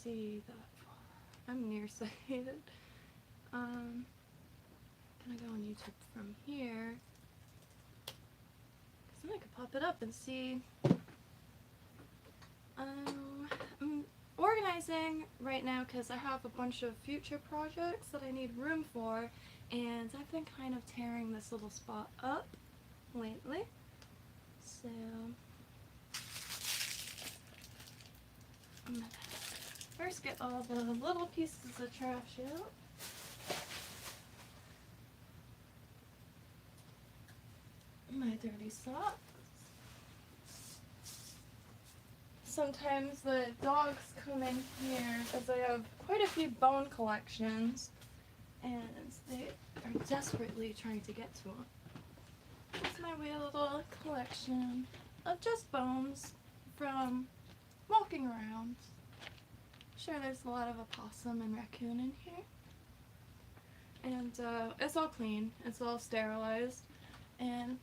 see that far. I'm nearsighted. Can I go on YouTube from here? Because then I could pop it up and see. I'm organizing right now because I have a bunch of future projects that I need room for, and I've been kind of tearing this little spot up lately. So I'm gonna first get all the little pieces of trash out. My dirty socks. Sometimes the dogs come in here because I have quite a few bone collections and they are desperately trying to get to them. It's my wee little collection of just bones from walking around. Sure, there's a lot of opossum and raccoon in here. And it's all clean, it's all sterilized, and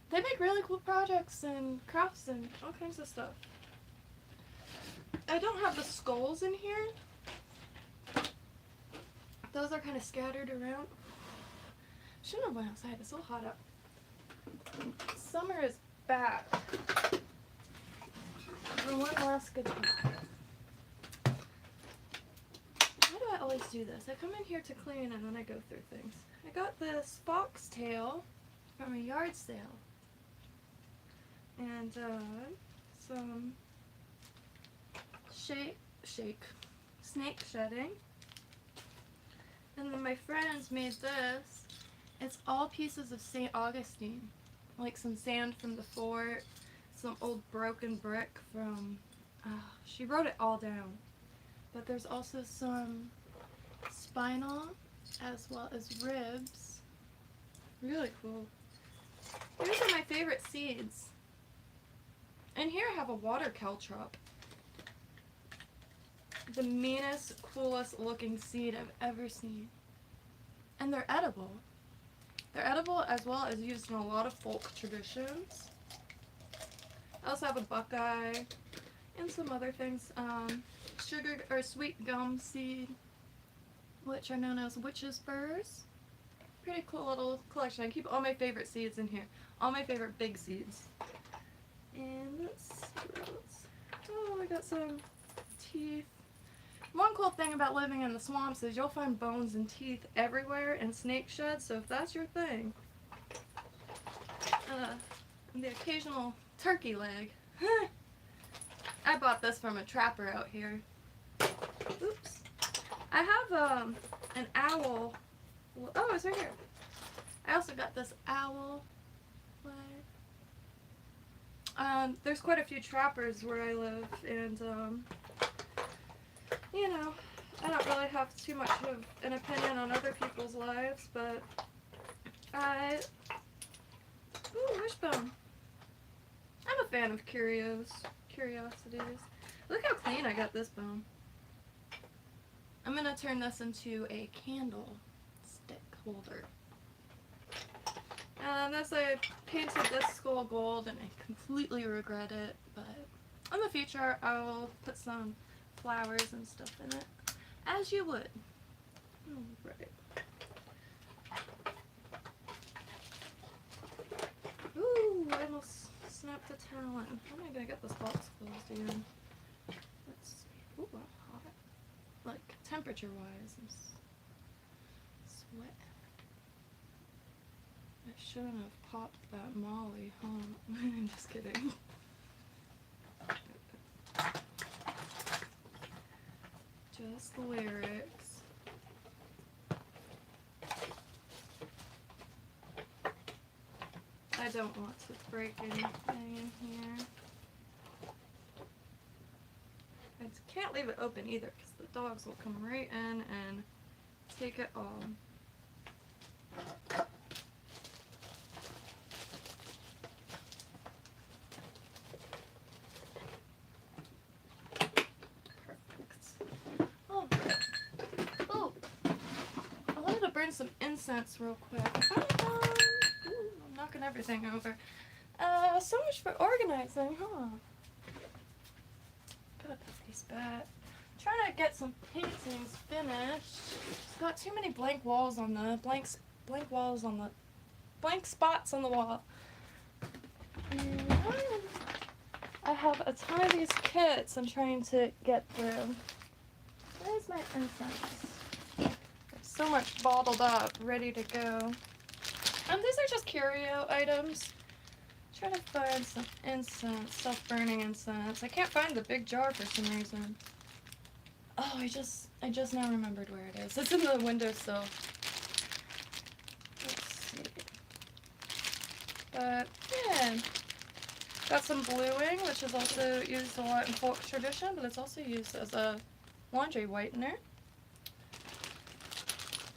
they make really cool projects and crafts and all kinds of stuff. I don't have the skulls in here. Those are kind of scattered around. Shouldn't have went outside, it's so hot out. Summer is back. For one last good time. Why do I always do this? I come in here to clean and then I go through things. I got this foxtail from a yard sale. And some snake shedding. And then my friends made this. It's all pieces of St. Augustine. Like some sand from the fort, some old broken brick from, she wrote it all down. But there's also some spinal as well as ribs. Really cool. These are my favorite seeds. And here I have a water caltrop. The meanest, coolest looking seed I've ever seen. And they're edible. They're edible as well as used in a lot of folk traditions. I also have a buckeye and some other things. Sugar or sweet gum seed, which are known as witch's burrs. Pretty cool little collection. I keep all my favorite seeds in here. All my favorite big seeds. And let's see what else. Oh, I got some teeth. One cool thing about living in the swamps is you'll find bones and teeth everywhere and snake sheds, so if that's your thing. And the occasional turkey leg. I bought this from a trapper out here. Oops. I have an owl. Oh, it's right here. I also got this owl leg. There's quite a few trappers where I live, and you know, I don't really have too much of an opinion on other people's lives, but ooh, wishbone. I'm a fan of curiosities. Look how clean I got this bone. I'm gonna turn this into a candle stick holder. As I painted this skull gold, and I completely regret it, but in the future I will put some flowers and stuff in it, as you would. Right. Ooh, I almost snapped a talon. How am I gonna get this box closed again? Let's see. Ooh, I'm hot. Like, temperature-wise, I'm sweating. I shouldn't have popped that molly, huh? I'm just kidding. Just the lyrics. I don't want to break anything in here. I can't leave it open either because the dogs will come right in and take it all. Some incense real quick. Ooh, I'm knocking everything over. So much for organizing, huh? Gotta put these back. I'm trying to get some paintings finished. It's got too many blank walls on the blank spots on the wall. And I have a ton of these kits I'm trying to get through. Where's my incense? There's so much bottled up, ready to go. These are just curio items. Trying to find some incense, self-burning incense. I can't find the big jar for some reason. Oh, I just now remembered where it is. It's in the windowsill. Let's see. But yeah, got some bluing, which is also used a lot in folk tradition, but it's also used as a laundry whitener.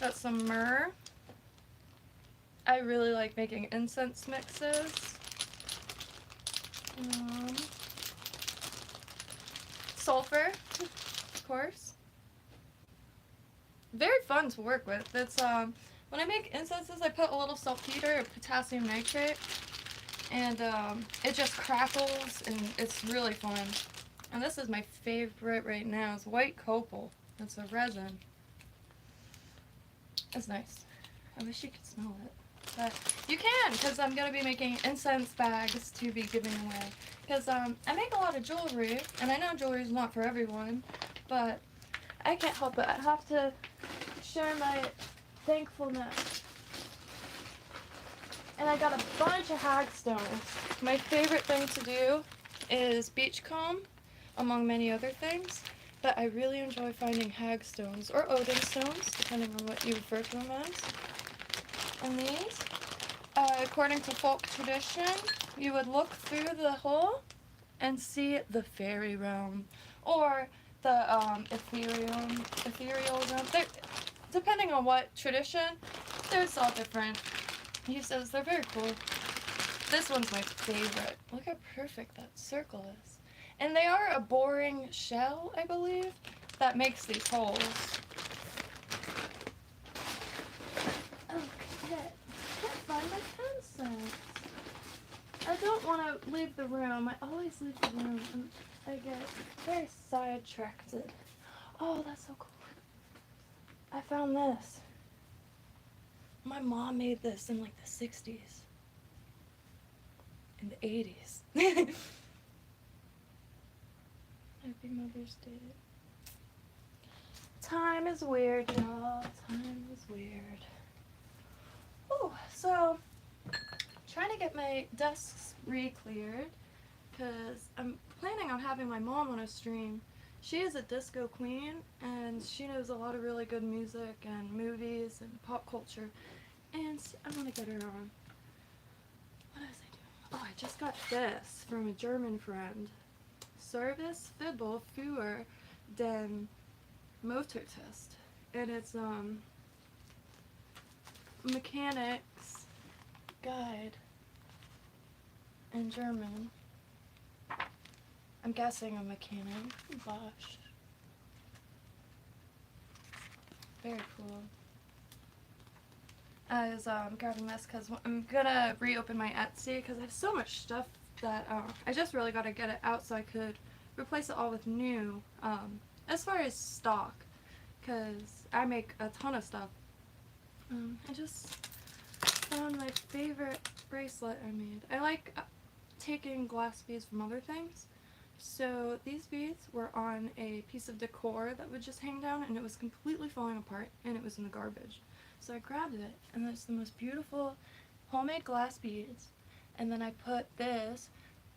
Got some myrrh. I really like making incense mixes. Sulfur, of course. Very fun to work with. It's when I make incenses, I put a little saltpeter or potassium nitrate, and it just crackles, and it's really fun. And this is my favorite right now. It's white copal. It's a resin. It's nice. I wish you could smell it. But you can, because I'm going to be making incense bags to be giving away. Because I make a lot of jewelry, and I know jewelry is not for everyone, but I can't help it. I have to share my thankfulness. And I got a bunch of hagstones. My favorite thing to do is beachcomb, among many other things. But I really enjoy finding hagstones, or Odin stones, depending on what you refer to them as. And these, according to folk tradition, you would look through the hole and see the fairy realm, or the ethereal realm. Depending on what tradition, there's all different uses. They're very cool. This one's my favorite. Look how perfect that circle is. And they are a boring shell, I believe, that makes these holes. Okay, I can't find my pencils. I don't want to leave the room. I always leave the room and I get very sidetracked. Oh, that's so cool. I found this. My mom made this in like the 60s. In the 80s. Happy Mother's Day. Time is weird, y'all. Time is weird. Oh, so trying to get my desks re-cleared because I'm planning on having my mom on a stream. She is a disco queen and she knows a lot of really good music and movies and pop culture. And I want to get her on. What was I doing? Oh, I just got this from a German friend. Service Fibbel für den Motortest, and it's mechanic's guide in German. I'm guessing a mechanic. Bosch. Very cool. I was grabbing this because I'm gonna reopen my Etsy because I have so much stuff that I just really got to get it out so I could replace it all with new, as far as stock, because I make a ton of stuff. I just found my favorite bracelet I made. I like taking glass beads from other things, so these beads were on a piece of decor that would just hang down and it was completely falling apart and it was in the garbage. So I grabbed it and it's the most beautiful homemade glass beads. And then I put this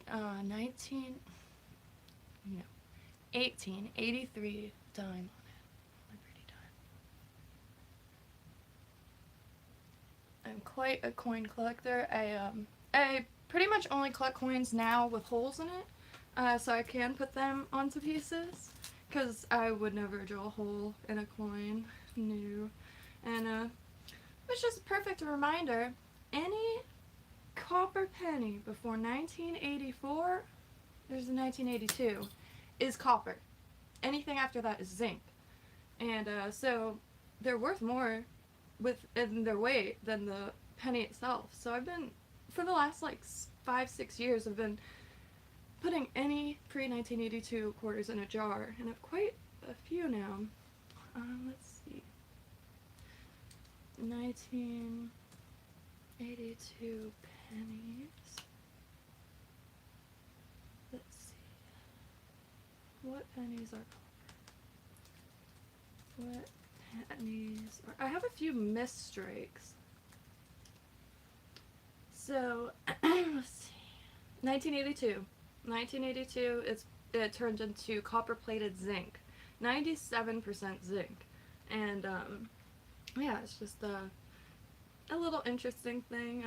1883 dime on it. A pretty dime. I'm quite a coin collector. I pretty much only collect coins now with holes in it, so I can put them onto pieces, because I would never drill a hole in a coin. No. And it's just a perfect reminder, any copper penny before 1984, there's a 1982, is copper. Anything after that is zinc. And so they're worth more in their weight than the penny itself. So I've been, for the last like 5-6 years, I've been putting any pre-1982 quarters in a jar, and I've quite a few now. Let's see. 1982 pennies. Let's see. What pennies are copper? What pennies are... I have a few missed strikes. So, let's see. 1982. 1982, it turned into copper-plated zinc. 97% zinc. And, yeah, it's just a little interesting thing.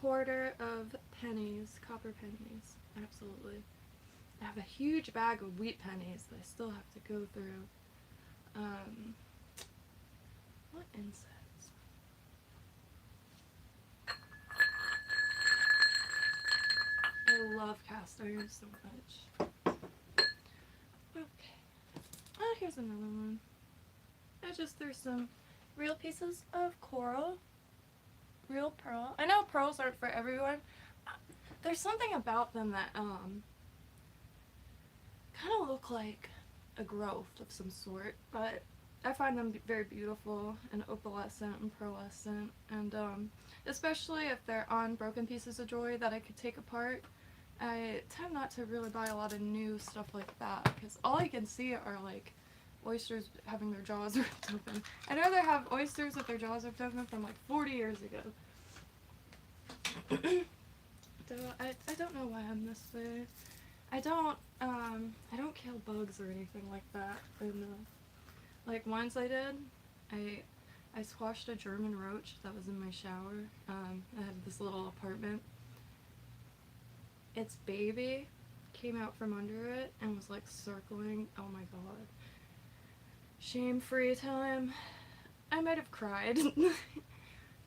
Hoarder of pennies, copper pennies, absolutely. I have a huge bag of wheat pennies that I still have to go through. What insects? I love cast iron so much. Okay. Oh, here's another one. I just threw some real pieces of coral. Real pearl. I know pearls aren't for everyone. There's something about them that kind of look like a growth of some sort, but I find them very beautiful and opalescent and pearlescent, and especially if they're on broken pieces of jewelry that I could take apart. I tend not to really buy a lot of new stuff like that, because all I can see are like oysters having their jaws ripped open. I'd rather have oysters with their jaws ripped open from like 40 years ago. So I don't know why I'm this way. I don't kill bugs or anything like that. And like once I did, I squashed a German roach that was in my shower. I had this little apartment. Its baby came out from under it and was like circling. Oh my god. Shame-free time. I might have cried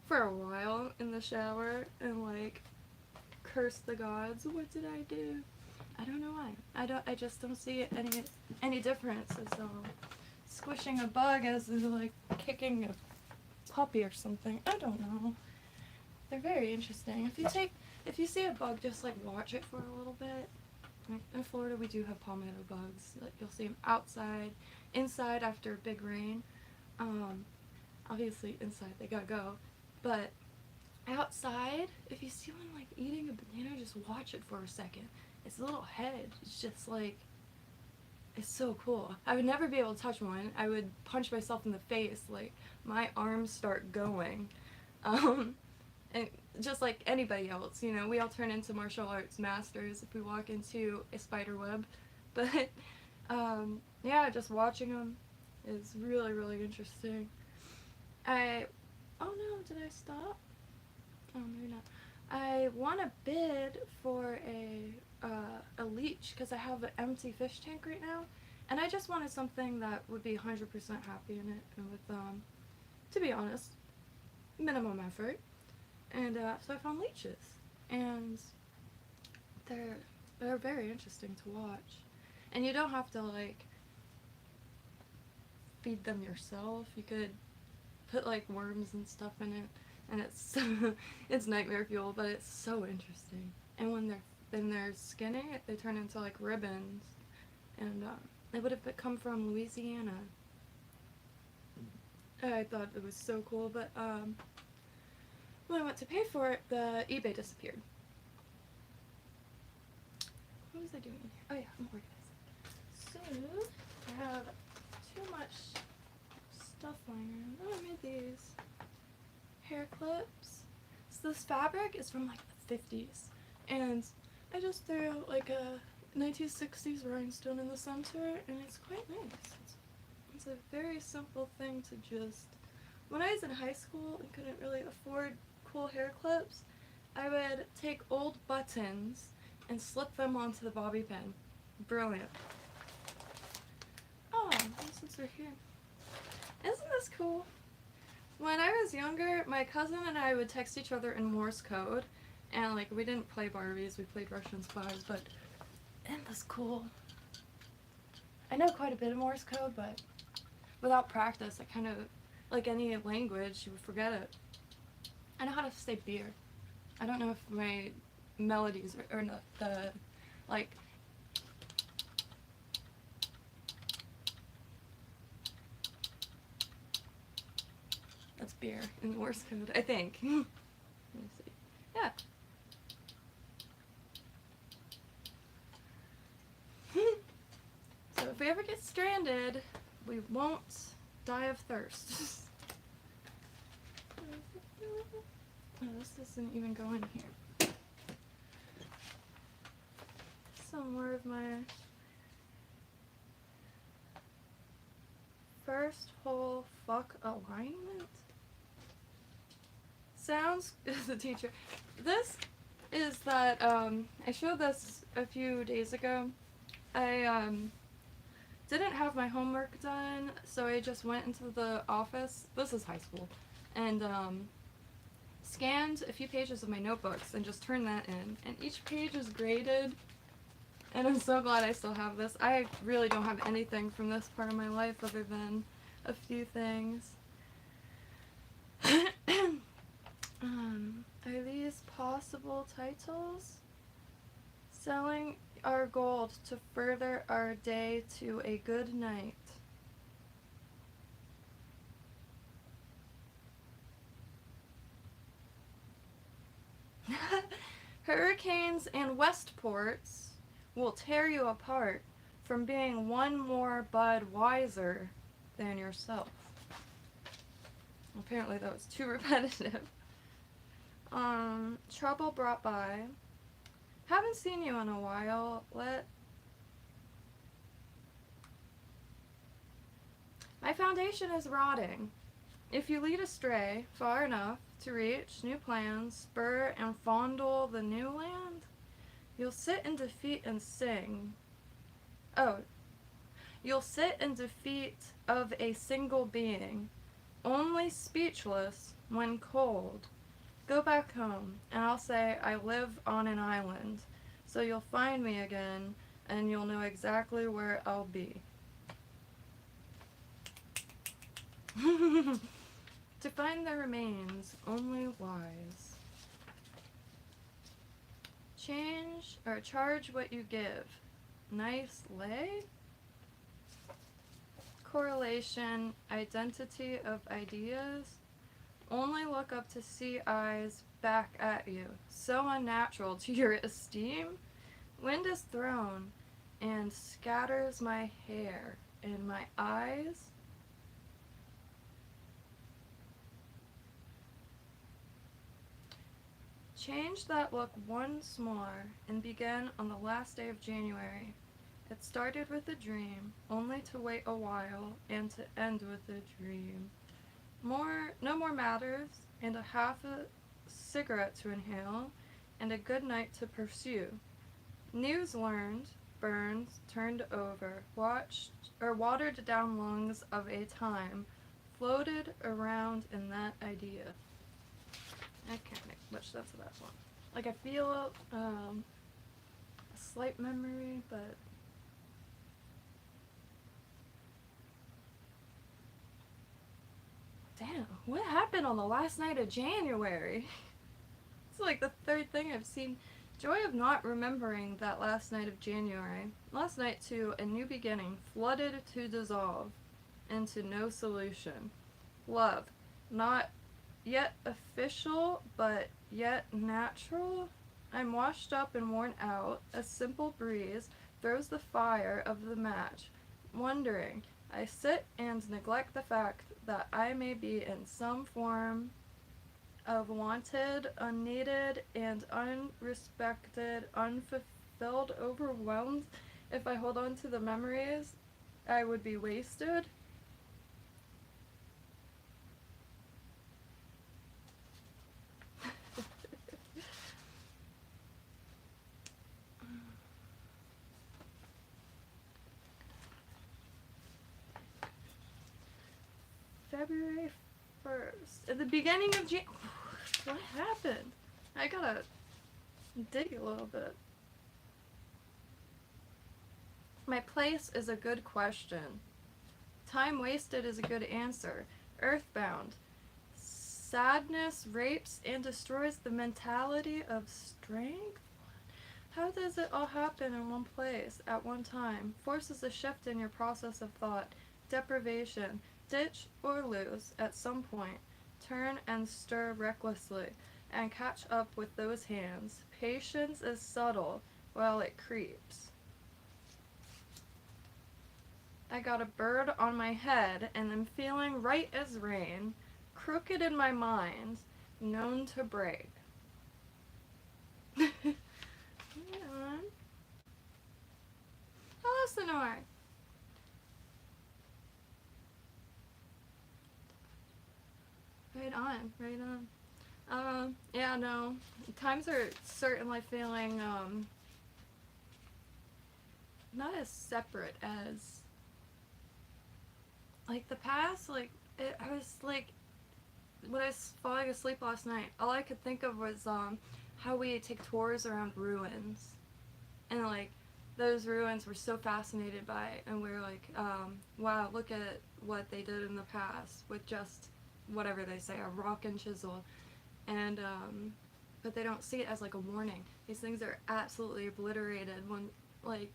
for a while in the shower and like cursed the gods. What did I do? I don't know why. I just don't see any difference as squishing a bug as like kicking a puppy or something. I don't know. They're very interesting. If you see a bug, just like watch it for a little bit. Like, in Florida, we do have palmetto bugs. Like, you'll see them outside, inside after a big rain. Obviously inside they gotta go, but outside, if you see one like eating a banana, just watch it for a second. Its little head, it's just like, it's so cool. I would never be able to touch one. I would punch myself in the face, like my arms start going. And just like anybody else, you know, we all turn into martial arts masters if we walk into a spider web. But yeah, just watching them is really, really interesting. Oh no, did I stop? Oh, maybe not. I want to bid for a leech because I have an empty fish tank right now, and I just wanted something that would be 100% happy in it, and with, to be honest, minimum effort. And so I found leeches, and they're very interesting to watch. And you don't have to like feed them yourself. You could put like worms and stuff in it, and it's it's nightmare fuel, but it's so interesting. And when they're skinning it, they turn into like ribbons, and they would have come from Louisiana. I thought it was so cool, but when I went to pay for it, the eBay disappeared. What was I doing in here? Oh yeah, I'm organizing. So, I have too much stuff lying around. Oh, I made these hair clips. So this fabric is from like the 50s. And I just threw like a 1960s rhinestone in the center, and it's quite nice. It's a very simple thing to just... When I was in high school and couldn't really afford cool hair clips, I would take old buttons and slip them onto the bobby pin. Brilliant. Oh, since we're here. Isn't this cool? When I was younger, my cousin and I would text each other in Morse code, and like we didn't play Barbies, we played Russian spies, but isn't this cool? I know quite a bit of Morse code, but without practice, I kind of, like any language, you would forget it. I know how to say beer. I don't know if my melodies are not the, like, beer in the Morse code, I think. Let me see. Yeah. So if we ever get stranded, we won't die of thirst. Oh, this doesn't even go in here. Some more of my first whole fuck alignment. Sounds as a teacher. This is that, I showed this a few days ago. I, didn't have my homework done, so I just went into the office, this is high school, and, scanned a few pages of my notebooks and just turned that in. And each page is graded, and I'm so glad I still have this. I really don't have anything from this part of my life other than a few things. Are these possible titles? Selling our gold to further our day to a good night. Hurricanes and Westports will tear you apart from being one more bud wiser than yourself. Apparently that was too repetitive. Trouble brought by. Haven't seen you in a while. My foundation is rotting. If you lead astray far enough to reach new plans, spur and fondle the new land, you'll sit in defeat and sing. Oh, you'll sit in defeat of a single being, only speechless when cold. Go back home, and I'll say I live on an island, so you'll find me again, and you'll know exactly where I'll be. To find the remains, only wise. Change, or charge what you give. Nice lay? Correlation, identity of ideas. Only look up to see eyes back at you. So unnatural to your esteem. Wind is thrown and scatters my hair and my eyes. Change that look once more and begin on the last day of January. It started with a dream, only to wait a while and to end with a dream. No more matters, and a half a cigarette to inhale, and a good night to pursue. News learned, burns, turned over, watered down lungs of a time, floated around in that idea. I can't make much sense of that one. Like, I feel a slight memory, but damn, what happened on the last night of January? It's like the third thing I've seen. Joy of not remembering that last night of January. Last night to a new beginning, flooded to dissolve into no solution. Love, not yet official, but yet natural. I'm washed up and worn out. A simple breeze throws the fire of the match. Wondering, I sit and neglect the fact that I may be in some form of wanted, unneeded, and unrespected, unfulfilled, overwhelmed. If I hold on to the memories, I would be wasted. February 1st. At the beginning of what happened? I gotta dig a little bit. My place is a good question. Time wasted is a good answer. Earthbound. Sadness rapes and destroys the mentality of strength? How does it all happen in one place at one time? Forces a shift in your process of thought. Deprivation. Ditch or lose at some point. turn and stir recklessly, and catch up with those hands. Patience is subtle while it creeps. I got a bird on my head, and am feeling right as rain, crooked in my mind, known to break. Hang on. Eleanor. Right on, right on. Yeah, no. Times are certainly feeling, not as separate as, like, the past. Like, I was, like, when I was falling asleep last night, all I could think of was, how we take tours around ruins. And, like, those ruins we're so fascinated by, and we're like, wow, look at what they did in the past with just whatever they say, a rock and chisel. And, but they don't see it as, like, a warning. These things are absolutely obliterated when, like,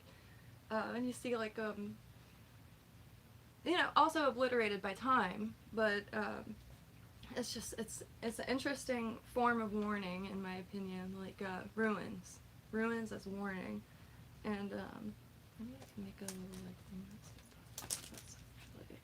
and you see, like, you know, also obliterated by time, but, it's just, it's an interesting form of warning, in my opinion, like, ruins as warning. And, maybe I can make a little, like, thing that's actually...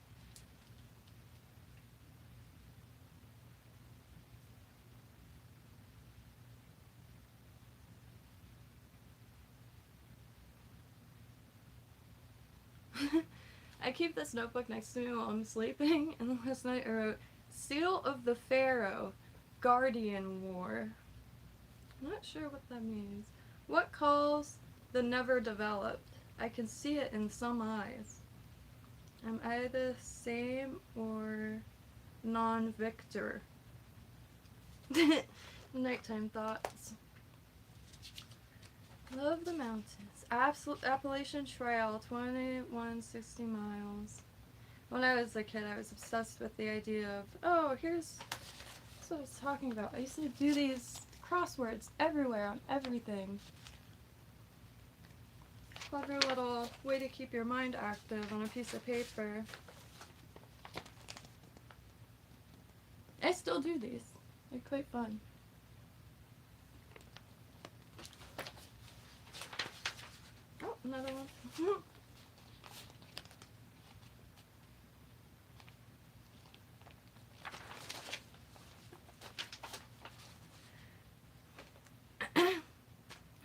I keep this notebook next to me while I'm sleeping, and last night I wrote, Seal of the Pharaoh, Guardian War. I'm not sure what that means. What calls the never developed? I can see it in some eyes. Am I the same or non-victor? Nighttime thoughts. Love the mountains. Appalachian Trail, 2160 miles. When I was a kid, I was obsessed with the idea of, oh, here's what I was talking about. I used to do these crosswords everywhere on everything. Clever little way to keep your mind active on a piece of paper. I still do these. They're quite fun. Oh, another one.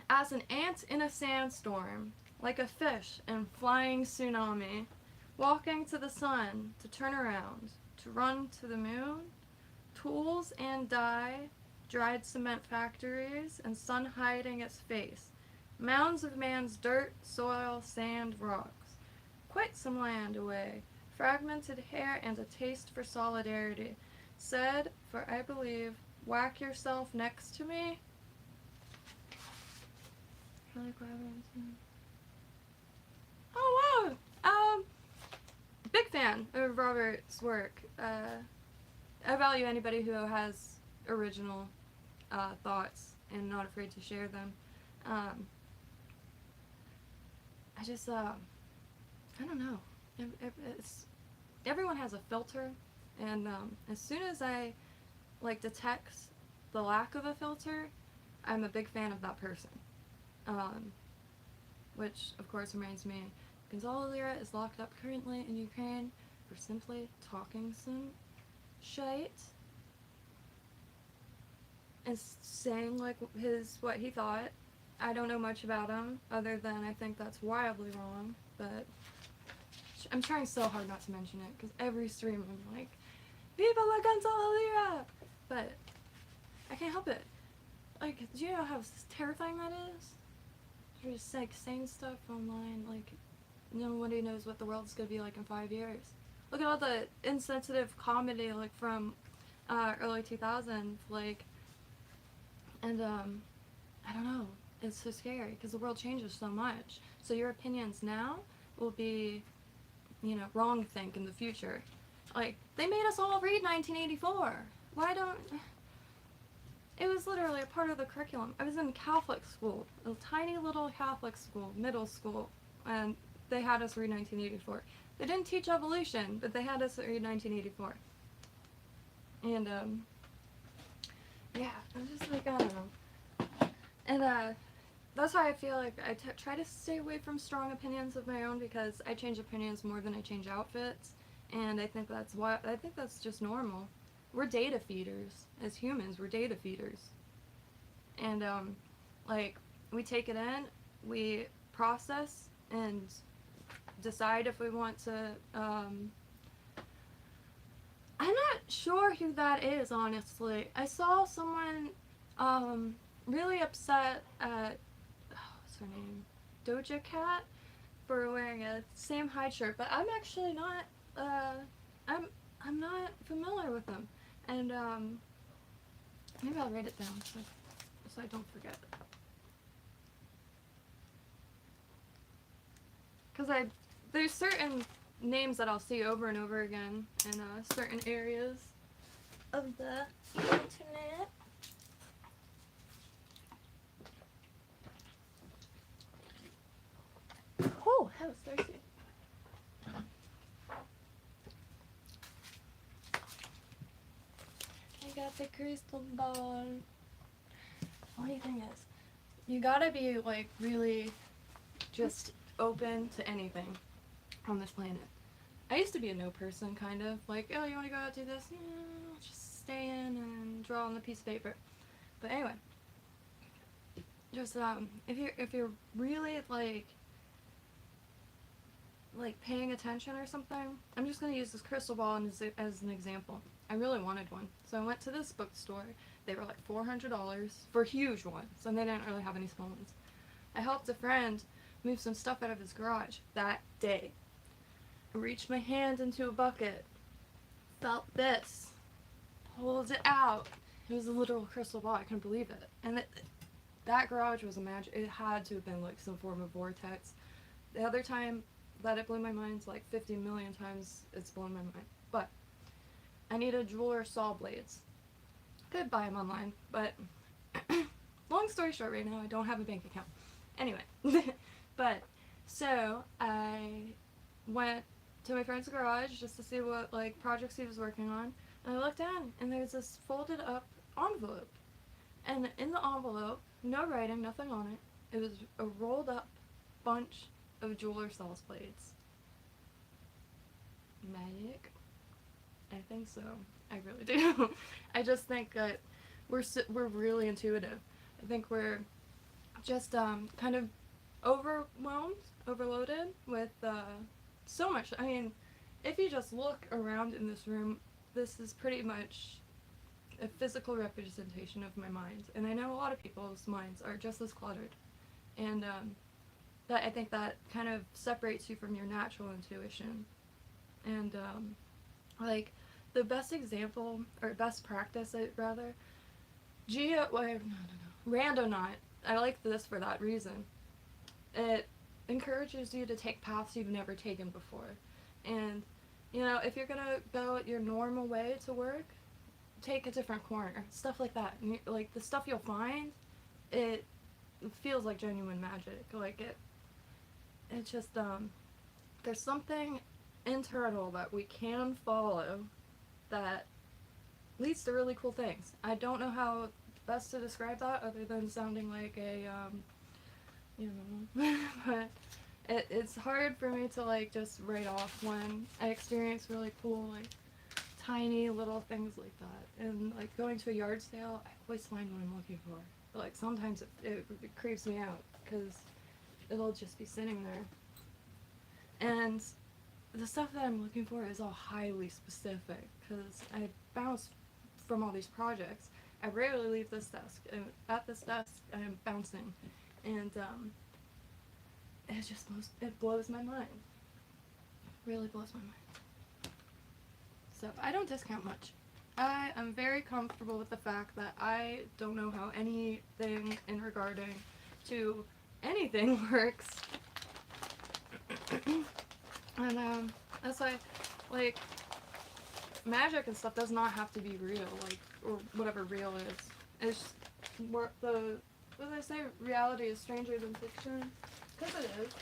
As an ant in a sandstorm, like a fish in flying tsunami, walking to the sun to turn around, to run to the moon, tools and dye, dried cement factories, and sun hiding its face, mounds of man's dirt, soil, sand, rocks, quite some land away, fragmented hair and a taste for solidarity, said, for I believe, whack yourself next to me. Oh wow! Big fan of Robert's work. I value anybody who has original thoughts and not afraid to share them. I just, I don't know. Everyone has a filter, and as soon as I, like, detect the lack of a filter, I'm a big fan of that person. Which, of course, reminds me, Gonzalo Lira is locked up currently in Ukraine for simply talking some shite and saying, like, what he thought. I don't know much about him, other than I think that's wildly wrong, but I'm trying so hard not to mention it, because every stream I'm like, Viva la Gonzalo Lira! But I can't help it. Like, do you know how terrifying that is? You're just, like, saying stuff online, like, nobody knows what the world's gonna be like in 5 years. Look at all the insensitive comedy, like, from early 2000s, like, and, I don't know. It's so scary, because the world changes so much. So your opinions now will be, you know, wrong think in the future. Like, they made us all read 1984. Why don't... It was literally a part of the curriculum. I was in Catholic school, a tiny little Catholic school, middle school, and they had us read 1984. They didn't teach evolution, but they had us read 1984. And, yeah, I'm just like, I don't know. And, that's why I feel like I try to stay away from strong opinions of my own, because I change opinions more than I change outfits. And I think that's just normal. We're data feeders. As humans, we're data feeders. And, like, we take it in, we process, and decide if we want to, I'm not sure who that is, honestly. I saw someone, really upset at, what's her name? Doja Cat, for wearing a same height shirt, but I'm actually not, I'm not familiar with them. And, maybe I'll write it down so I don't forget. Because there's certain names that I'll see over and over again in certain areas of the internet. Oh, I was thirsty. I got the crystal ball. Funny thing is, you gotta be like really just open to anything on this planet. I used to be a no person, kind of like, oh, you want to go out do this? Yeah, I'll just stay in and draw on the piece of paper. But anyway, just if you're really like paying attention or something, I'm just gonna use this crystal ball as an example. I really wanted one, so I went to this bookstore. They were like $400 for huge ones, and they didn't really have any small ones. I helped a friend move some stuff out of his garage that day. I reached my hand into a bucket, felt this, pulled it out. It was a literal crystal ball. I couldn't believe it. And that garage was it had to have been like some form of vortex. The other time that it blew my mind, like 50 million times it's blown my mind. But I needed jeweler saw blades. Could buy them online, but long story short, right now I don't have a bank account. Anyway, but so I went to my friend's garage just to see what like projects he was working on, and I looked down and there's this folded up envelope, and in the envelope, no writing, nothing on it. It was a rolled up bunch of jeweler saw blades. Magic? I think so. I really do. I just think that we're really intuitive. I think we're just kind of overloaded with so much. I mean, if you just look around in this room, this is pretty much a physical representation of my mind. And I know a lot of people's minds are just as cluttered. And that I think that kind of separates you from your natural intuition. And like the best example, or best practice, rather, Randonaut. I like this for that reason. It encourages you to take paths you've never taken before. And, you know, if you're gonna go your normal way to work, take a different corner. Stuff like that. And like, the stuff you'll find, it feels like genuine magic. Like, it's just, there's something internal that we can follow that leads to really cool things. I don't know how best to describe that other than sounding like a, you know, but it's hard for me to like just write off when I experience really cool, like, tiny little things like that. And like going to a yard sale, I always find what I'm looking for. But like sometimes it creeps me out because it'll just be sitting there. And the stuff that I'm looking for is all highly specific because I bounce from all these projects. I rarely leave this desk. And at this desk, I'm bouncing. And it blows my mind. Really blows my mind. So I don't discount much. I am very comfortable with the fact that I don't know how anything in regarding to anything works. And that's why, like, magic and stuff does not have to be real, like, or whatever real is. It's what do they say? Reality is stranger than fiction? Because it is.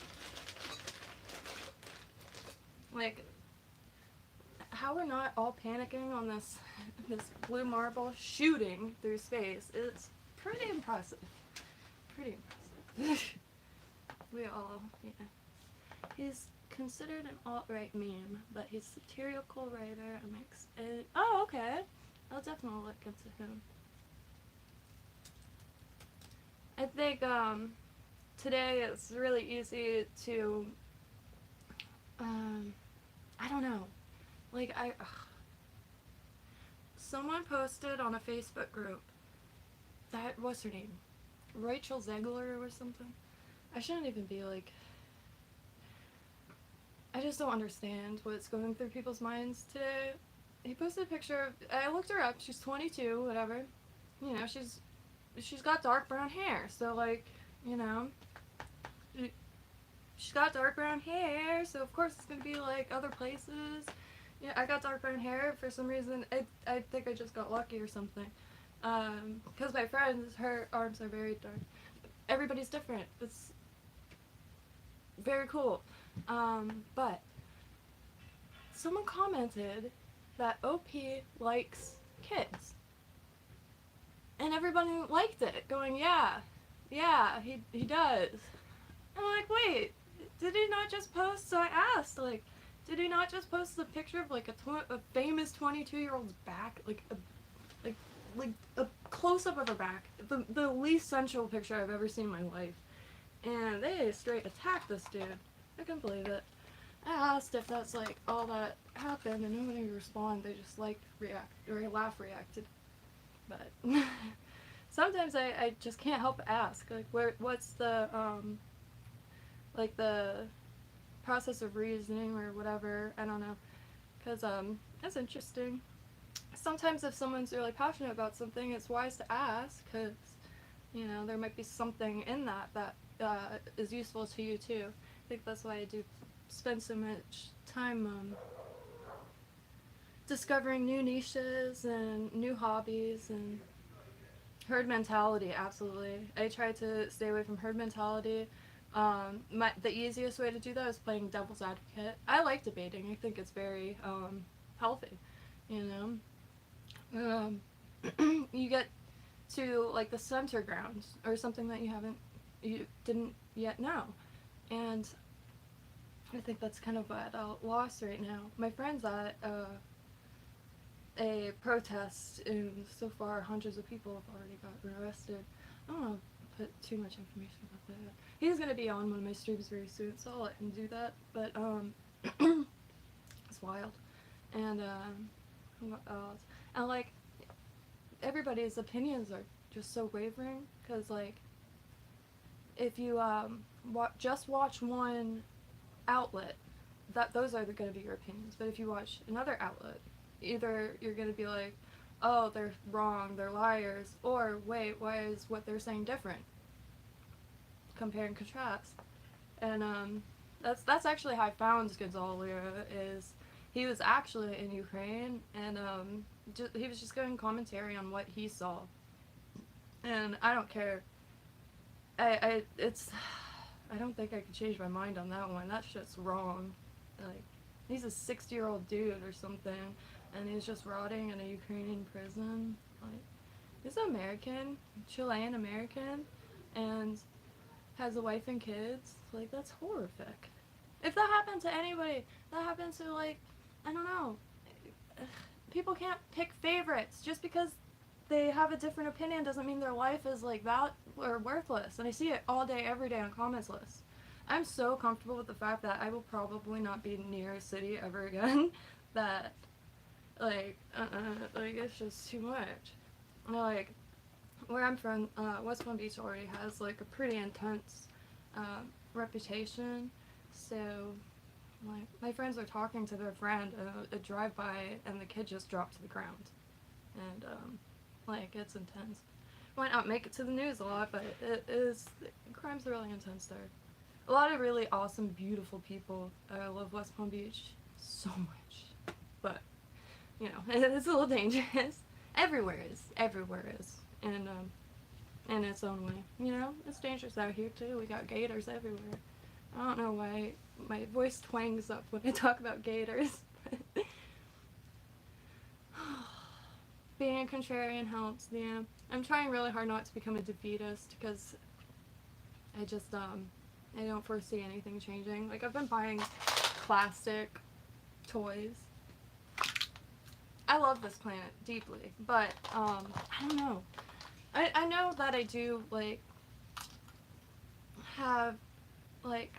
Like, how we're not all panicking on this this blue marble shooting through space. It's pretty impressive. Pretty impressive. We all, yeah. He's considered an alt-right meme, but he's a satirical writer and makes it. Oh, okay. I'll definitely look into him. I think today it's really easy to I don't know. Like someone posted on a Facebook group that, what's her name? Rachel Zegler or something. I shouldn't even be like, I just don't understand what's going through people's minds today. He posted a picture of, I looked her up, she's 22, whatever. You know, she's got dark brown hair, so like, you know, she's got dark brown hair, so of course it's gonna be like other places. Yeah, I got dark brown hair for some reason. I think I just got lucky or something. Because my friends, her arms are very dark. Everybody's different. It's very cool. But someone commented that OP likes kids. And everybody liked it, going, yeah, he does. I'm like, wait, did he not just post? So I asked, like, did he not just post the picture of like a famous 22-year-old's back, like a close-up of her back, the least sensual picture I've ever seen in my life, and they straight attacked this dude. I couldn't believe it. I asked if that's like all that happened, and nobody responded. They just like laugh reacted. But sometimes I just can't help but ask, like, what's the like the process of reasoning or whatever. I don't know, because that's interesting. Sometimes if someone's really passionate about something, it's wise to ask, because, you know, there might be something in that is useful to you too. I think that's why I do spend so much time discovering new niches and new hobbies. And herd mentality, absolutely. I try to stay away from herd mentality. The easiest way to do that is playing devil's advocate. I like debating. I think it's very healthy, you know. You get to like the center ground or something that you didn't yet know, and I think that's kind of at a loss right now. My friend's at a protest, and so far hundreds of people have already gotten arrested. I don't want to put too much information about that. He's gonna be on one of my streams very soon, so I'll let him do that. But it's wild, and what else? And like, everybody's opinions are just so wavering, because like, if you just watch one outlet, those are going to be your opinions. But if you watch another outlet, either you're going to be like, oh, they're wrong, they're liars, or wait, why is what they're saying different? Compare and contrast. And that's actually how I found Gonzalo. Is he was actually in Ukraine, and he was just giving commentary on what he saw. And I don't care. I don't think I could change my mind on that one. That shit's wrong. Like, he's a 60-year-old dude or something, and he's just rotting in a Ukrainian prison. Like, he's American, Chilean American, and has a wife and kids. Like, that's horrific. If that happened to anybody, that happened to, like, I don't know. People can't pick favorites. Just because they have a different opinion doesn't mean their life is like that or worthless. And I see it all day, every day on comments lists. I'm so comfortable with the fact that I will probably not be near a city ever again. That, like, like, it's just too much. Like, where I'm from, West Palm Beach already has like a pretty intense reputation. So, like, my friends are talking to their friend a drive-by, and the kid just dropped to the ground. And like, it's intense. Might not make it to the news a lot, but crime's really intense there. A lot of really awesome, beautiful people. I love West Palm Beach so much. But, you know, it's a little dangerous. Everywhere is. And, in its own way. You know, it's dangerous out here too. We got gators everywhere. I don't know why my voice twangs up when I talk about gators. being a contrarian helps. Yeah, I'm trying really hard not to become a defeatist because I just I don't foresee anything changing. Like, I've been buying plastic toys. I love this planet deeply, but I don't know. I know that I do like have like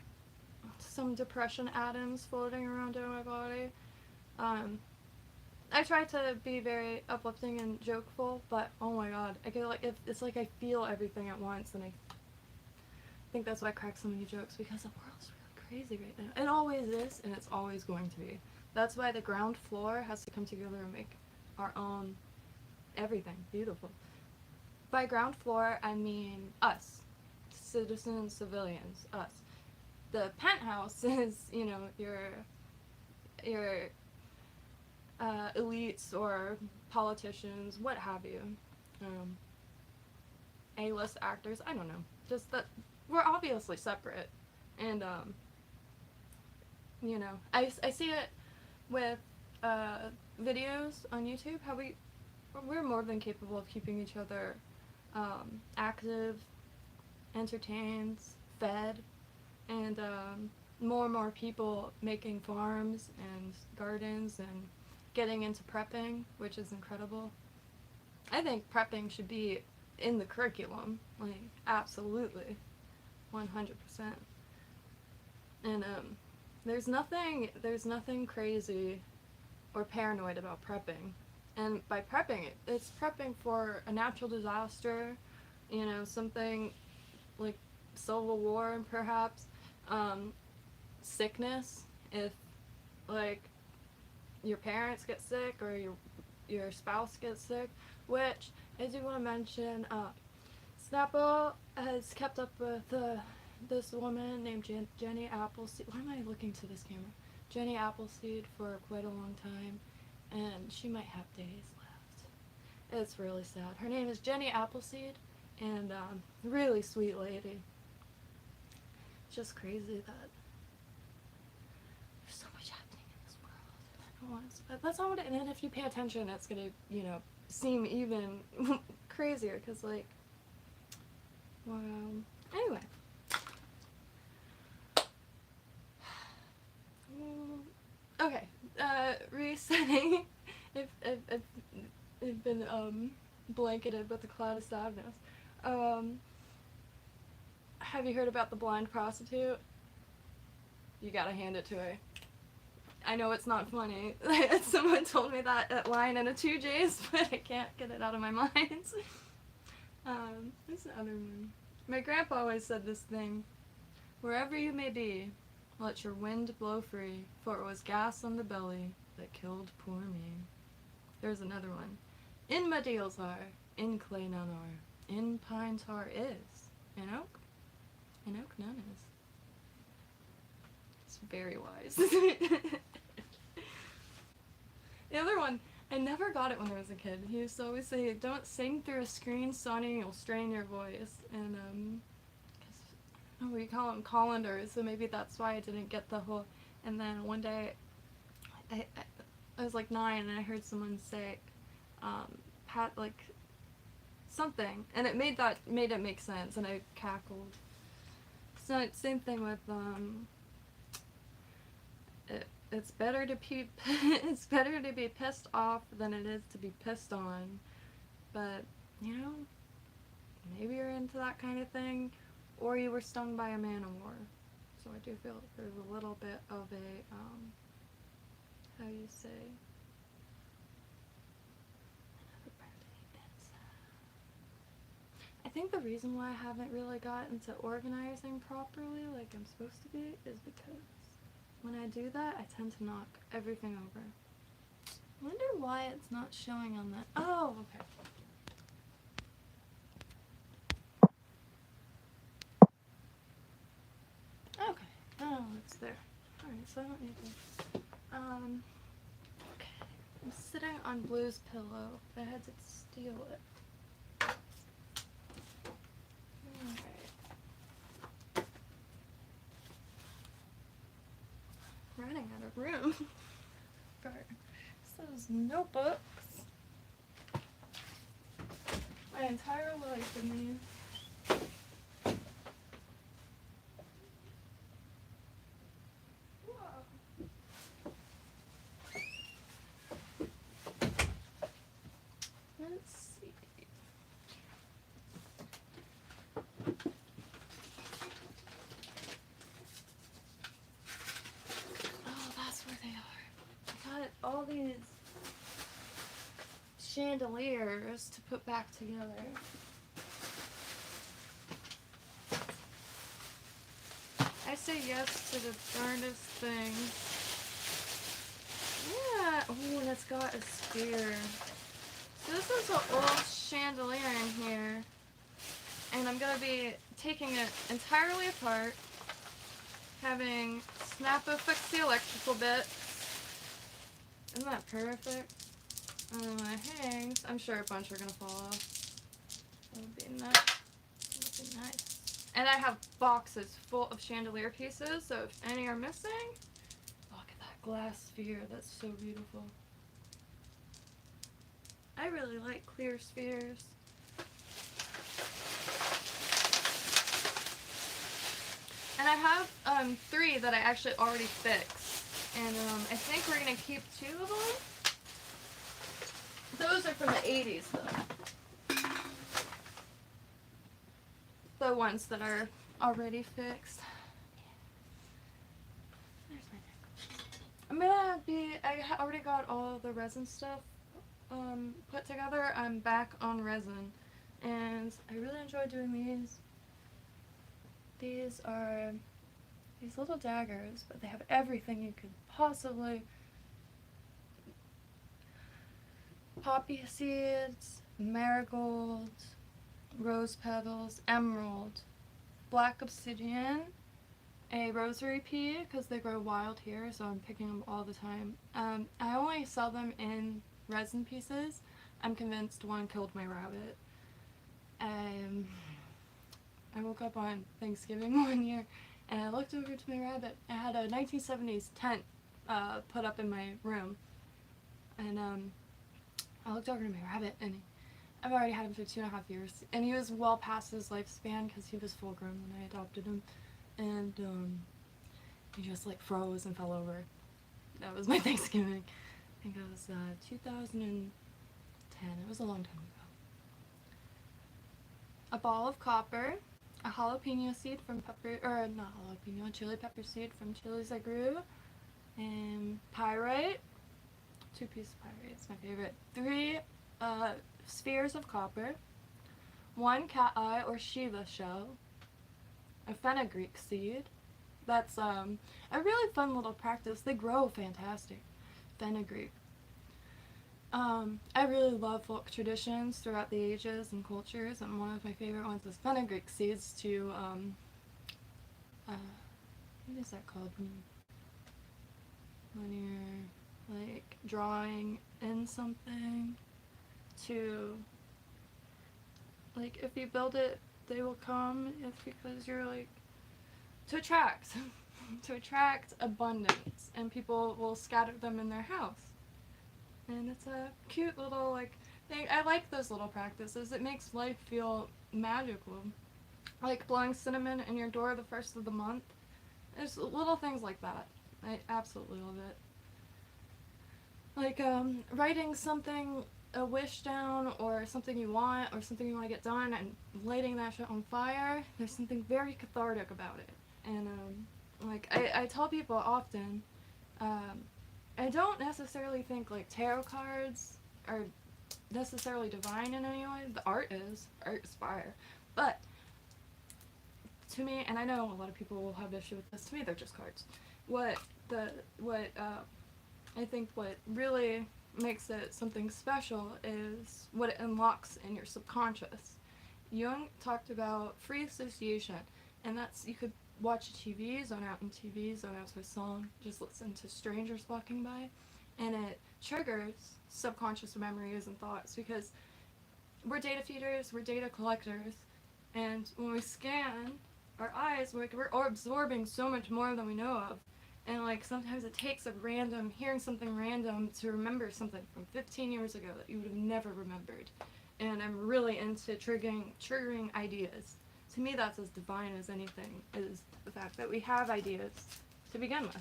some depression atoms floating around in my body. I try to be very uplifting and jokeful, but oh my god, I get like it's like I feel everything at once, and I think that's why I crack so many jokes, because the world's really crazy right now. It always is, and it's always going to be. That's why the ground floor has to come together and make our own everything beautiful. By ground floor, I mean us, citizens, civilians, us. The penthouse is, you know, your elites or politicians, what have you, A-list actors. I don't know. Just that we're obviously separate, and you know, I see it with videos on YouTube. How we're more than capable of keeping each other active, entertained, fed, and more and more people making farms and gardens and getting into prepping, which is incredible. I think prepping should be in the curriculum, like, absolutely, 100%. And there's nothing crazy or paranoid about prepping. And by prepping, it's prepping for a natural disaster, you know, something like civil war, perhaps, sickness, if like your parents get sick or your spouse gets sick, which I do want to mention. Snapple has kept up with this woman named Jenny Appleseed. Why am I looking to this camera? Jenny Appleseed for quite a long time, and she might have days left. It's really sad. Her name is Jenny Appleseed, and really sweet lady. It's just crazy that there's so much happening in this world at once. But that's not what it, and then if you pay attention, it's gonna, you know, seem even crazier, because, like, wow. Anyway. Okay, resetting. I've been blanketed with a cloud of sadness. Have you heard about the blind prostitute? You gotta hand it to her. I know it's not funny. Someone told me that line in a 2J's, but I can't get it out of my mind. There's another one. My grandpa always said this thing: wherever you may be, let your wind blow free, for it was gas on the belly that killed poor me. There's another one. In Madeals are, in clay none are, in pine tar is, in oak none is. It's very wise. The other one, I never got it when I was a kid. He used to always say, don't sing through a screen, Sonny, you'll strain your voice. And, we call them colanders, so maybe that's why I didn't get the whole. And then one day, I was like 9, and I heard someone say, like, something, and it made it make sense, and I cackled. So same thing with it's better to be pissed off than it is to be pissed on. But, you know, maybe you're into that kind of thing, or you were stung by a man-o-war. So I do feel there's a little bit of a how you say, I think the reason why I haven't really gotten to organizing properly like I'm supposed to be is because when I do that, I tend to knock everything over. I wonder why it's not showing on that. Oh, okay. Okay. Oh, it's there. Alright, so I don't need to. Okay. I'm sitting on Blue's pillow. I had to steal it. Running out of room. Got those notebooks. my entire life in these. Let's see. Oh, that's where they are. I got all these chandeliers to put back together. I say yes to the darndest thing. Yeah. Oh, and it's got a spear. So this is an old chandelier in here, and I'm going to be taking it entirely apart, having Snappo fix the electrical bits. Isn't that perfect? And my hangs, I'm sure a bunch are going to fall off. That would be nice. That would be nice. And I have boxes full of chandelier pieces, so if any are missing, look at that glass sphere, that's so beautiful. I really like clear spheres. And I have 3 that I actually already fixed. And I think we're going to keep 2 of them. Those are from the 80s though. The ones that are already fixed. There's my necklace. I already got all the resin stuff put together. I'm back on resin, and I really enjoy doing these. These are these little daggers, but they have everything you could possibly. Poppy seeds, marigold, rose petals, emerald, black obsidian, a rosary pea because they grow wild here, so I'm picking them all the time. I only sell them in resin pieces. I'm convinced one killed my rabbit. I woke up on Thanksgiving one year and I looked over to my rabbit. I had a 1970s tent put up in my room, and I looked over to my rabbit, and I've already had him for 2.5 years, and he was well past his lifespan because he was full grown when I adopted him, and he just like froze and fell over. That was my Thanksgiving. I think it was 2010. It was a long time ago. A ball of copper, a jalapeno seed from chili pepper seed from chilies I grew, and pyrite. 2 pieces of pyrite, it's my favorite. 3 spheres of copper, 1 cat eye or Shiva shell, a fenugreek seed. That's a really fun little practice. They grow fantastic. Fenugreek. I really love folk traditions throughout the ages and cultures, and one of my favorite ones is fenugreek seeds to, what is that called when you're like drawing in something to, like, if you build it, they will come, because you're like, to attract to attract abundance, and people will scatter them in their house. And it's a cute little like thing. I like those little practices. It makes life feel magical. Like blowing cinnamon in your door the first of the month. There's little things like that. I absolutely love it. Like writing something, a wish down, or something you want, or something you want to get done, and lighting that shit on fire. There's something very cathartic about it. And like I tell people often, I don't necessarily think like tarot cards are necessarily divine in any way. The art is fire, but to me, and I know a lot of people will have issue with this, to me they're just cards. I think what really makes it something special is what it unlocks in your subconscious. Jung talked about free association, and that's, you could watch a TV, zone out in TV, zone out to a song, just listen to strangers walking by, and it triggers subconscious memories and thoughts, because we're data feeders, we're data collectors, and when we scan our eyes, we're absorbing so much more than we know of, and like sometimes it takes hearing something random to remember something from 15 years ago that you would have never remembered. and I'm really into triggering ideas. To me, that's as divine as anything, is the fact that we have ideas to begin with.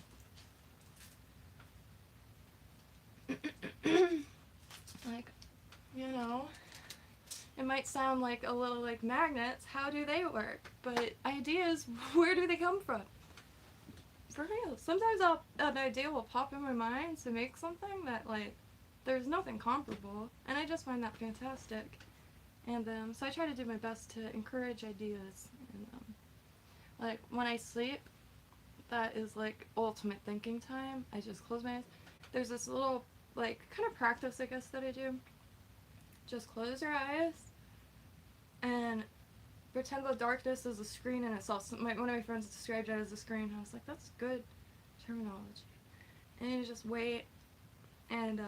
Like, you know, it might sound like a little like magnets, how do they work? But ideas, where do they come from? For real. Sometimes an idea will pop in my mind to make something that, like, there's nothing comparable, and I just find that fantastic. And so I try to do my best to encourage ideas. And like, when I sleep, that is like ultimate thinking time. I just close my eyes. There's this little, like, kind of practice, I guess, that I do. Just close your eyes and pretend the darkness is a screen in itself. So one of my friends described it as a screen. I was like, that's good terminology. And you just wait, and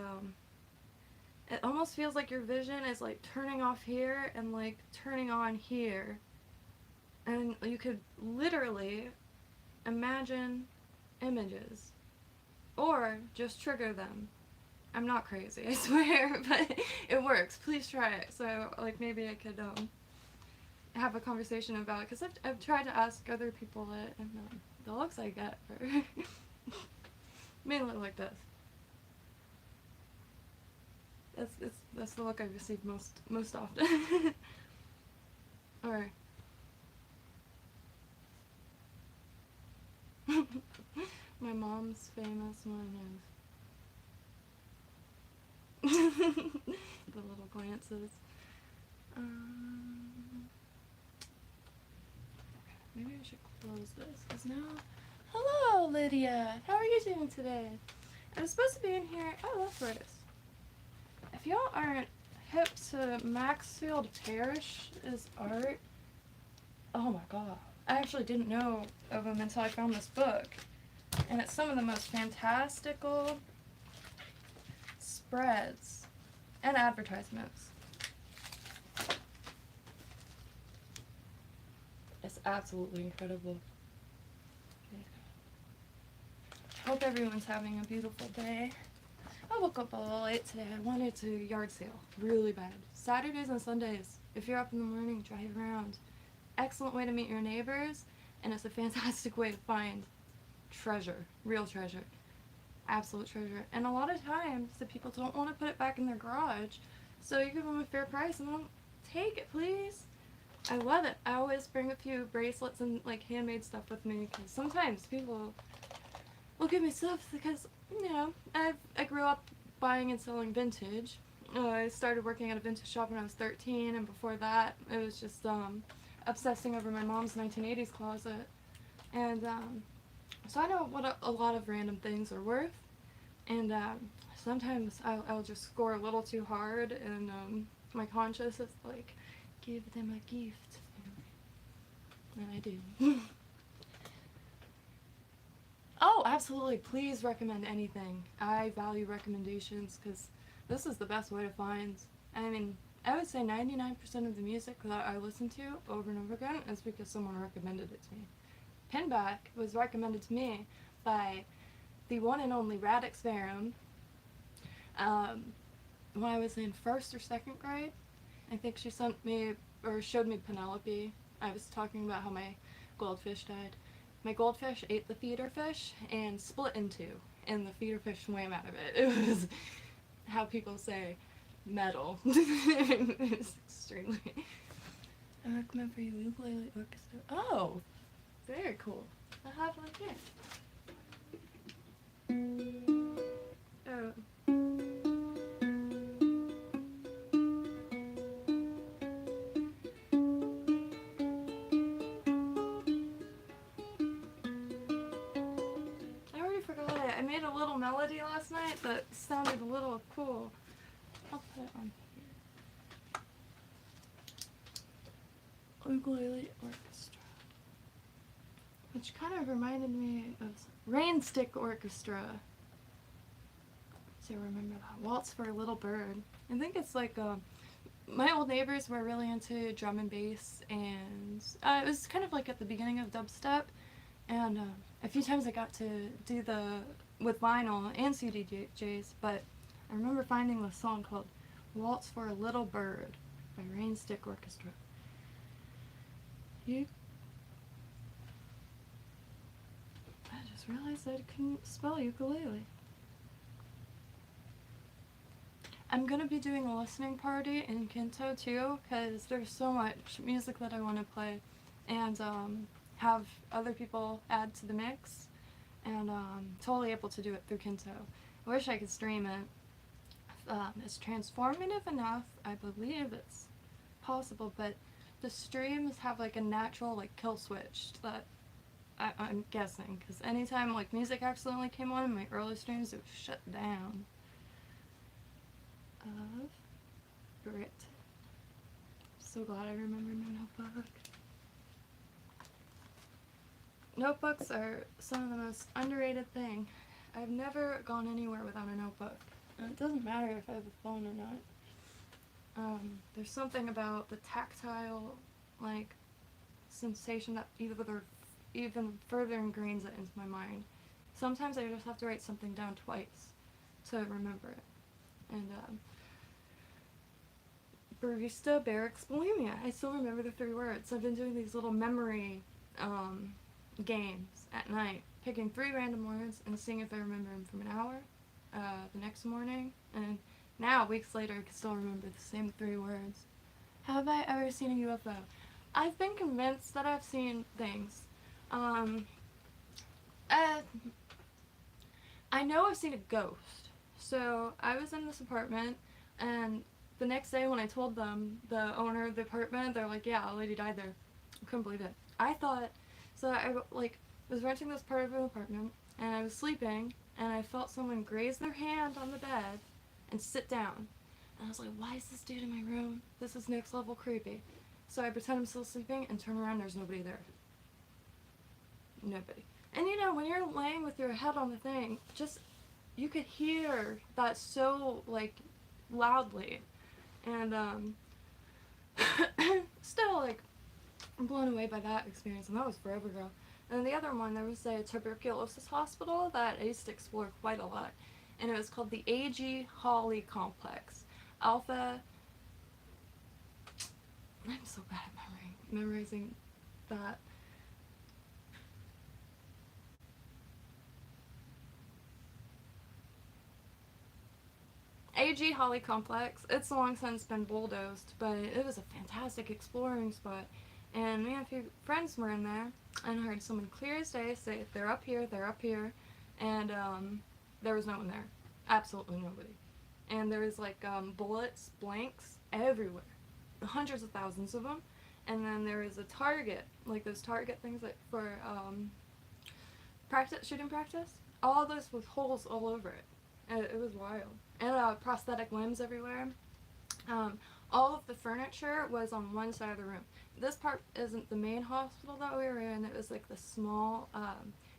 it almost feels like your vision is like turning off here and like turning on here. And you could literally imagine images or just trigger them. I'm not crazy, I swear, but it works. Please try it. So, like, maybe I could have a conversation about it, because I've tried to ask other people it, and the looks I get are mainly like this. That's the look I've received most often. Or my mom's famous one is the little glances. Maybe I should close this, because now... Hello, Lydia! How are you doing today? I was supposed to be in here... I love Chris. If y'all aren't hip to Maxfield Parrish's art... Oh my god. I actually didn't know of him until I found this book. And it's some of the most fantastical spreads and advertisements. It's absolutely incredible. Hope everyone's having a beautiful day. I woke up a little late today. I wanted to yard sale really bad. Saturdays and Sundays, if you're up in the morning, drive around. Excellent way to meet your neighbors, and it's a fantastic way to find treasure, real treasure, absolute treasure. And a lot of times the people don't want to put it back in their garage, so you give them a fair price and they'll take it, please. I love it. I always bring a few bracelets and like handmade stuff with me, because sometimes people will give me stuff because, you know, I grew up buying and selling vintage. I started working at a vintage shop when I was 13, and before that it was just obsessing over my mom's 1980s closet. And so I know what a lot of random things are worth, and sometimes I'll just score a little too hard, and my conscience is like, give them a gift. And I do. Oh, absolutely. Please recommend anything. I value recommendations, because this is the best way to find. I mean, I would say 99% of the music that I listen to over and over again is because someone recommended it to me. Pinback was recommended to me by the one and only Radix Verum when I was in 1st or 2nd grade. I think she sent me, or showed me Penelope. I was talking about how my goldfish died. My goldfish ate the feeder fish and split in two, and the feeder fish swam out of it. It was, how people say, metal. It was extremely... I recommend for you ukulele orchestra. Oh, very cool. I have one here. Oh. I made a little melody last night that sounded a little cool. I'll put it on here. Ukulele Orchestra. Which kind of reminded me of Rain Stick Orchestra. So remember that. Waltz for a Little Bird. I think it's like, my old neighbors were really into drum and bass, and it was kind of like at the beginning of dubstep. And a few times I got to do with vinyl and CDJs, but I remember finding this song called Waltz for a Little Bird. by Rain Stick Orchestra. I just realized I couldn't spell ukulele. I'm gonna be doing a listening party in KYNTO too, because there's so much music that I want to play, and have other people add to the mix, and totally able to do it through KYNTO. I wish I could stream it. It's transformative enough, I believe it's possible, but the streams have like a natural like kill switch that I'm guessing, because anytime like music accidentally came on in my early streams, it was shut down. Of grit. So glad I remembered my notebook. Notebooks are some of the most underrated thing. I've never gone anywhere without a notebook. And it doesn't matter if I have a phone or not. There's something about the tactile, like, sensation that even further ingrains it into my mind. Sometimes I just have to write something down twice to remember it. And, barista barracks bulimia. I still remember the 3 words. I've been doing these little memory, games at night, picking 3 random words and seeing if I remember them from an hour, the next morning, and now, weeks later, I can still remember the same 3 words. Have I ever seen a UFO? I've been convinced that I've seen things. I know I've seen a ghost. So, I was in this apartment, and the next day when I told them, the owner of the apartment, they're like, yeah, a lady died there. I couldn't believe it. I thought, so I was renting this part of an apartment, and I was sleeping, and I felt someone graze their hand on the bed and sit down. And I was like, why is this dude in my room? This is next level creepy. So I pretend I'm still sleeping and turn around, there's nobody there. Nobody. And you know, when you're laying with your head on the thing, just, you could hear that so, like, loudly. And, still, like, I'm blown away by that experience, and that was forever ago. And the other one, there was a tuberculosis hospital that I used to explore quite a lot, and it was called the A.G. Hawley Complex. Alpha... I'm so bad at memorizing that. A.G. Hawley Complex. It's long since been bulldozed, but it was a fantastic exploring spot. And me and a few friends were in there, and I heard someone clear as day say, they're up here, and there was no one there. Absolutely nobody. And there was like bullets, blanks, everywhere. Hundreds of thousands of them. And then there was a target, like those target things like for shooting practice. All those with holes all over it. And it was wild. And prosthetic limbs everywhere. All of the furniture was on one side of the room. This part isn't the main hospital that we were in. It was like the small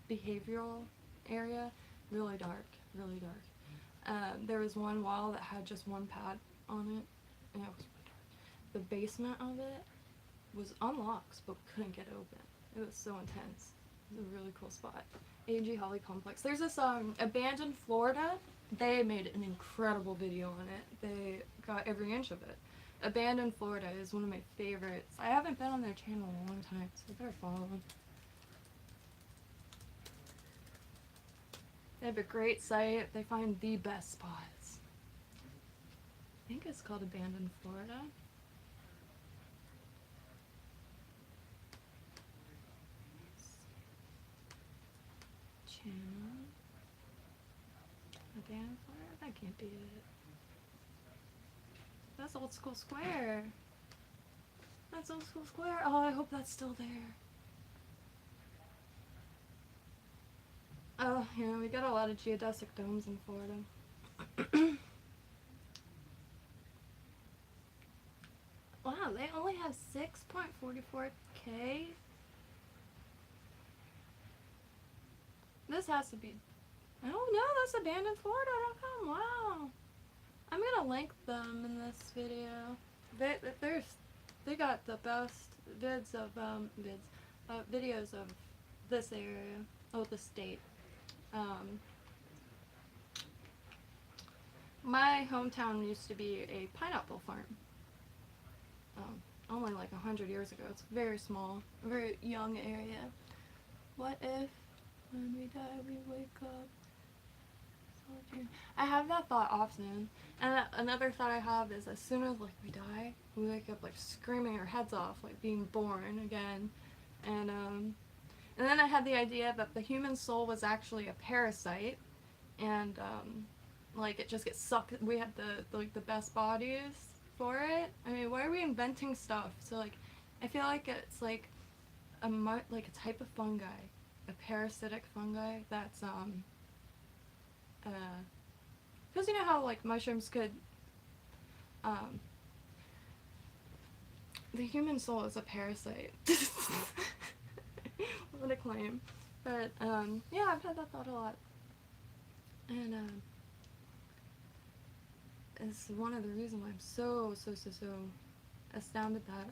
behavioral area. Really dark, really dark. There was one wall that had just one pad on it, and it was really dark. The basement of it was unlocked, but couldn't get open. It was so intense. It was a really cool spot. A.G. Hawley Complex. There's this Abandoned Florida. They made an incredible video on it. They got every inch of it. Abandoned Florida is one of my favorites. I haven't been on their channel in a long time, so I better follow them. They have a great site. They find the best spots. I think it's called Abandoned Florida. Channel. Abandoned Florida? That can't be it. That's Old School Square. That's Old School Square. Oh, I hope that's still there. Oh, yeah, we got a lot of geodesic domes in Florida. Wow, they only have 6.44K? This has to be... Oh no, that's abandonedflorida.com. Wow. I'm gonna link them in this video. They got the best videos of this area, the state. My hometown used to be a pineapple farm. only like 100 years ago. It's very small, a very young area. What if when we die we wake up? I have that thought often. And another thought I have is as soon as like we die, we wake up like screaming our heads off, like being born again. And then I had the idea that the human soul was actually a parasite, and like it just gets sucked. We have the best bodies for it. I mean, why are we inventing stuff? So like, I feel like it's like a type of fungi, a parasitic fungi that's because you know how like mushrooms could the human soul is a parasite. What a claim. But yeah, I've had that thought a lot, and it's one of the reasons why I'm so astounded that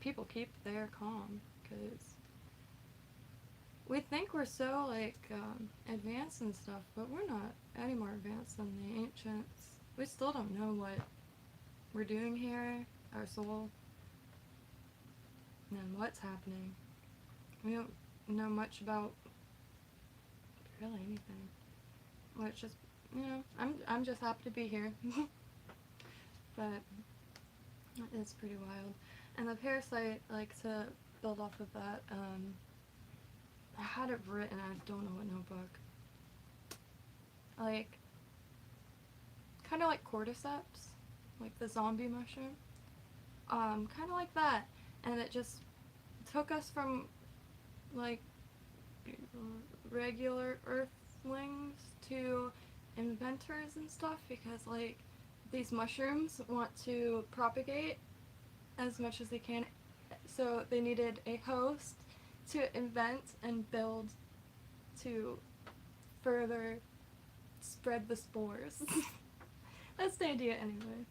people keep their calm, because we think we're so like advanced and stuff, but we're not any more advanced than the ancients. We still don't know what we're doing here, our soul, and what's happening. We don't know much about really anything. Which is, you know, I'm just happy to be here. But it's pretty wild. And the parasite, like, to build off of that, I had it written, I don't know what notebook. Like, kind of like cordyceps, like the zombie mushroom. Kind of like that. And it just took us from, like, regular earthlings to inventors and stuff, because, like, these mushrooms want to propagate as much as they can, so they needed a host to invent and build to further spread the spores. That's the idea anyway.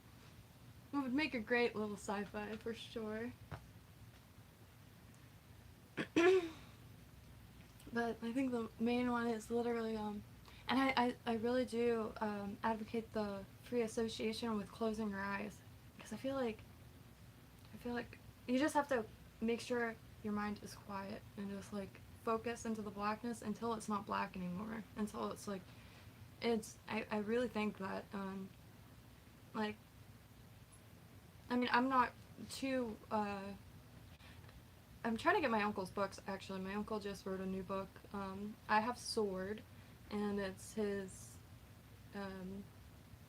It would make a great little sci-fi for sure. But I think the main one is literally, and I really do advocate the free association with closing your eyes, because I feel like you just have to make sure your mind is quiet and just like focus into the blackness until it's not black anymore, until it's like, I really think that like, I mean, I'm not too I'm trying to get my uncle's books, actually. My uncle just wrote a new book. I have Sword, and it's his,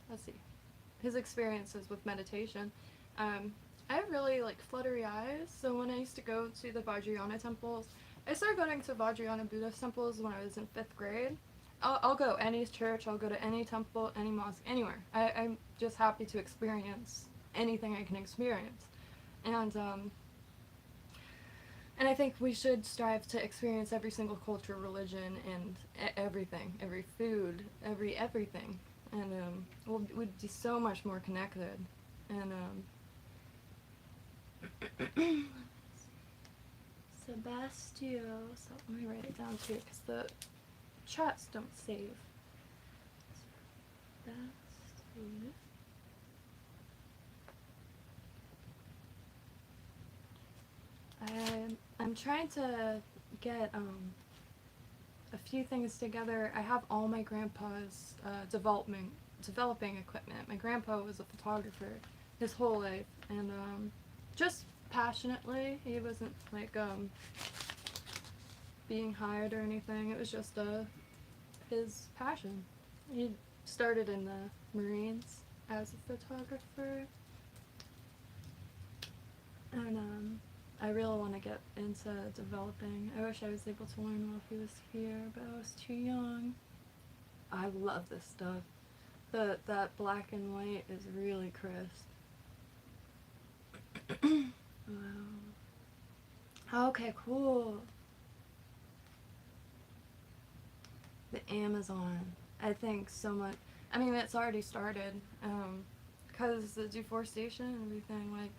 let's see, his experiences with meditation. I have really, like, fluttery eyes, so when I used to go to the Vajrayana temples, I started going to Vajrayana Buddhist temples when I was in 5th grade. I'll go any church, I'll go to any temple, any mosque, anywhere. I'm just happy to experience anything I can experience. And I think we should strive to experience every single culture, religion, and everything, every food, everything, and we'd be so much more connected. And Sebastio, so let me write it down too, because the chats don't save. Sebastio. I'm trying to get a few things together. I have all my grandpa's developing equipment. My grandpa was a photographer his whole life, and just passionately. He wasn't like being hired or anything. It was just his passion. He started in the Marines as a photographer, and I really want to get into developing. I wish I was able to learn while he was here, but I was too young. I love this stuff. That black and white is really crisp. Wow. Okay, cool. The Amazon. I think so much. I mean, it's already started. Because the deforestation and everything, like,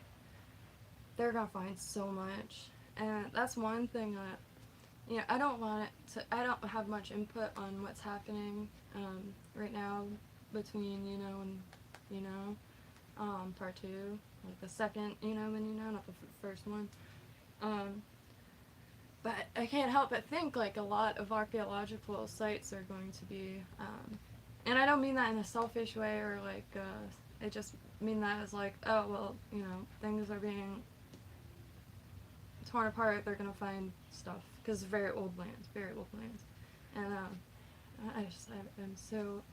they're gonna find so much. And that's one thing that, you know, I don't have much input on what's happening right now between, you know, and, you know, part 2, like the second not the first one. But I can't help but think like a lot of archaeological sites are going to be, and I don't mean that in a selfish way or like, I just mean that as like, oh well, things are being torn apart. They're gonna find stuff because it's very old lands, and I'm so.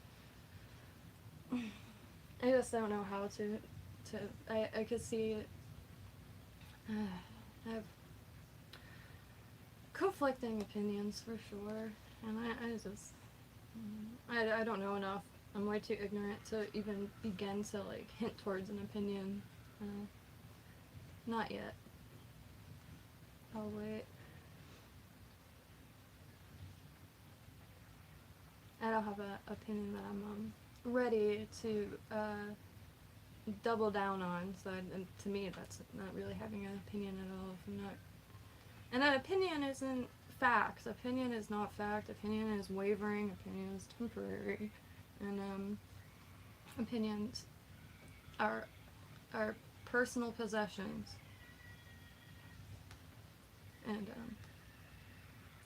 I just don't know how to I could see I have conflicting opinions for sure, and I don't know enough. I'm way too ignorant to even begin to like hint towards an opinion. Not yet. I'll wait. I don't have an opinion that I'm ready to double down on. So to me, that's not really having an opinion at all. If I'm not, and an opinion isn't facts. Opinion is not fact. Opinion is wavering. Opinion is temporary, and opinions are personal possessions, and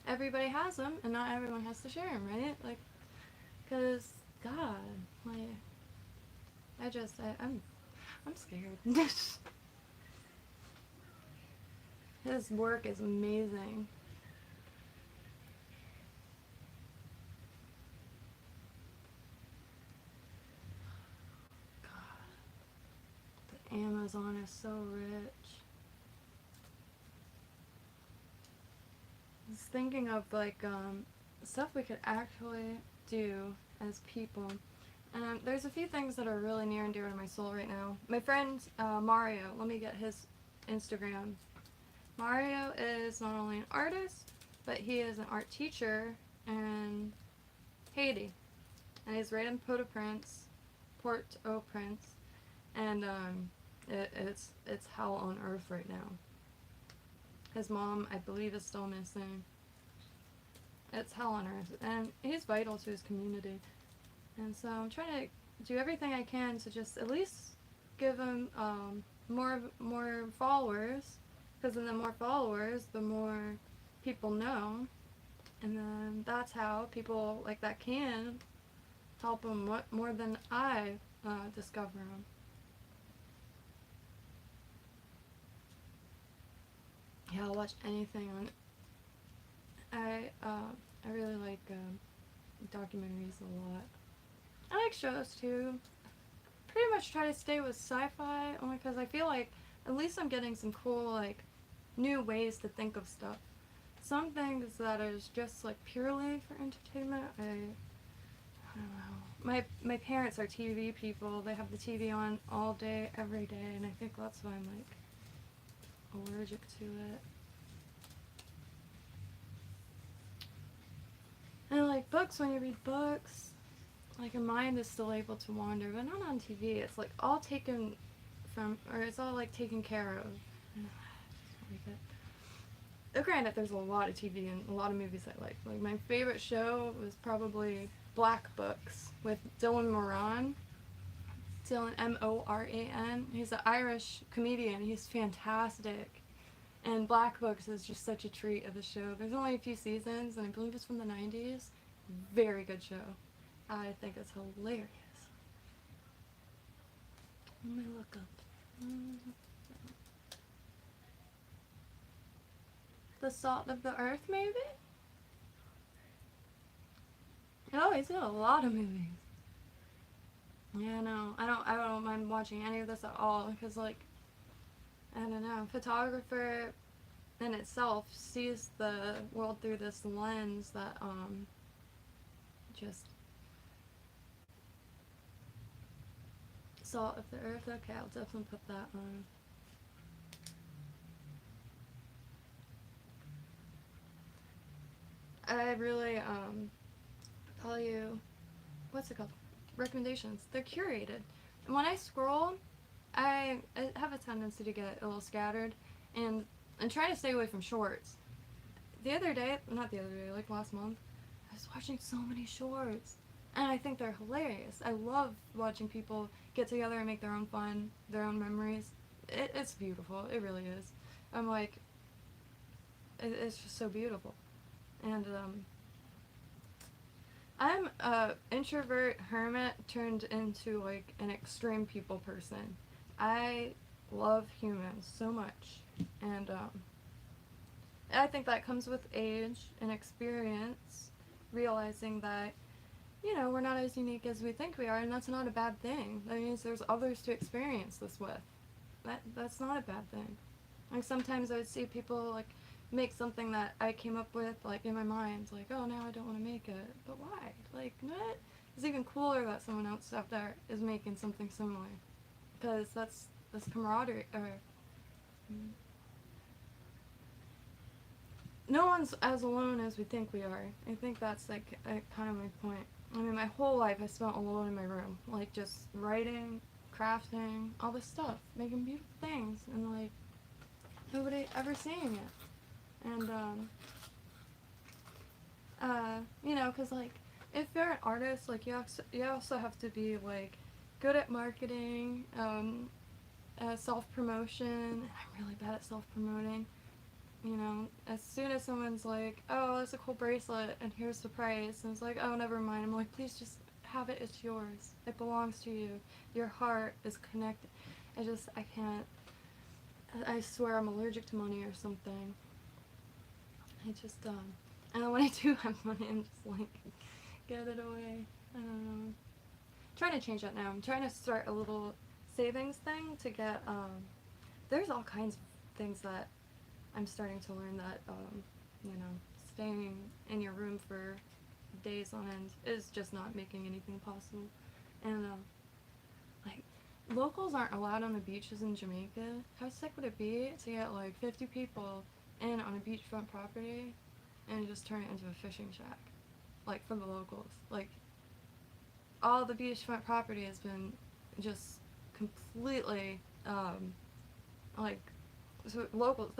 everybody has them, and not everyone has to share them, right? Like, cause God, like, I'm scared. His work is amazing. God, the Amazon is so rich. I was thinking of like stuff we could actually do as people. And there's a few things that are really near and dear to my soul right now. My friend Mario, let me get his Instagram. Mario is not only an artist, but he is an art teacher in Haiti. And he's right in Port-au-Prince. And it's hell on earth right now. His mom, I believe, is still missing. It's hell on earth. And he's vital to his community. And so I'm trying to do everything I can to just at least give him more followers, because then the more followers, the more people know, and then that's how people like that can help him more than I discover him. Yeah, I'll watch anything on. I really like documentaries a lot. I like shows too. Pretty much try to stay with sci-fi only because I feel like at least I'm getting some cool like new ways to think of stuff. Some things that is just like purely for entertainment, I don't know. My parents are TV people. They have the TV on all day, every day, and I think that's why I'm like allergic to it. And I like books. When you read books, like your mind is still able to wander, but not on TV. It's like all taken from, or it's all like taken care of. Like it. Granted, there's a lot of TV and a lot of movies I like. Like my favorite show was probably Black Books with Dylan Moran. Dylan Moran. He's an Irish comedian. He's fantastic. And Black Books is just such a treat of a show. There's only a few seasons, and I believe it's from the 90s. Very good show. I think it's hilarious. Let me look up. The Salt of the Earth, maybe? Oh, he's in a lot of movies. Yeah, no, I don't mind watching any of this at all, because like, I don't know, photographer in itself sees the world through this lens that just Salt of the Earth. Okay, I'll definitely put that on. I really tell you, what's it called? Recommendations. They're curated. And when I scroll, I have a tendency to get a little scattered and try to stay away from shorts. The other day, not the other day, like last month, I was watching so many shorts. And I think they're hilarious. I love watching people get together and make their own fun, their own memories. it's beautiful. It really is. I'm like, it's just so beautiful. And I'm a introvert hermit turned into like an extreme people person. I love humans so much, and I think that comes with age and experience, realizing that, you know, we're not as unique as we think we are, and that's not a bad thing. That means there's others to experience this with. That's not a bad thing. Like, sometimes I would see people, like, make something that I came up with, like, in my mind, like, oh, now I don't want to make it. But why? Like, what? It's even cooler that someone else out there is making something similar. Because that's camaraderie, or... no one's as alone as we think we are. I think that's, like, kind of my point. I mean, my whole life I spent alone in my room, like, just writing, crafting, all this stuff, making beautiful things, and, like, nobody ever seeing it. And, you know, because, like, if you're an artist, like, you also have to be, like, good at marketing, self-promotion. I'm really bad at self-promoting. You know, as soon as someone's like, oh, that's a cool bracelet, and here's the price, and it's like, oh, never mind. I'm like, please just have it, it's yours. It belongs to you. Your heart is connected. I can't, I swear I'm allergic to money or something. I just, and then when I do have money, I'm just like, get it away. I don't know. I'm trying to change that now. I'm trying to start a little savings thing to get, there's all kinds of things that I'm starting to learn that, you know, staying in your room for days on end is just not making anything possible. And, like, locals aren't allowed on the beaches in Jamaica. How sick would it be to get, like, 50 people in on a beachfront property and just turn it into a fishing shack? Like, for the locals. Like, all the beachfront property has been just completely, like, so locals,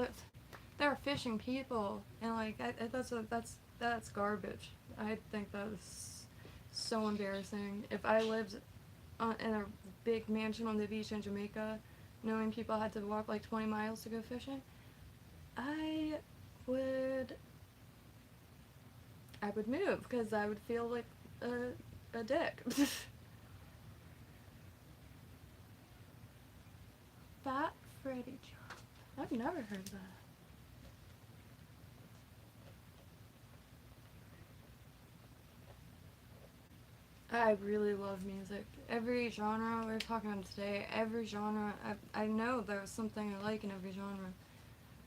they're fishing people, and like that's garbage. I think that is so embarrassing. If I lived in a big mansion on the beach in Jamaica, knowing people had to walk like 20 miles to go fishing, I would move, because I would feel like a dick. Fat Freddy Jump. I've never heard that. I really love music. Every genre we were talking about today, every genre, I know there's something I like in every genre.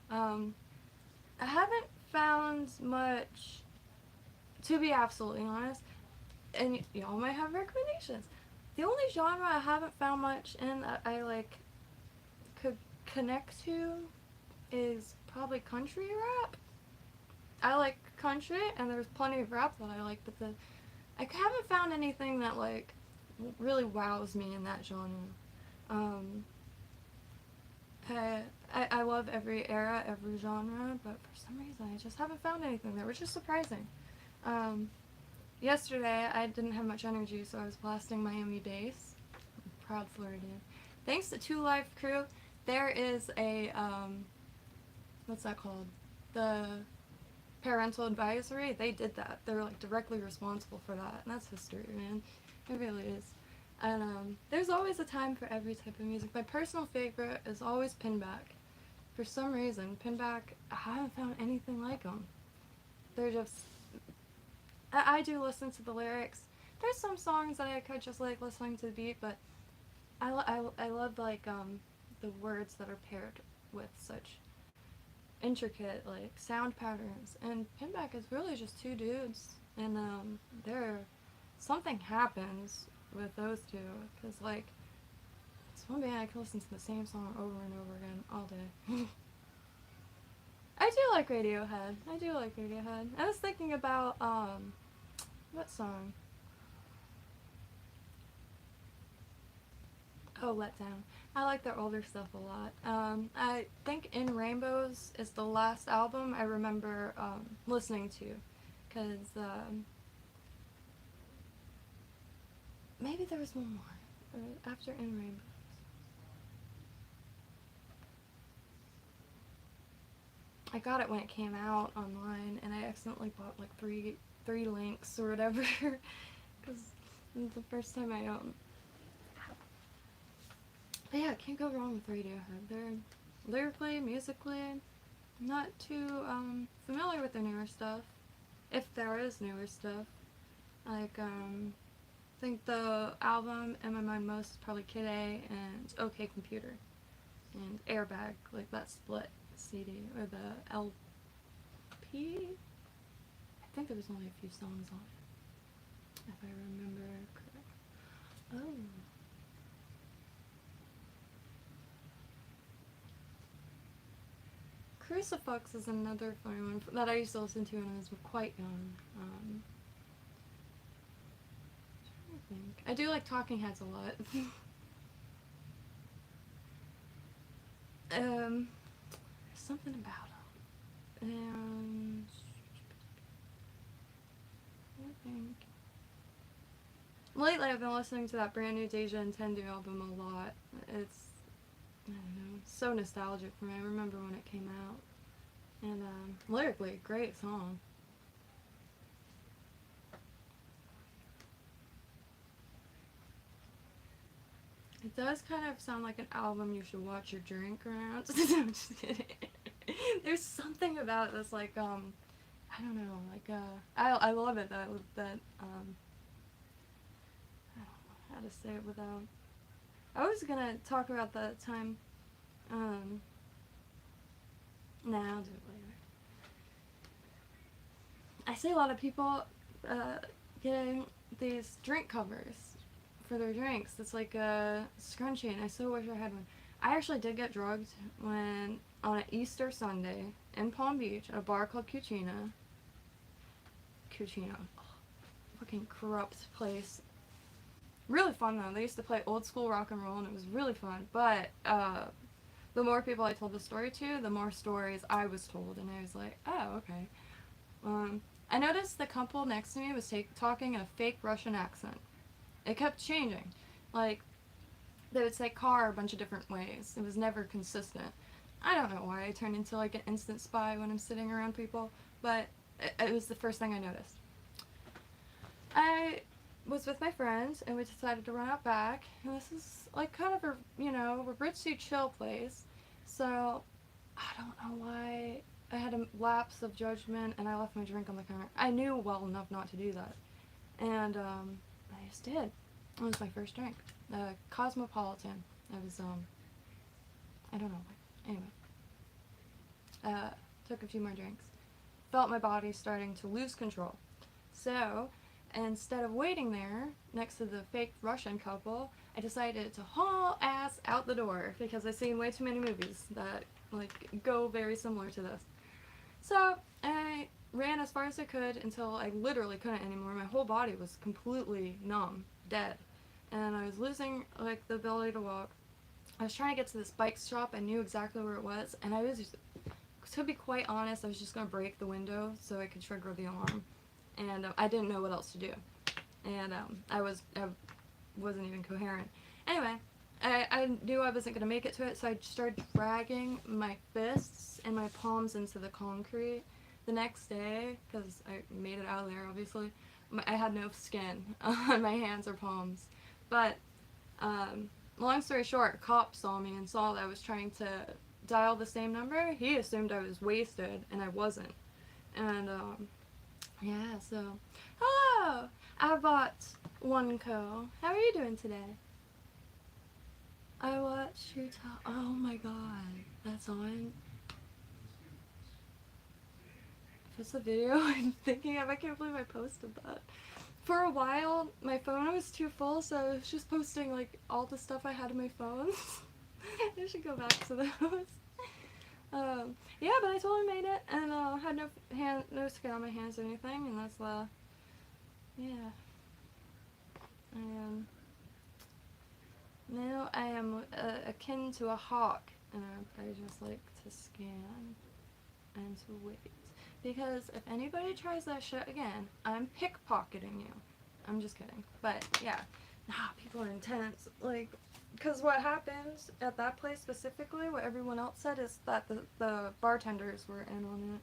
I haven't found much, to be absolutely honest, and y'all might have recommendations. The only genre I haven't found much in that I like could connect to is probably country rap. I like country, and there's plenty of rap that I like, but I haven't found anything that like really wows me in that genre. I love every era, every genre, but for some reason I just haven't found anything there, which is surprising. Yesterday I didn't have much energy, so I was blasting Miami bass. Proud Floridian. Thanks to Two Life Crew, there is a what's that called? The parental advisory. They did that. They're like directly responsible for that, and that's history, man. It really is. And there's always a time for every type of music. My personal favorite is always Pinback. For some reason, Pinback, I haven't found anything like them. They're just, I do listen to the lyrics. There's some songs that I could just like listening to the beat, but I love like the words that are paired with such intricate like sound patterns. And Pinback is really just two dudes, and something happens with those two, because like it's one band I can listen to the same song over and over again all day. I do like Radiohead. I was thinking about what song? Oh, Let Down. I like their older stuff a lot. I think In Rainbows is the last album I remember listening to, because maybe there was one more after In Rainbows. I got it when it came out online, and I accidentally bought like three links or whatever, because it was the first time I But yeah, can't go wrong with Radiohead. They're lyrically, musically, not too familiar with their newer stuff, if there is newer stuff. Like I think the album in my mind most is probably Kid A and OK Computer and Airbag, like that split CD or the LP. I think there was only a few songs on it, if I remember correct. Oh. Crucifix is another funny one that I used to listen to when I was quite young. I do like Talking Heads a lot. There's something about them. And I think lately I've been listening to that brand new Deja and Tendu album a lot. It's, I don't know, so nostalgic for me. I remember when it came out. And lyrically, great song. It does kind of sound like an album you should watch your drink around. I'm just kidding. There's something about it that's like, I don't know, like, I love it, that, I don't know how to say it without, I was gonna talk about the time, nah, I'll do it later. I see a lot of people, getting these drink covers for their drinks. It's like a scrunchie, and I so wish I had one. I actually did get drugged when on an Easter Sunday in Palm Beach at a bar called Cucina. Fucking corrupt place. Really fun though. They used to play old school rock and roll, and it was really fun. But the more people I told the story to, the more stories I was told, and I was like, oh, okay. I noticed the couple next to me was talking in a fake Russian accent. It kept changing. Like, they would say car a bunch of different ways. It was never consistent. I don't know why I turned into like an instant spy when I'm sitting around people, but it was the first thing I noticed. I was with my friends, and we decided to run out back, and this is like kind of a, you know, a ritzy chill place, so I don't know why I had a lapse of judgment and I left my drink on the counter. I knew well enough not to do that, and I just did. It was my first drink. Cosmopolitan. I was, I don't know. Anyway. Took a few more drinks. Felt my body starting to lose control. So, instead of waiting there, next to the fake Russian couple, I decided to haul ass out the door, because I've seen way too many movies that, like, go very similar to this. So, I ran as far as I could until I literally couldn't anymore. My whole body was completely numb, dead, and I was losing, like, the ability to walk. I was trying to get to this bike shop. I knew exactly where it was, and I was just, to be quite honest, I was just going to break the window so I could trigger the alarm, and I didn't know what else to do, and I wasn't even coherent. Anyway, I knew I wasn't going to make it to it, so I started dragging my fists and my palms into the concrete. The next day, because I made it out of there, obviously, I had no skin on my hands or palms. But, long story short, a cop saw me and saw that I was trying to dial the same number. He assumed I was wasted, and I wasn't. And, yeah, so, hello! I bought KYNTO. How are you doing today? I watched your top. Oh my god, that's on. If it's a video I'm thinking of, I can't believe I posted that. For a while, my phone was too full, so I was just posting, like, all the stuff I had on my phone. I should go back to those. Yeah, but I totally made it, and had no skin on my hands or anything, and that's yeah. Now I am akin to a hawk, and I just like to scan and to wait. Because if anybody tries that shit again, I'm pickpocketing you. I'm just kidding. But, yeah. Nah, people are intense. Like, because what happens at that place specifically, what everyone else said, is that the bartenders were in on it.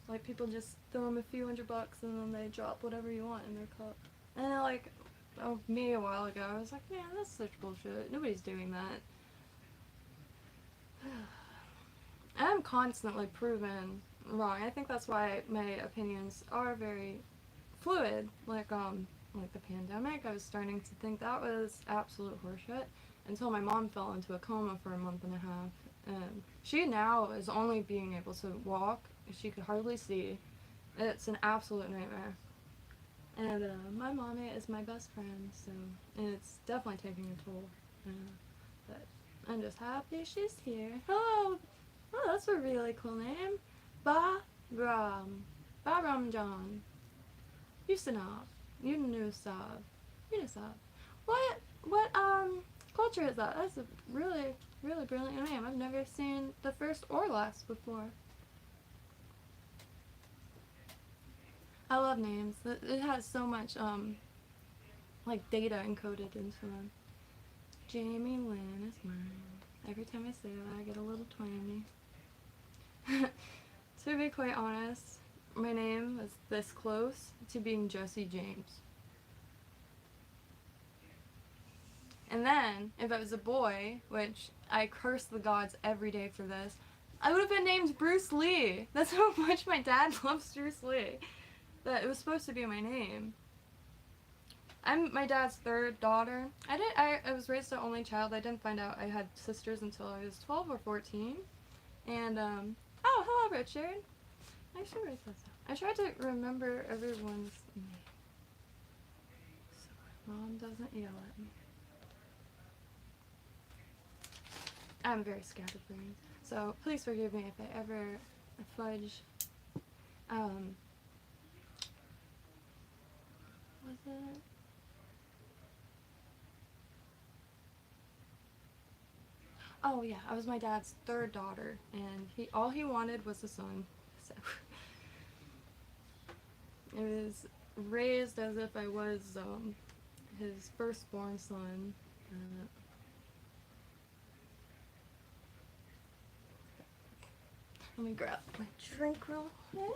Like, people just throw them a few $100 and then they drop whatever you want in their cup. And like, me a while ago, I was like, man, that's such bullshit. Nobody's doing that. I'm constantly proven wrong. I think that's why my opinions are very fluid. Like the pandemic, I was starting to think that was absolute horseshit until my mom fell into a coma for a month and a half. And she now is only being able to walk. She could hardly see. It's an absolute nightmare. And my mommy is my best friend, so, and it's definitely taking a toll. But I'm just happy she's here. Hello! Oh, that's a really cool name. Ba-Ram. Ba-Ram John. Usanov. Unusov. Unusov. What culture is that? That's a really, really brilliant name. I've never seen the first or last before. I love names. It has so much, like, data encoded into them. Jaime Lyn is mine. Every time I say that, I get a little twangy. To be quite honest, my name is this close to being Jesse James. And then, if I was a boy, which I curse the gods every day for this, I would have been named Bruce Lee. That's how much my dad loves Bruce Lee. That it was supposed to be my name. I'm my dad's third daughter. I was raised an only child. I didn't find out I had sisters until I was 12 or 14. And, oh, hello, Richard. I should write this down. I tried to remember everyone's name, so my mom doesn't yell at me. I'm very scatterbrained, so please forgive me if I ever fudge. Was it? Oh yeah, I was my dad's third daughter, and all he wanted was a son. So I was raised as if I was his firstborn son. Let me grab my drink real quick.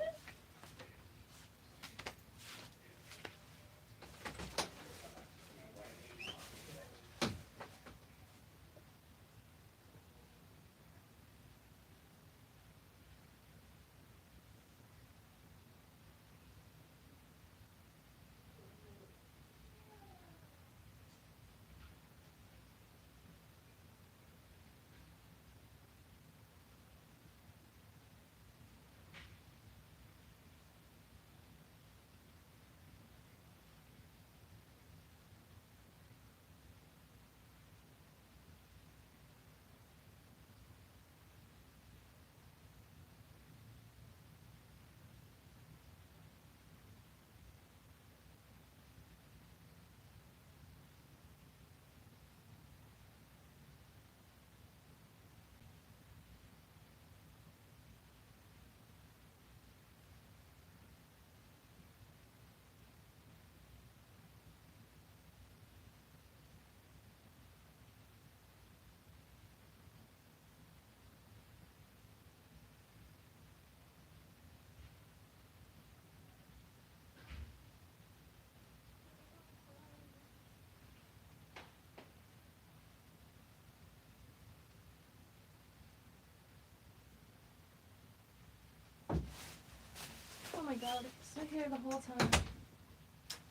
Oh my god, sit here the whole time.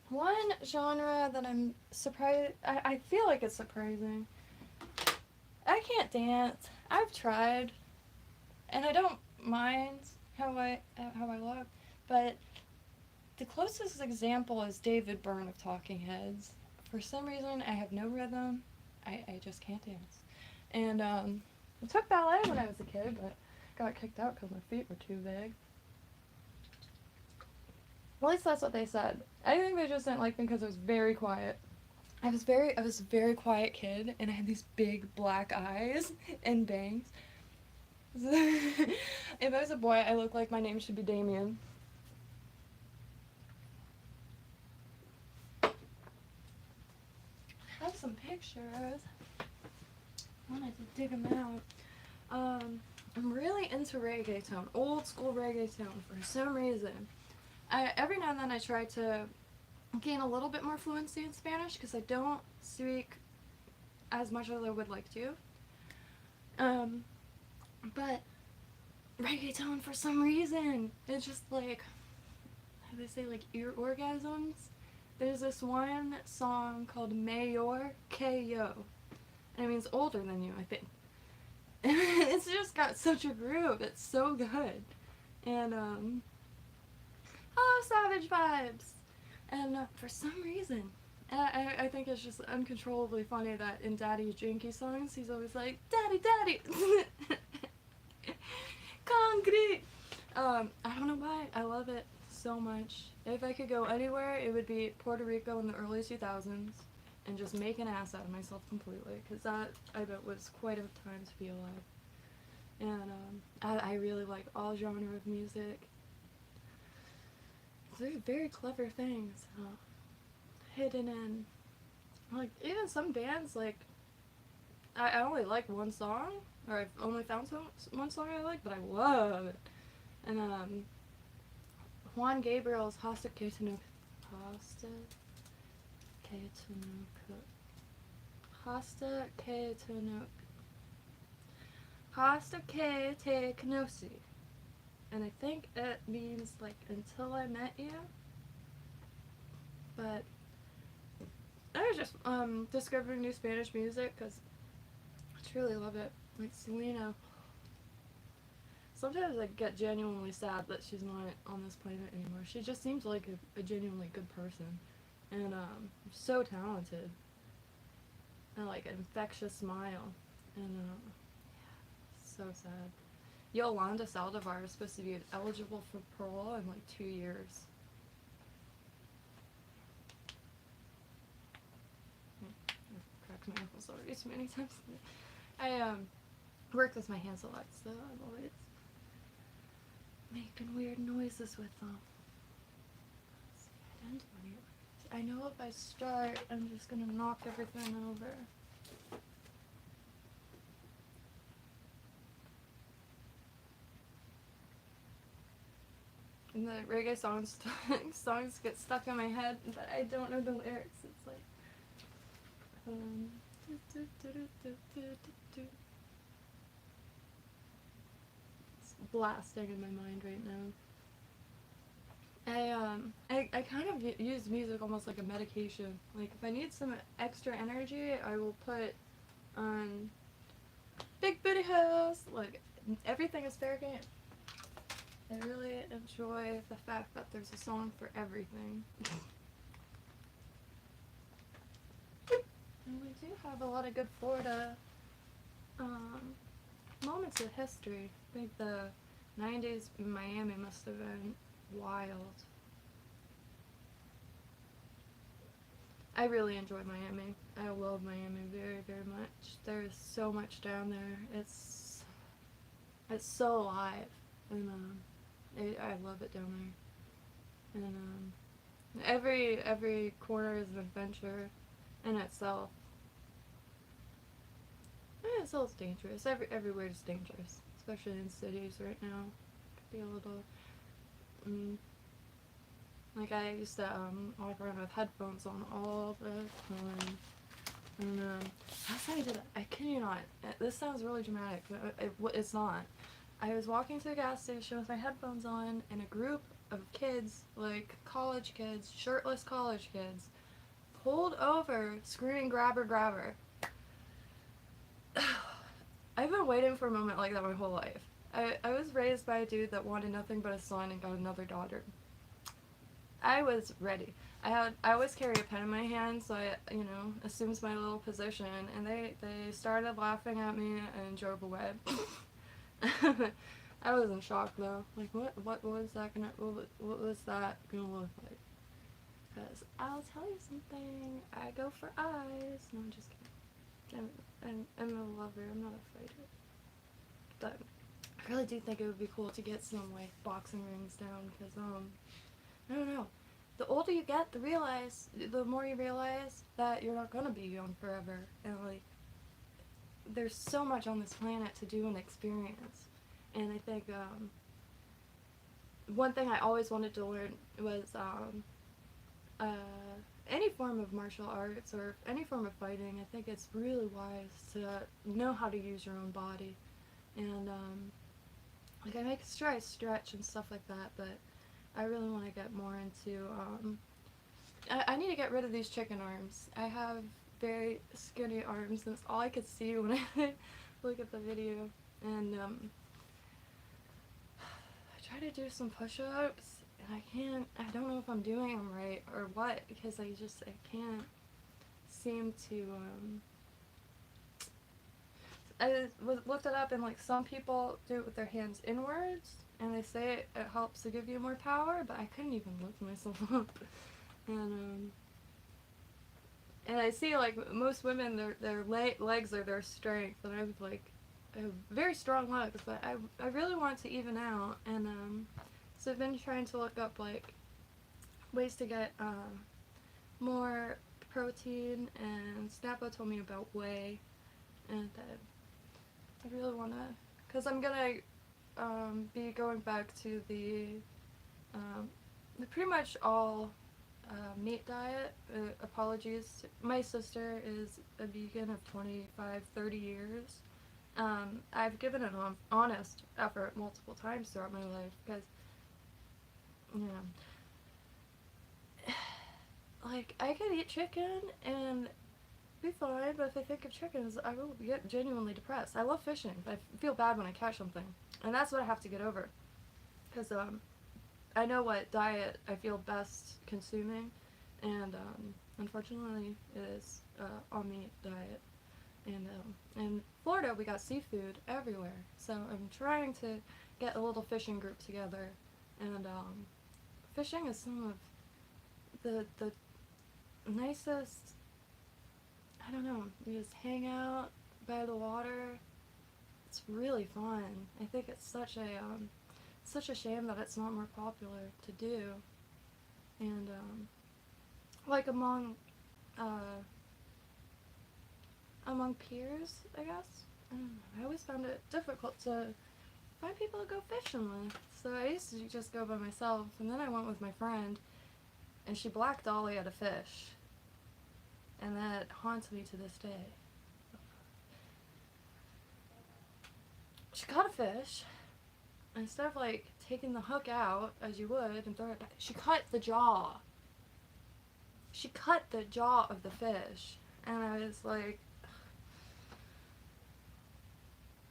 One genre that I'm surprised, I feel like it's surprising. I can't dance. I've tried, and I don't mind how I look, but the closest example is David Byrne of Talking Heads. For some reason, I have no rhythm. I just can't dance. And I took ballet when I was a kid, but got kicked out because my feet were too big. At least that's what they said. I think they just didn't like me because I was very quiet. I was a very quiet kid, and I had these big black eyes and bangs. If I was a boy, I look like my name should be Damien. I have some pictures. I wanted to dig them out. I'm really into reggaeton, old school reggaeton for some reason. Every now and then I try to gain a little bit more fluency in Spanish because I don't speak as much as I would like to. But reggaeton for some reason, it's just like, how do they say, like ear orgasms? There's this one song called Mayor K.O. and it means older than you, I think. It's just got such a groove. It's so good. And, oh, savage vibes. And for some reason, I think it's just uncontrollably funny that in Daddy Yankee songs, he's always like, Daddy, Daddy! Concrete! I don't know why. I love it so much. If I could go anywhere, it would be Puerto Rico in the early 2000s. And just make an ass out of myself completely, because that, I bet, was quite a time to be alive. And I really like all genre of music. They're very clever things, hidden in, like, even some bands, like, I only like one song, or I've only found one song I like, but I love it. And Juan Gabriel's Hasta Que Te No Hasta Que Te Conocí. And I think it means, like, until I met you. But I was just discovering new Spanish music because I truly love it. Like Selena. Sometimes I get genuinely sad that she's not on this planet anymore. She just seems like a genuinely good person. And so talented. And like an infectious smile. And so sad. Yolanda Saldivar is supposed to be eligible for parole in like 2 years. I've cracked my knuckles already too many times. I work with my hands a lot, so I'm always making weird noises with them. Let's see, I didn't do any. I know if I start, I'm just gonna knock everything over. And the reggae songs get stuck in my head, but I don't know the lyrics. It's like, it's blasting in my mind right now. I kind of use music almost like a medication. Like, if I need some extra energy, I will put on Big Booty House. Like, everything is fair game. I really enjoy the fact that there's a song for everything. And we do have a lot of good Florida moments of history. I think the 90s in Miami must have been wild. I really enjoy Miami. I love Miami very, very much. There's so much down there. It's so alive. And I love it down there. And every corner is an adventure in itself. Yeah, it's all dangerous. Everywhere is dangerous, especially in cities right now. It could be a little. Like, I used to walk around with headphones on all the time. And last time I did it, I kid you not. This sounds really dramatic, but it's not. I was walking to the gas station with my headphones on, and a group of kids, like college kids, shirtless college kids, pulled over screaming, "Grab her, grab her." I've been waiting for a moment like that my whole life. I was raised by a dude that wanted nothing but a son and got another daughter. I was ready. I always carry a pen in my hand, so I, assumes my little position, and they started laughing at me and drove away. I was in shock though. Like, what was that gonna look like? Because I'll tell you something. I go for eyes. No, I'm just kidding. I'm a lover. I'm not a fighter. But I really do think it would be cool to get some like boxing rings down, because I don't know. the older you get, the more you realize that you're not gonna be young forever, and like, there's so much on this planet to do and experience. And I think one thing I always wanted to learn was uh, any form of martial arts or any form of fighting. I think it's really wise to know how to use your own body, and like, I make stretch and stuff like that, but I really want to get more into I need to get rid of these chicken arms. I have very skinny arms, and it's all I could see when I look at the video. And I try to do some push-ups, and I don't know if I'm doing them right or what, because I can't seem to, I looked it up, and like, some people do it with their hands inwards, and they say it helps to give you more power, but I couldn't even lift myself up. And I see, like, most women, their legs are their strength, and I have very strong legs, but I really want to even out, and so I've been trying to look up, like, ways to get more protein, and Snappo told me about whey, and I really want to, because I'm gonna be going back to the pretty much all meat diet. Apologies, my sister is a vegan of 25-30 years. I've given an honest effort multiple times throughout my life, because, you know, like, I could eat chicken and be fine, but if I think of chickens, I will get genuinely depressed. I love fishing, but I feel bad when I catch something, and that's what I have to get over, because I know what diet I feel best consuming, and unfortunately it is all meat diet. And in Florida, we got seafood everywhere, so I'm trying to get a little fishing group together, and fishing is some of the nicest, I don't know, you just hang out by the water. It's really fun. I think it's such a shame that it's not more popular to do, and like, among peers, I guess. I don't know, I always found it difficult to find people to go fishing with, so I used to just go by myself, and then I went with my friend, and she black dollied a fish, and that haunts me to this day. She caught a fish, and instead of, like, taking the hook out as you would and throw it back, she cut the jaw. She cut the jaw of the fish, and I was like,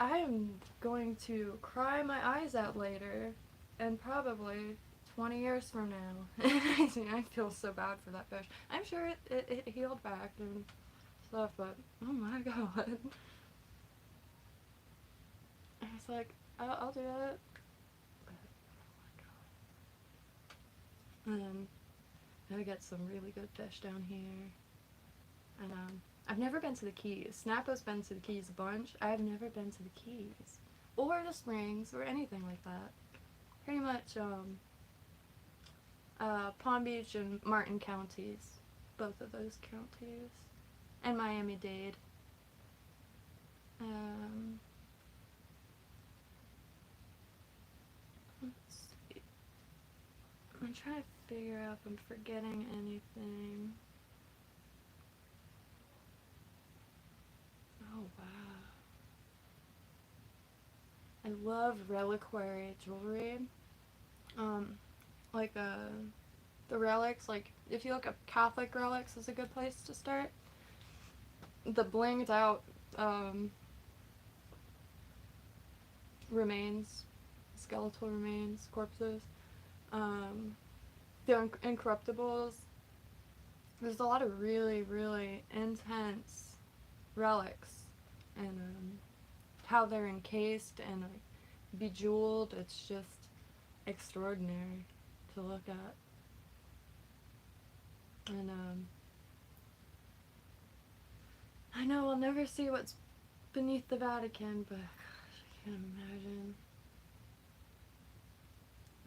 I am going to cry my eyes out later, and probably 20 years from now. I feel so bad for that fish. I'm sure it healed back and stuff, but oh my god. I was like, I'll do it. But, oh my god. And I get some really good fish down here. And I've never been to the Keys. Snappo's been to the Keys a bunch. I've never been to the Keys. Or the Springs, or anything like that. Pretty much, Palm Beach and Martin counties. Both of those counties. And Miami-Dade. Let's see. I'm trying to figure out if I'm forgetting anything. Oh, wow. I love reliquary jewelry. Like, the relics, like, if you look up Catholic relics is a good place to start. The blinged out, remains, skeletal remains, corpses, the incorruptibles. There's a lot of really, really intense relics, and how they're encased and, like, bejeweled. It's just extraordinary to look at. And I know I'll never see what's beneath the Vatican, but gosh, I can't imagine.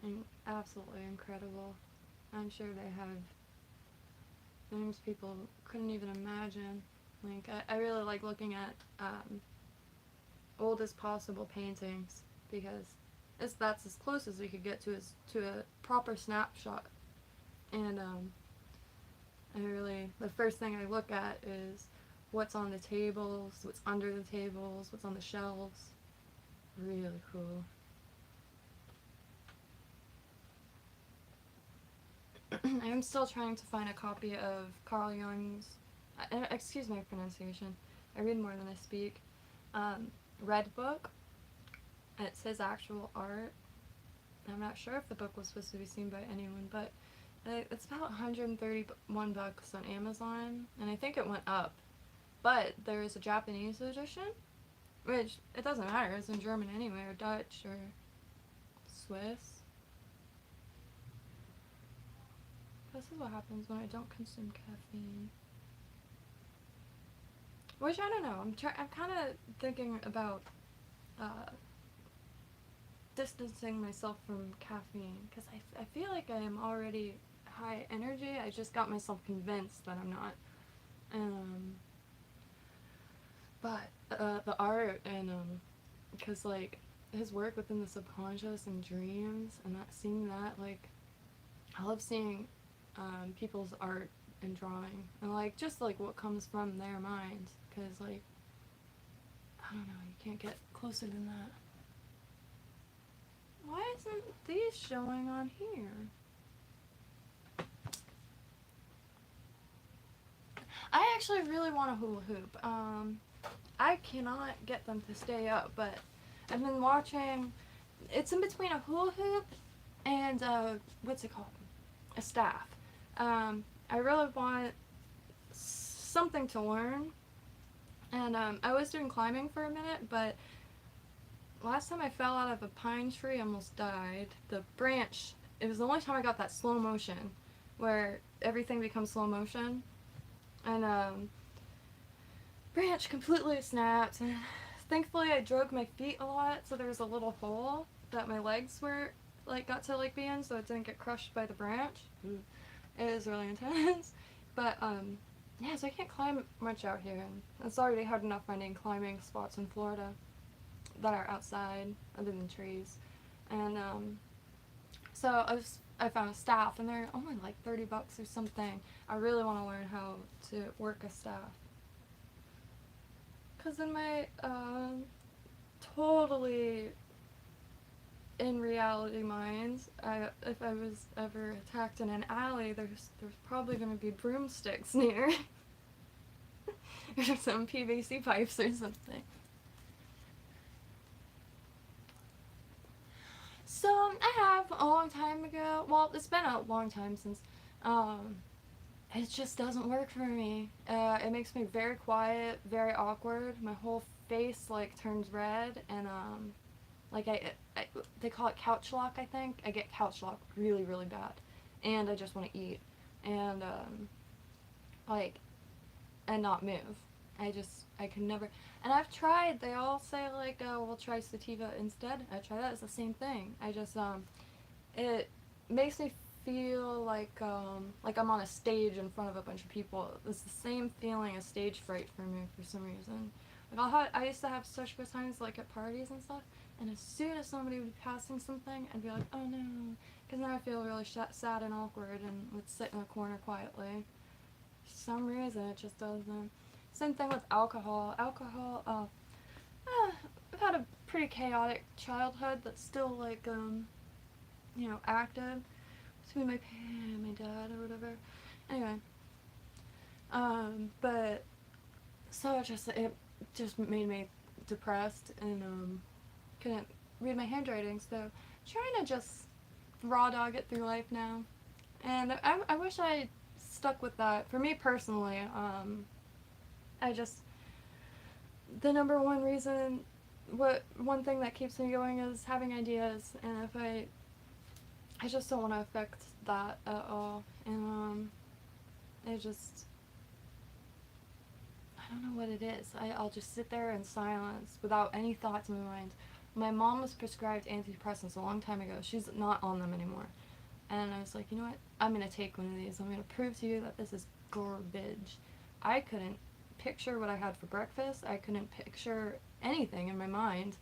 And absolutely incredible. I'm sure they have things people couldn't even imagine. Like, I really like looking at oldest possible paintings, because that's as close as we could get to a proper snapshot. And the first thing I look at is what's on the tables, what's under the tables, what's on the shelves. Really cool. I am still trying to find a copy of Carl Jung's, excuse my pronunciation, I read more than I speak, Red Book. It's his actual art. I'm not sure if the book was supposed to be seen by anyone, but it's about 131 bucks on Amazon, and I think it went up. But there is a Japanese edition, which, it doesn't matter, it's in German anyway, or Dutch, or Swiss. This is what happens when I don't consume caffeine. Which, I don't know, I'm kind of thinking about distancing myself from caffeine, because I feel like I am already high energy. I just got myself convinced that I'm not. But the art, and because like his work within the subconscious and dreams, and seeing that, like, I love seeing people's art and drawing, and like just like what comes from their minds, because like, I don't know, you can't get closer than that. Why isn't these showing on here? I actually really want a hula hoop. I cannot get them to stay up, but I've been watching, it's in between a hula hoop and what's it called? A staff. I really want something to learn, and I was doing climbing for a minute, but last time I fell out of a pine tree, I almost died. The branch, it was the only time I got that slow motion, where everything becomes slow motion, and branch completely snapped, and thankfully I drug my feet a lot, so there was a little hole that my legs were, like, got to, like, be in, so it didn't get crushed by the branch. It was really intense, but, yeah, so I can't climb much out here, and it's already hard enough finding climbing spots in Florida that are outside, other than trees, and, so I found a staff, and they're only like 30 bucks or something. I really want to learn how to work a staff, because in my, totally in reality mind, if I was ever attacked in an alley, there's probably going to be broomsticks near, or some PVC pipes or something. So, I have a long time ago, well, it's been a long time since, it just doesn't work for me. It makes me very quiet, very awkward. My whole face, like, turns red, and, like, they call it couch lock, I think. I get couch lock really, really bad, and I just want to eat, and, like, and not move. I can never, and I've tried, they all say, like, oh, we'll try sativa instead. I try that, it's the same thing. I just, it makes me feel like I'm on a stage in front of a bunch of people. It's the same feeling as stage fright for me for some reason. Like, I used to have such good times, like, at parties and stuff, and as soon as somebody would be passing something, I'd be like, oh no, because now I feel really sad and awkward and would sit in a corner quietly. For some reason, it just doesn't. Same thing with alcohol. I've had a pretty chaotic childhood that's still, like, you know, active between my dad or whatever. Anyway, but so it just made me depressed, and couldn't read my handwriting, so I'm trying to just raw dog it through life now. And I wish I stuck with that. For me personally, the number one reason, one thing that keeps me going is having ideas, and if I just don't want to affect that at all, and, I don't know what it is. I'll just sit there in silence without any thoughts in my mind. My mom was prescribed antidepressants a long time ago. She's not on them anymore. And I was like, you know what? I'm going to take one of these. I'm going to prove to you that this is garbage. I couldn't picture what I had for breakfast. I couldn't picture anything in my mind.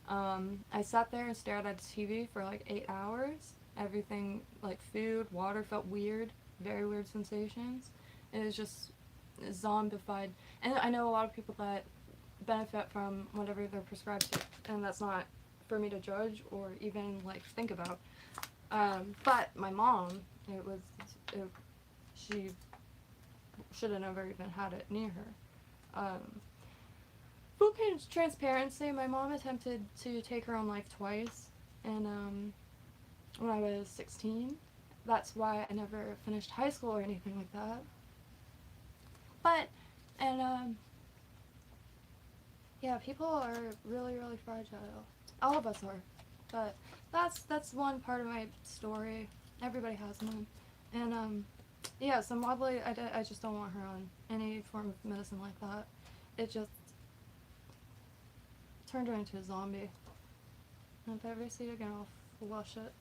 I sat there and stared at the TV for like 8 hours. Everything, like food, water, felt weird. Very weird sensations. It was just zombified. And I know a lot of people that benefit from whatever they're prescribed to, and that's not for me to judge or even like think about. But my mom, she should have never even had it near her. Full transparency, my mom attempted to take her own life twice, and when I was 16. That's why I never finished high school or anything like that. But, and yeah, people are really, really fragile. All of us are. But that's one part of my story. Everybody has one. And, yeah, so Maudley, I just don't want her on any form of medicine like that. It just turned her into a zombie. And if I ever see it again, I'll flush it.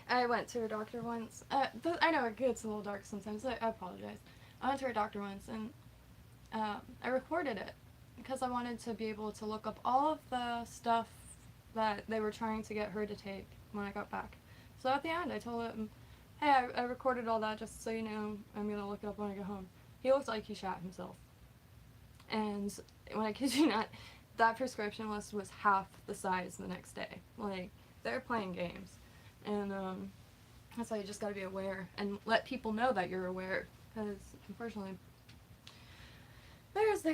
I went to her doctor once. I know it gets a little dark sometimes. I apologize. I went to her doctor once, and I recorded it because I wanted to be able to look up all of the stuff that they were trying to get her to take when I got back. So at the end, I told him, hey, I recorded all that just so you know. I'm going to look it up when I get home. He looked like he shot himself. And when I kid you not, that prescription list was half the size the next day. Like, they're playing games. And that's why you just got to be aware and let people know that you're aware. Because, unfortunately, there's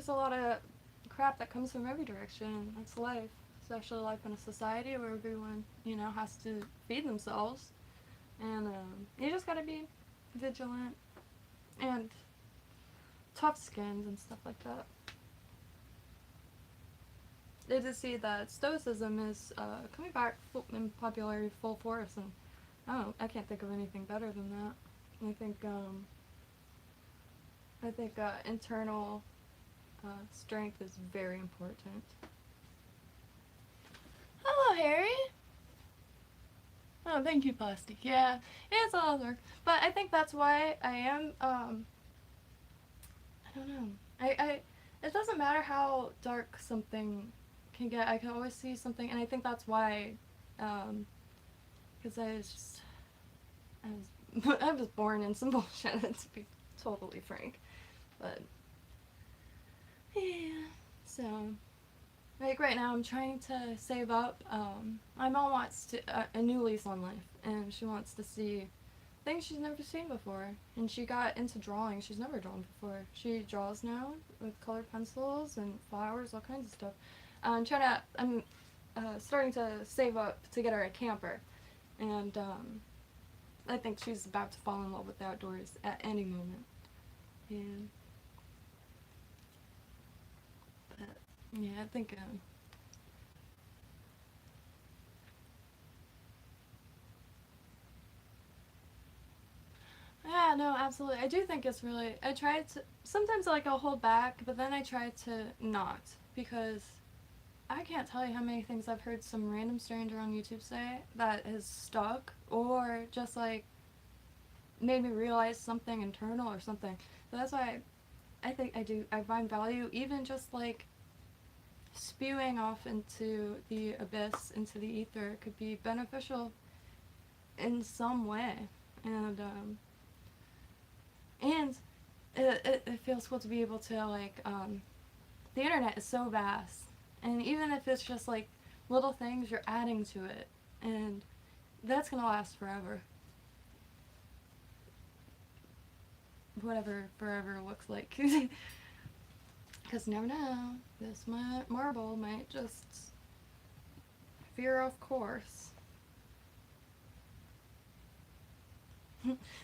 a lot of crap that comes from every direction. That's life. Especially life in a society where everyone, you know, has to feed themselves. And you just got to be vigilant and tough-skinned and stuff like that. They just see that Stoicism is coming back in popularity full force, and I can't think of anything better than that. I think internal strength is very important. Hello, Harry. Oh, thank you, Plastic. Yeah, it's all dark, but I think that's why I am. I don't know. It doesn't matter how dark something can get. I can always see something, and I think that's why. Because I was born in some bullshit, to be totally frank. But yeah, so like right now I'm trying to save up. My mom wants a new lease on life, and she wants to see things she's never seen before. And she got into drawing. She's never drawn before. She draws now with colored pencils and flowers, all kinds of stuff. I'm starting to save up to get her a camper, and I think she's about to fall in love with the outdoors at any moment. And but yeah, I think yeah, no, absolutely. I do think it's really. I try to sometimes like I'll hold back, but then I try to not, because I can't tell you how many things I've heard some random stranger on YouTube say that has stuck, or just like made me realize something internal or something. So that's why I find value even just like spewing off into the abyss, into the ether, could be beneficial in some way. And it feels cool to be able to like the internet is so vast, and even if it's just like little things, you're adding to it, and that's gonna last forever. Whatever forever looks like. Because never know, this marble might just veer off course.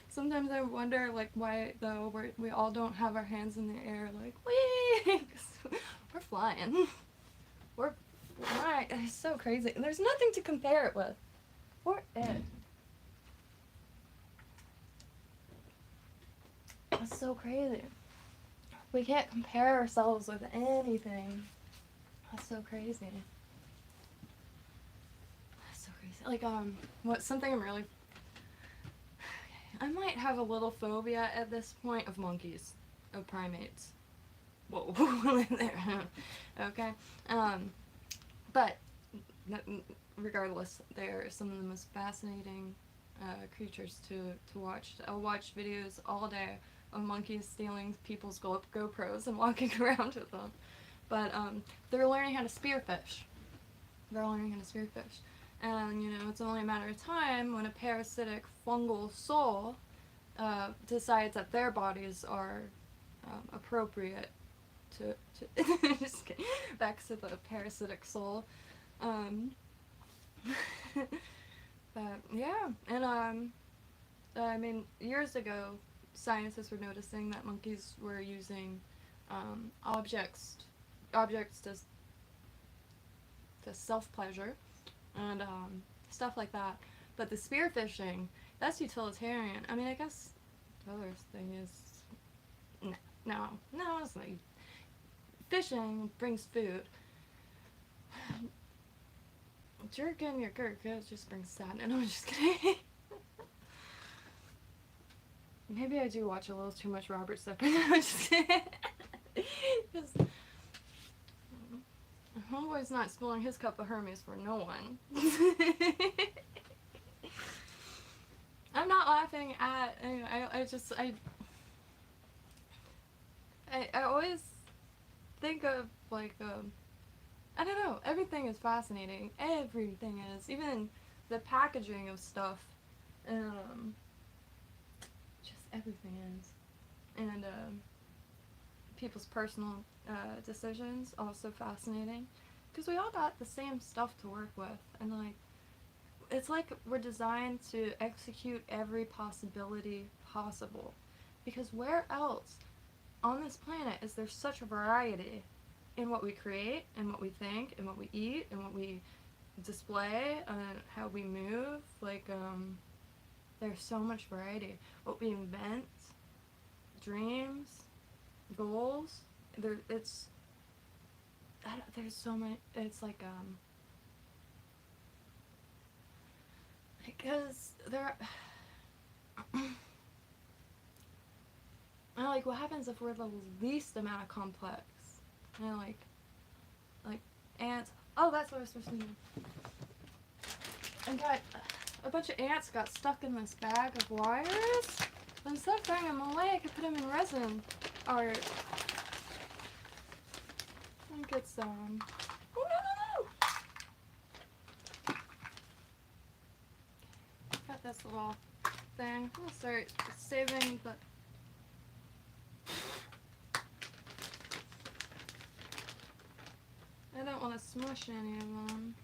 Sometimes I wonder, like, why though we all don't have our hands in the air, like, whee! We're flying. We're flying. It's so crazy. There's nothing to compare it with. We're it. That's so crazy. We can't compare ourselves with anything. That's so crazy. That's so crazy. like, what, something I'm really, I might have a little phobia at this point of monkeys, of primates. Whoa, there, okay, but, regardless, they're some of the most fascinating, creatures to watch. I'll watch videos all day of monkeys stealing people's GoPros and walking around with them. But they're learning how to spearfish. They're learning how to spearfish. And, you know, it's only a matter of time when a parasitic fungal soul decides that their bodies are appropriate to just kidding. Back to the parasitic soul. But, yeah. And, I mean, years ago, scientists were noticing that monkeys were using objects to self-pleasure and stuff like that. But the spearfishing, that's utilitarian. I mean, I guess the other thing is, no, it's not. Fishing brings food. Jerking your gurkha just brings sadness. No, I'm just kidding. Maybe I do watch a little too much Robert Stepper. I'm just kidding. Homeboy's not spilling his cup of Hermes for no one. I'm not laughing at, I always think of, like, I don't know, everything is fascinating. Everything is. Even the packaging of stuff, just everything is. And, people's personal decisions, also fascinating, because we all got the same stuff to work with, and like, it's like we're designed to execute every possibility possible, because where else on this planet is there such a variety in what we create, and what we think, and what we eat, and what we display, and how we move. Like, there's so much variety. What we invent, dreams, goals, there's so many. It's like, because there, like, what happens if we're the least amount of complex? You know, like ants. Oh, that's what we're supposed to do. And got a bunch of ants got stuck in this bag of wires. Instead of throwing them away, I could put them in resin art. I think it's, oh, no! Got this little thing. I'll start saving the... I don't want to smush any of them.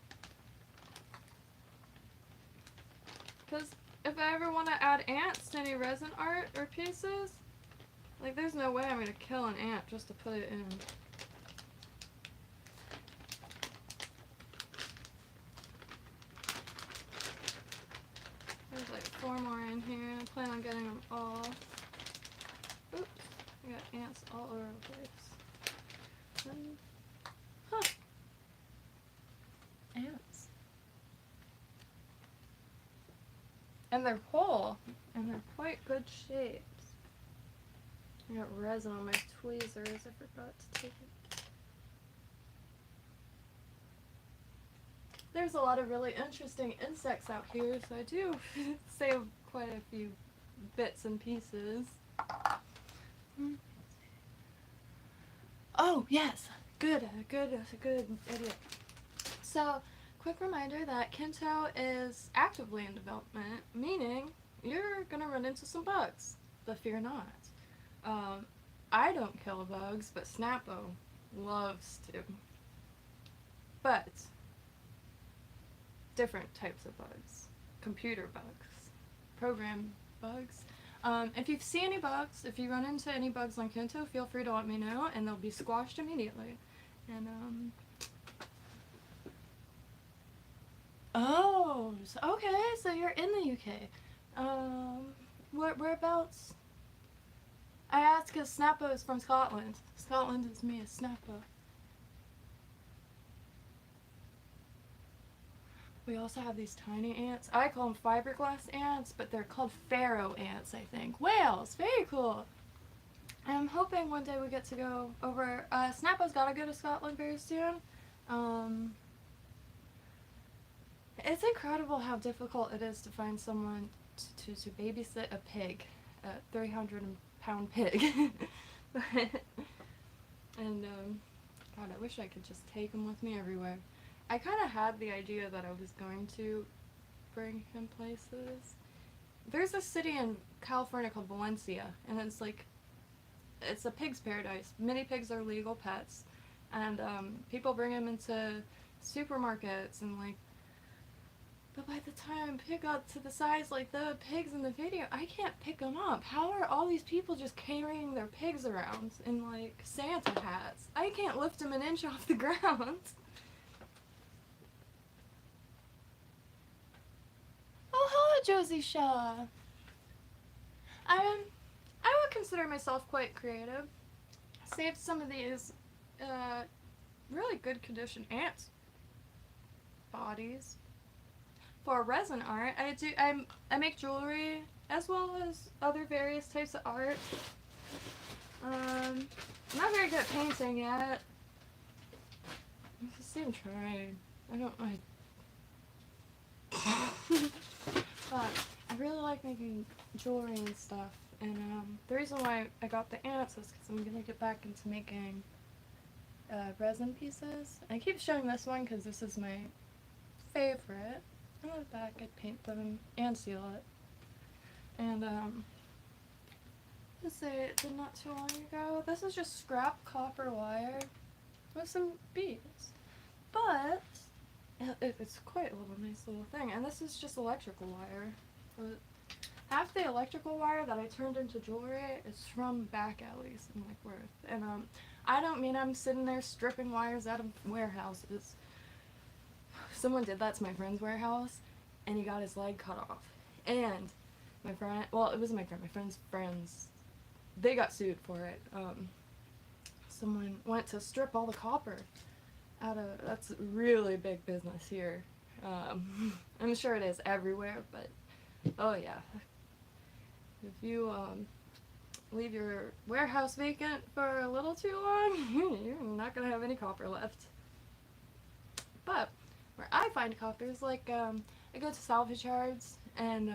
Because if I ever want to add ants to any resin art or pieces, like, there's no way I'm going to kill an ant just to put it in. There's like 4 more in here. I plan on getting them all. Oops, I got ants all over the place. Huh. Ants. And they're whole, and they're quite good shapes. I got resin on my tweezers, I forgot to take it. There's a lot of really interesting insects out here, so I do save quite a few bits and pieces. Oh, yes! Good idiot. So, quick reminder that KYNTO is actively in development, meaning you're gonna run into some bugs, but fear not. I don't kill bugs, but Snappo loves to. But different types of bugs. Computer bugs. Program bugs. If you see any bugs, if you run into any bugs on KYNTO, feel free to let me know, and they'll be squashed immediately. And, oh, okay, so you're in the UK. Whereabouts? I asked because Snappo is from Scotland. Scotland is me, a Snappo. We also have these tiny ants. I call them fiberglass ants, but they're called pharaoh ants, I think. Whales! Very cool! I'm hoping one day we get to go over. Snappo's gotta go to Scotland very soon. It's incredible how difficult it is to find someone to babysit a pig, a 300-pound pig. And, God, I wish I could just take him with me everywhere. I kind of had the idea that I was going to bring him places. There's a city in California called Valencia, and it's like, it's a pig's paradise. Mini pigs are legal pets, and people bring them into supermarkets and like. But by the time pig got to the size like the pigs in the video, I can't pick them up. How are all these people just carrying their pigs around in like Santa hats? I can't lift them an inch off the ground. Oh, hello, Josie Shaw. I would consider myself quite creative. Saved some of these really good condition ants bodies for resin art. I make jewelry as well as other various types of art. I'm not very good at painting yet. Let's see, I'm trying. But I really like making jewelry and stuff. And the reason why I got the ants is because I'm gonna get back into making resin pieces. I keep showing this one because this is my favorite. On the back, I'd paint them and seal it. And let's say it did not too long ago. This is just scrap copper wire with some beads, but it's quite a little nice little thing. And this is just electrical wire. But half the electrical wire that I turned into jewelry is from back alleys in like Worth. And I don't mean I'm sitting there stripping wires out of warehouses. Someone did that to my friend's warehouse, and he got his leg cut off. And my friend, well, it wasn't my friend, my friend's friends, they got sued for it. Someone went to strip all the copper out of, that's really big business here. I'm sure it is everywhere, but, oh yeah. If you, leave your warehouse vacant for a little too long, you're not gonna have any copper left. But where I find copper is like, I go to salvage yards, and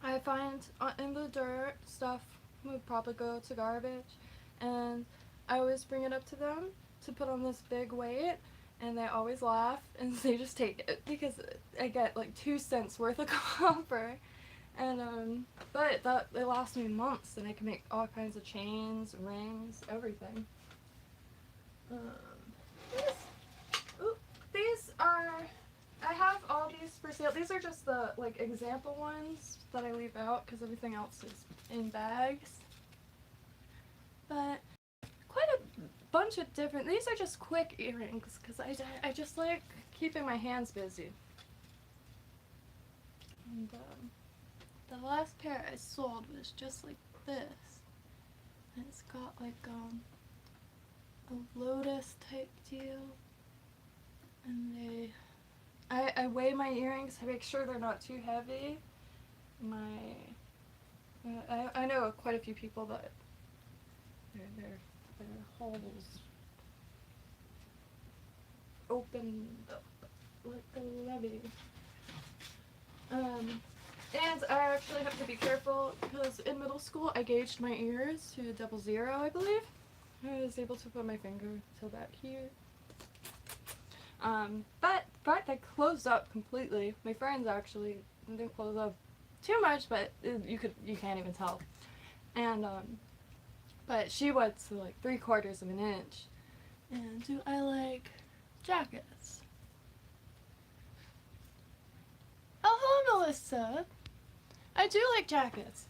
I find in the dirt stuff would probably go to garbage, and I always bring it up to them to put on this big weight, and they always laugh, and they just take it, because I get like 2 cents worth of copper, and but it lasts me months, and I can make all kinds of chains, rings, everything. These are, I have all these for sale. These are just the like example ones that I leave out because everything else is in bags. But quite a bunch of different, these are just quick earrings because I just like keeping my hands busy. And the last pair I sold was just like this. And it's got like a lotus type deal. And I weigh my earrings to make sure they're not too heavy. I know quite a few people that their holes open up like a levee. And I actually have to be careful because in middle school I gauged my ears to 00, I believe. I was able to put my finger till back here. But they closed up completely. My friends actually didn't close up too much, but you can't even tell. And but she went to like 3/4 of an inch. And do I like jackets? Oh, hello, Melissa. I do like jackets.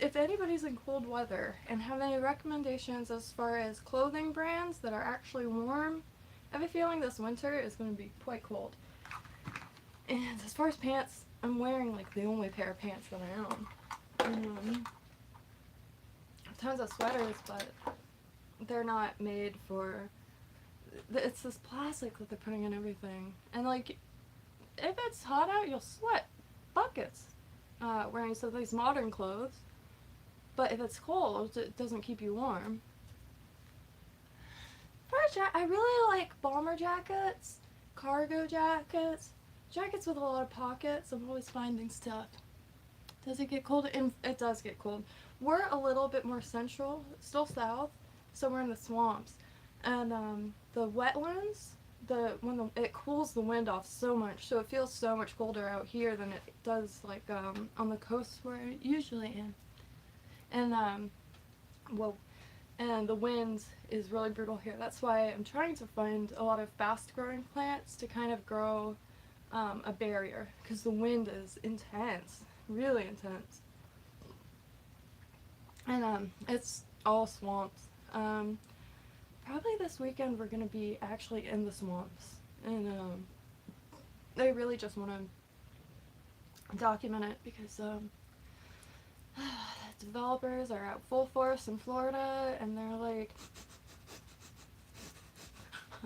If anybody's in cold weather and have any recommendations as far as clothing brands that are actually warm, I have a feeling this winter is going to be quite cold. And as far as pants, I'm wearing like the only pair of pants that I own. Tons of sweaters, but they're not made for it's this plastic that they're putting in everything. And like, if it's hot out, you'll sweat buckets wearing some of these modern clothes. But if it's cold, it doesn't keep you warm. I really like bomber jackets, cargo jackets, jackets with a lot of pockets. I'm always finding stuff. Does it get cold? It does get cold. We're a little bit more central, still south, so we're in the swamps. And the wetlands, it cools the wind off so much, so it feels so much colder out here than it does like on the coast where I usually am. And and the wind is really brutal here. That's why I'm trying to find a lot of fast growing plants to kind of grow a barrier, because the wind is intense, really intense. And it's all swamps. Probably this weekend we're going to be actually in the swamps, and I really just want to document it because developers are at full force in Florida, and they're like,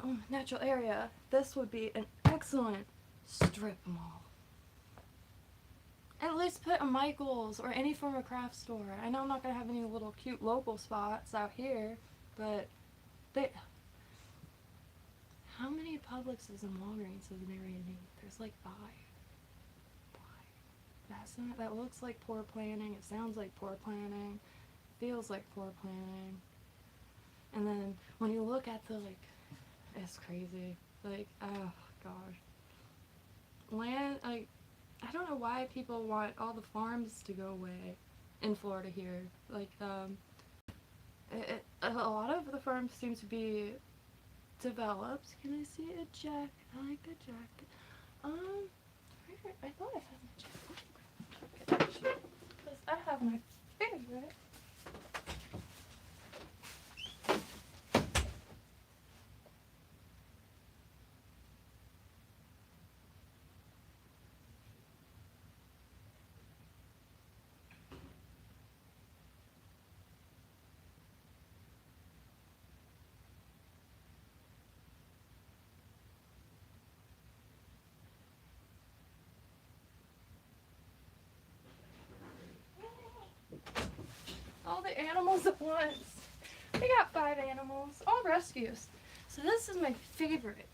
oh, natural area, this would be an excellent strip mall. At least put a Michael's or any form of craft store. I know I'm not going to have any little cute local spots out here, but how many Publixes and Walgreens does an area need? There's like 5. That looks like poor planning. It sounds like poor planning. Feels like poor planning. And then when you look at the, like, it's crazy. Like, oh gosh. Land, like, I don't know why people want all the farms to go away in Florida here. Like, a lot of the farms seem to be developed. Can I see a jacket? I like the jacket. I thought I had my jacket. Because I have my favorite. All the animals at once. We got 5 animals, all rescues. So this is my favorite.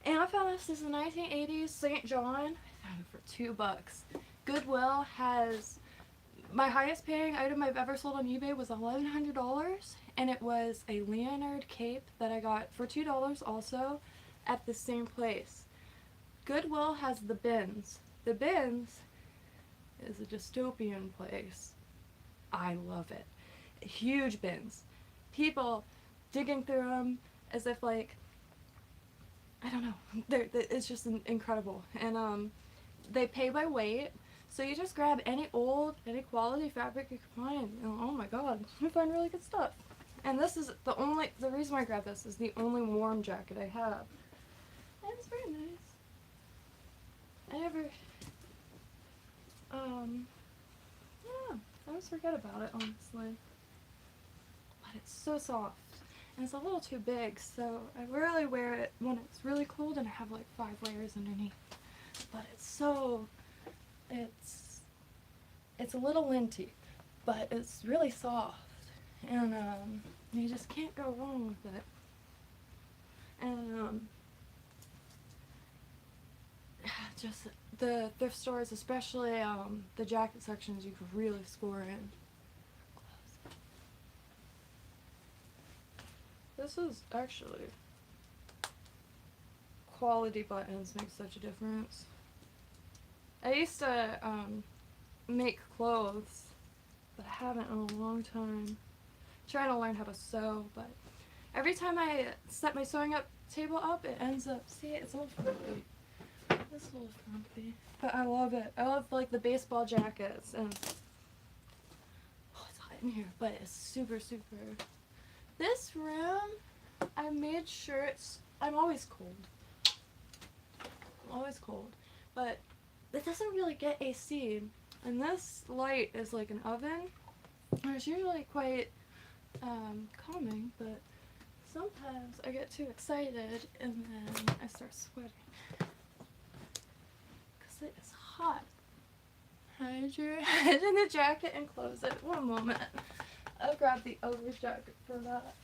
And I found this in the 1980s St. John. I found it for $2. Goodwill has, my highest paying item I've ever sold on eBay was $1,100, and it was a Leonard cape that I got for $2 also at the same place. Goodwill has the bins. The bins is a dystopian place. I love it. Huge bins. People digging through them as if, like, I don't know. It's just incredible. And they pay by weight, so you just grab any quality fabric you can find. And oh my god, you find really good stuff. And this is the reason why I grabbed this is the only warm jacket I have. And it's very nice. Yeah, I always forget about it, honestly. But it's so soft. And it's a little too big, so I rarely wear it when it's really cold and I have like 5 layers underneath. But it's a little linty, but it's really soft. And you just can't go wrong with it. And just the thrift stores, especially the jacket sections, you could really score in. This is actually, quality buttons make such a difference. I used to make clothes, but I haven't in a long time. I'm trying to learn how to sew, but every time I set my sewing table up, it ends up, see, it's a little frumpy. It's a little frumpy, but I love it. I love like the baseball jackets, and oh, it's hot in here, but it's super, super. This room, I made sure I'm always cold. I'm always cold, but it doesn't really get AC, and this light is like an oven, and it's usually quite calming, but sometimes I get too excited and then I start sweating. Because it is hot. Hide your head in the jacket and close it. One moment. I'll grab the over jacket for that.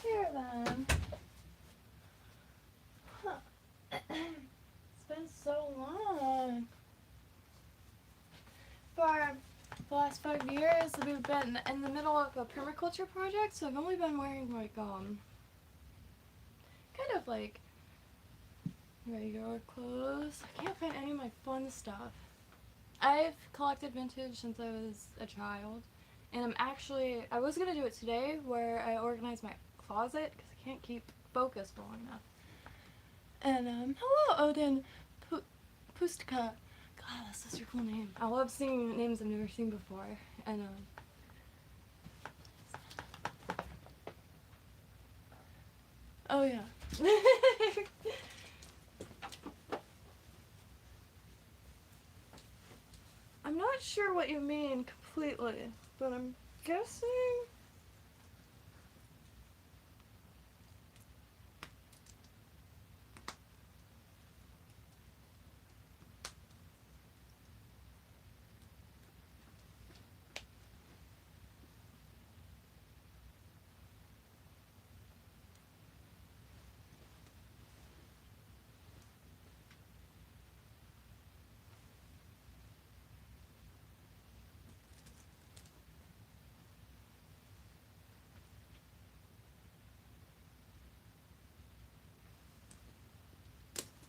Here then. Huh. It's been so long. For the last 5 years, we've been in the middle of a permaculture project, so I've only been wearing like kind of like regular clothes. I can't find any of my fun stuff. I've collected vintage since I was a child, and I was gonna do it today where I organize my closet because I can't keep focused long enough. And hello Odin Pustka. God, that's such a cool name. I love seeing names I've never seen before. And oh yeah. I'm not sure what you mean completely, but I'm guessing.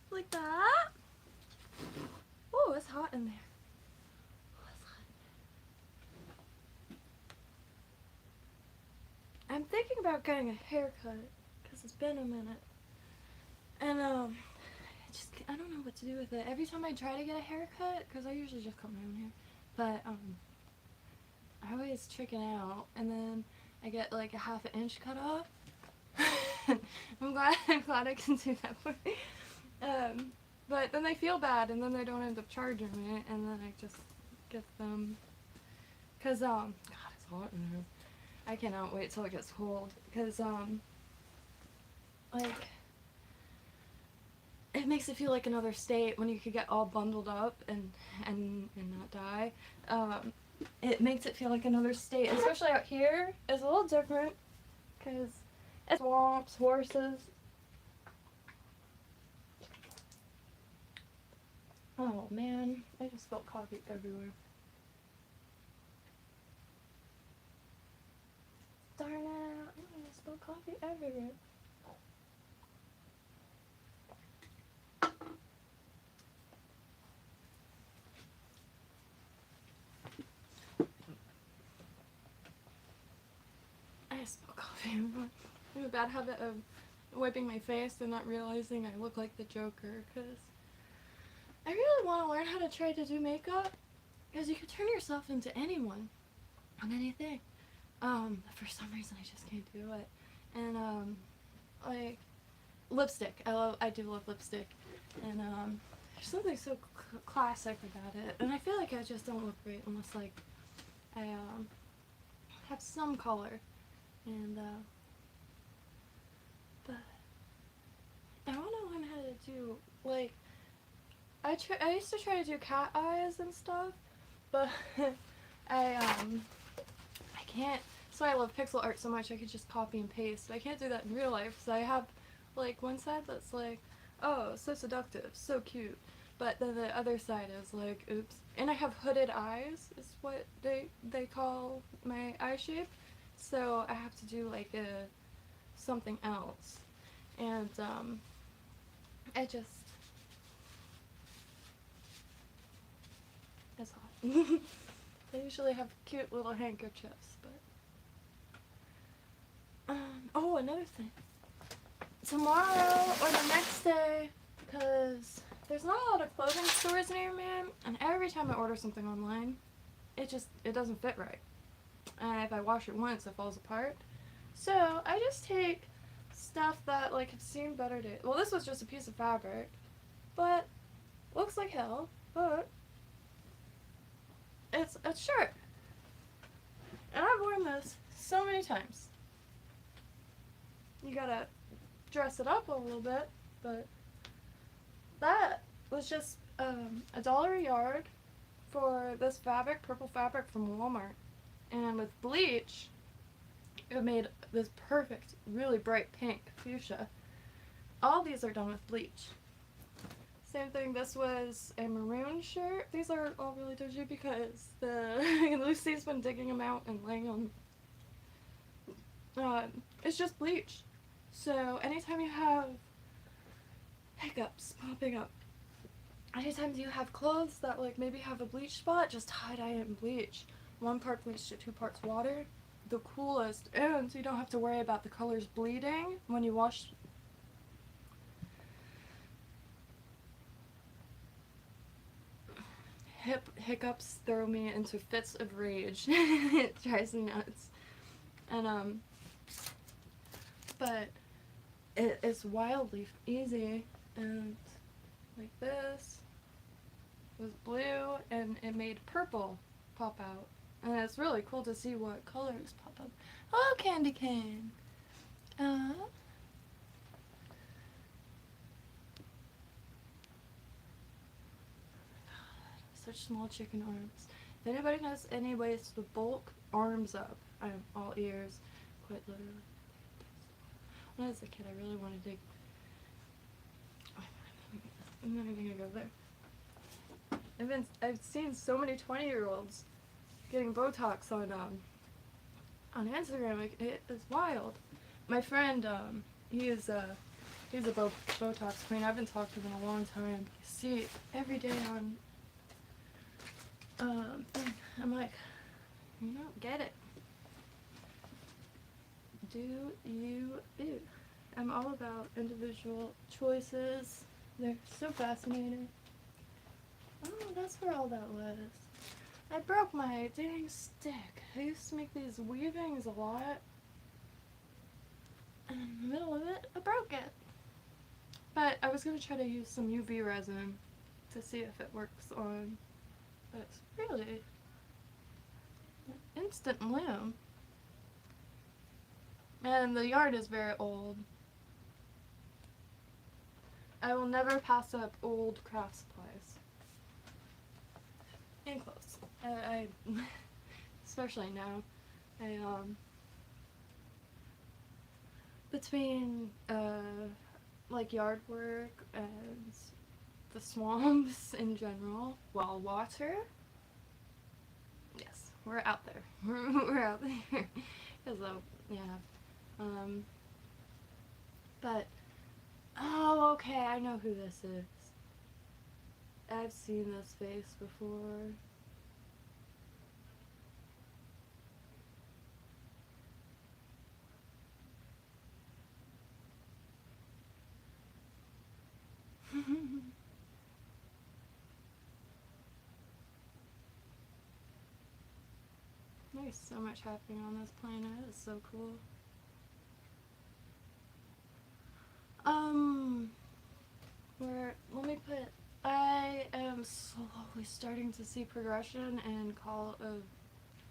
Like that. Oh, it's hot in there. Oh, it's hot. I'm thinking about getting a haircut because it's been a minute. And I don't know what to do with it. Every time I try to get a haircut, because I usually just cut my own hair, but I always chicken out, and then I get like a ½ inch cut off. I'm glad I can do that for me. But then they feel bad, and then they don't end up charging me, and then I just get them, cause God, it's hot in here. I cannot wait till it gets cold, cause like it makes it feel like another state when you could get all bundled up and not die. It makes it feel like another state, especially out here. It's a little different, cause it's swamps, horses. Oh man, I just spilled coffee everywhere. Darn it, I just spilled coffee everywhere. I spilled coffee everywhere. I have a bad habit of wiping my face and not realizing I look like the Joker, because I really want to learn how to try to do makeup, because you can turn yourself into anyone on anything. For some reason I just can't do it. And like lipstick, I do love lipstick. And there's something so classic about it, and I feel like I just don't look great unless like I have some color, and but I want to learn how to do like I used to try to do cat eyes and stuff, but I can't. So I love pixel art so much I could just copy and paste. I can't do that in real life. So I have like one side that's like, oh, so seductive, so cute, but then the other side is like, oops. And I have hooded eyes, is what they call my eye shape. So I have to do like something else, and I just it's hot. They usually have cute little handkerchiefs, but oh, another thing. Tomorrow or the next day, because there's not a lot of clothing stores near me, and every time I order something online, it doesn't fit right. And if I wash it once, it falls apart. So I just take stuff that like have seen better days. Well, this was just a piece of fabric, but looks like hell, but it's a shirt. And I've worn this so many times. You gotta dress it up a little bit, but that was just $1 a yard for this fabric, purple fabric from Walmart. And with bleach, it made this perfect, really bright pink fuchsia. All these are done with bleach. Same thing, this was a maroon shirt. These are all really dodgy because Lucy's been digging them out and laying them. It's just bleach. So anytime you have hiccups popping up, anytime you have clothes that like maybe have a bleach spot, just tie-dye it in bleach. 1 part bleach to 2 parts water. The coolest, and you don't have to worry about the colors bleeding when you wash. Hiccups throw me into fits of rage. It drives me nuts. And but it's wildly easy, and like this was blue and it made purple pop out, and it's really cool to see what colors pop up. Hello, Candy Cane. Such small chicken arms. If anybody knows any ways to bulk arms up, I'm all ears, quite literally. When I was a kid, I really wanted to. I'm not even gonna go there. I've seen so many 20-year-olds getting Botox on Instagram. Like, it is wild. My friend, he's a Botox queen. I haven't talked to him in a long time. You see it every day on. I'm like, you don't get it. Do you do? I'm all about individual choices. They're so fascinating. Oh, that's where all that was. I broke my dang stick. I used to make these weavings a lot. And in the middle of it, I broke it. But I was going to try to use some UV resin to see if it works on. But it's really an instant loom. And the yard is very old. I will never pass up old craft supplies. And clothes. I especially now. Between like yard work and the swamps in general, well, water. Yes, we're out there. We're out there. Cause yeah. But oh, okay, I know who this is. I've seen this face before. There's so much happening on this planet. It's so cool. Let me put, was slowly starting to see progression in Call of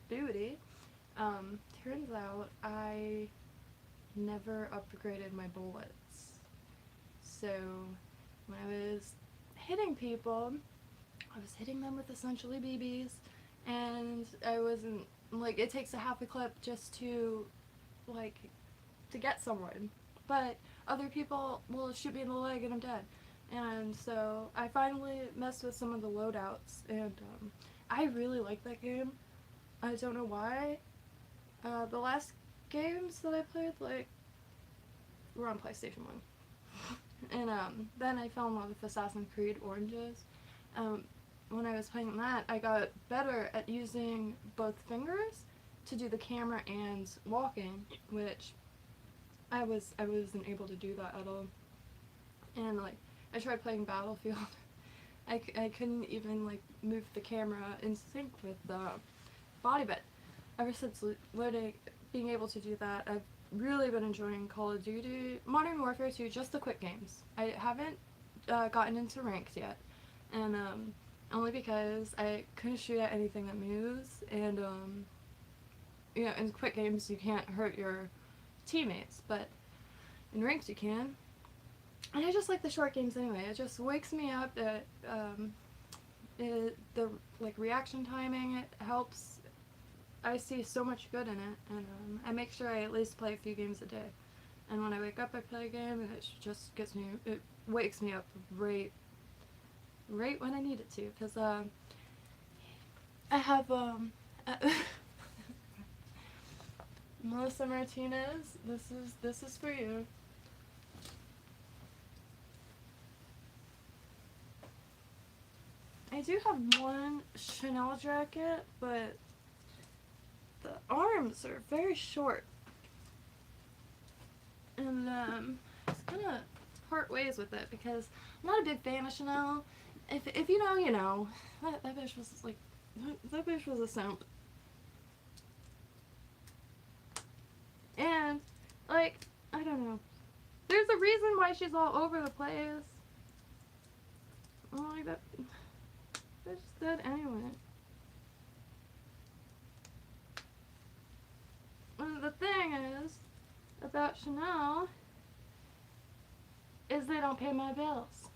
Duty. Turns out I never upgraded my bullets. So when I was hitting people, I was hitting them with essentially BBs, and I wasn't, like, it takes a half a clip just to, like, to get someone. But other people will shoot me in the leg and I'm dead. And so I finally messed with some of the loadouts, and I really like that game. I don't know why. The last games that I played, like, were on PlayStation 1. And then I fell in love with Assassin's Creed Oranges. When I was playing that, I got better at using both fingers to do the camera and walking, which I wasn't able to do that at all. And, like, I tried playing Battlefield. I couldn't even, like, move the camera in sync with the body, but ever since learning, being able to do that, I've really been enjoying Call of Duty, Modern Warfare 2, just the quick games. I haven't gotten into ranks yet, and only because I couldn't shoot at anything that moves, and you know, in quick games you can't hurt your teammates, but in ranks you can. And I just like the short games anyway. It just wakes me up. The like reaction timing, it helps. I see so much good in it, and I make sure I at least play a few games a day. And when I wake up, I play a game, and it just gets me. It wakes me up right when I need it to, because I have Melissa Martinez. This is for you. I do have one Chanel jacket, but the arms are very short. And it's gonna part ways with it because I'm not a big fan of Chanel. If you know, you know. That bitch was like, that bitch was a simp. And, like, I don't know. There's a reason why she's all over the place. Oh, like that. They're just dead anyway. And the thing is, about Chanel, is they don't pay my bills.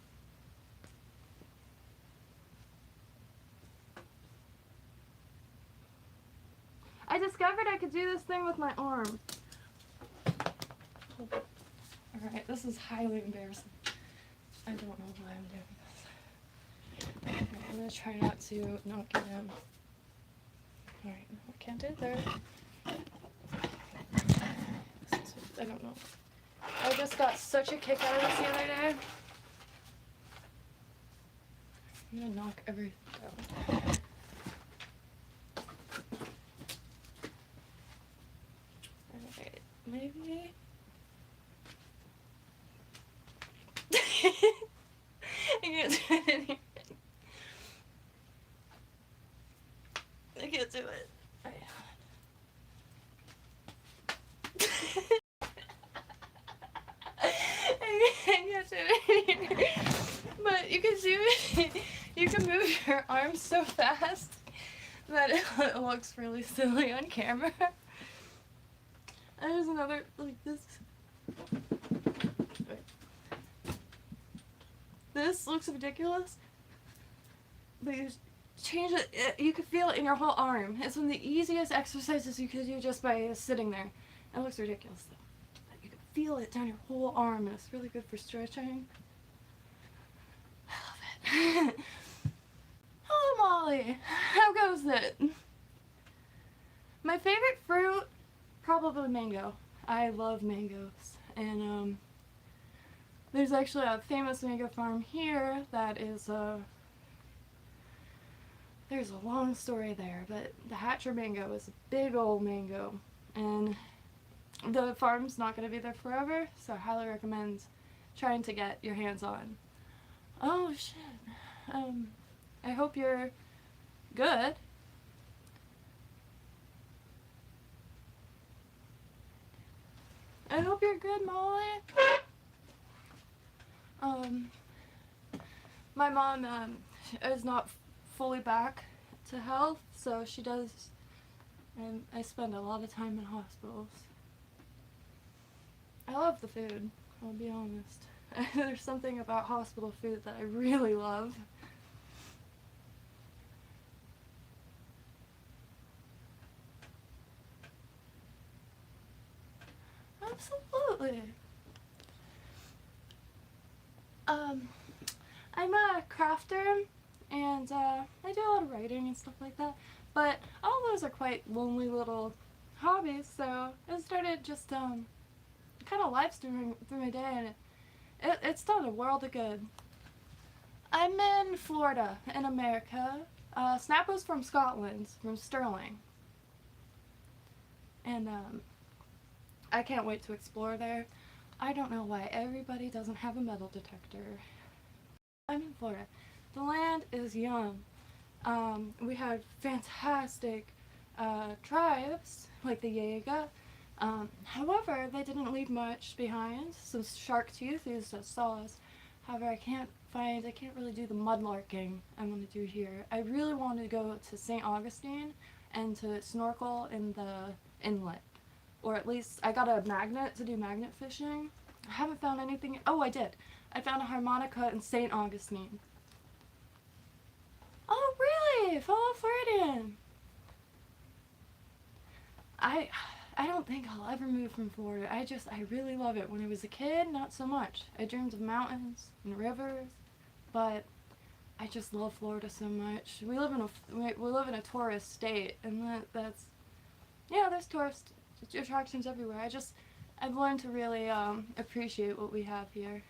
I discovered I could do this thing with my arm. Alright, this is highly embarrassing. I don't know why I'm doing this. I'm gonna try not to knock it in. Alright, no, I can't do it there. I don't know. I just got such a kick out of this the other day. I'm gonna knock everything down. Alright, maybe. I can't do it anymore. I can't do it. I can't do it anymore. But you can do it. You can move your arms so fast that it looks really silly on camera. And there's another, like this. This looks ridiculous, but you change it, you can feel it in your whole arm. It's one of the easiest exercises you could do just by sitting there. It looks ridiculous though. But you can feel it down your whole arm, and it's really good for stretching. I love it. Hello, Molly. How goes it? My favorite fruit, probably mango. I love mangoes, and there's actually a famous mango farm here that is, there's a long story there, but the Hatcher mango is a big old mango, and the farm's not going to be there forever, so I highly recommend trying to get your hands on. Oh, shit. I hope you're good. I hope you're good, Molly. My mom, is not fully back to health, so she does, and I spend a lot of time in hospitals. I love the food, I'll be honest. There's something about hospital food that I really love. Absolutely. I'm a crafter, and I do a lot of writing and stuff like that, but all those are quite lonely little hobbies, so I started just kind of live streaming through my day, and it's done a world of good. I'm in Florida, in America. Snap was from Scotland, from Stirling, and I can't wait to explore there. I don't know why everybody doesn't have a metal detector. I'm in Florida. The land is young. We had fantastic tribes, like the Yaga. However, they didn't leave much behind. Some shark teeth used as saws. However, I can't really do the mudlarking I want to do here. I really want to go to St. Augustine and to snorkel in the inlet. Or at least, I got a magnet to do magnet fishing. I haven't found anything. Oh, I did. I found a harmonica in St. Augustine. Oh, really? Fellow Floridian. I don't think I'll ever move from Florida. I really love it. When I was a kid, not so much. I dreamed of mountains and rivers, but I just love Florida so much. We live in a tourist state, and that's yeah. There's tourist attractions everywhere. I've learned to really appreciate what we have here.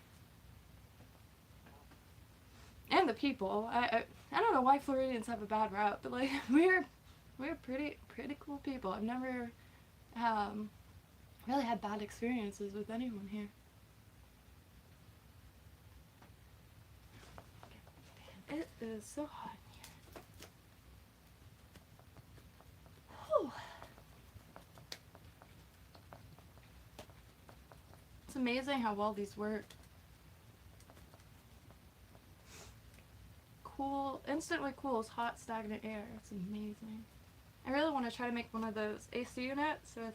And the people. I don't know why Floridians have a bad rap, but like we're pretty cool people. I've never really had bad experiences with anyone here. It is so hot in here. Whew. It's amazing how well these work. Instantly cools hot, stagnant air. It's amazing. I really want to try to make one of those AC units with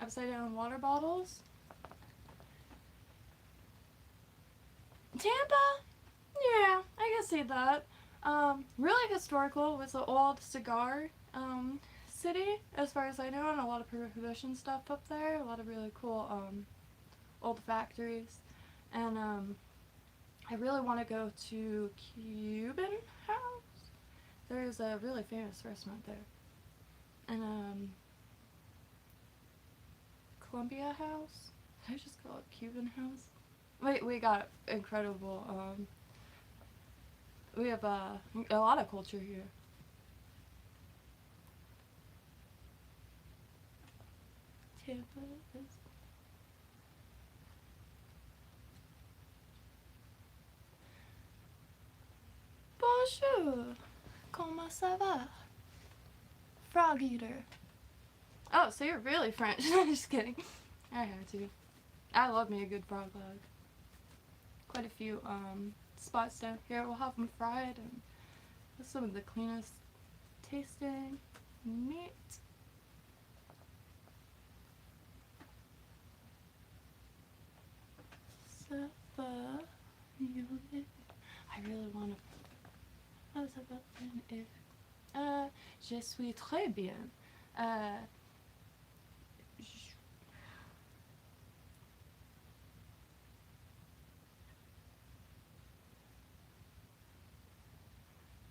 upside down water bottles. Tampa? Yeah, I can see that. Really historical. It was an old cigar city, as far as I know, and a lot of prohibition stuff up there. A lot of really cool old factories. And I really want to go to Cuban House. There's a really famous restaurant there. And Columbia House? Did I just call it Cuban House? Wait, we got incredible, we have a lot of culture here. Tampa is... Bonjour! Comment ça va? Frog eater. Oh, so you're really French. I'm just kidding. I had to. I love me a good frog leg. Quite a few spots down here. We'll have them fried, and that's some of the cleanest tasting meat. Ça va mieux. I really want to... Oh, ça va bien. Je suis très bien.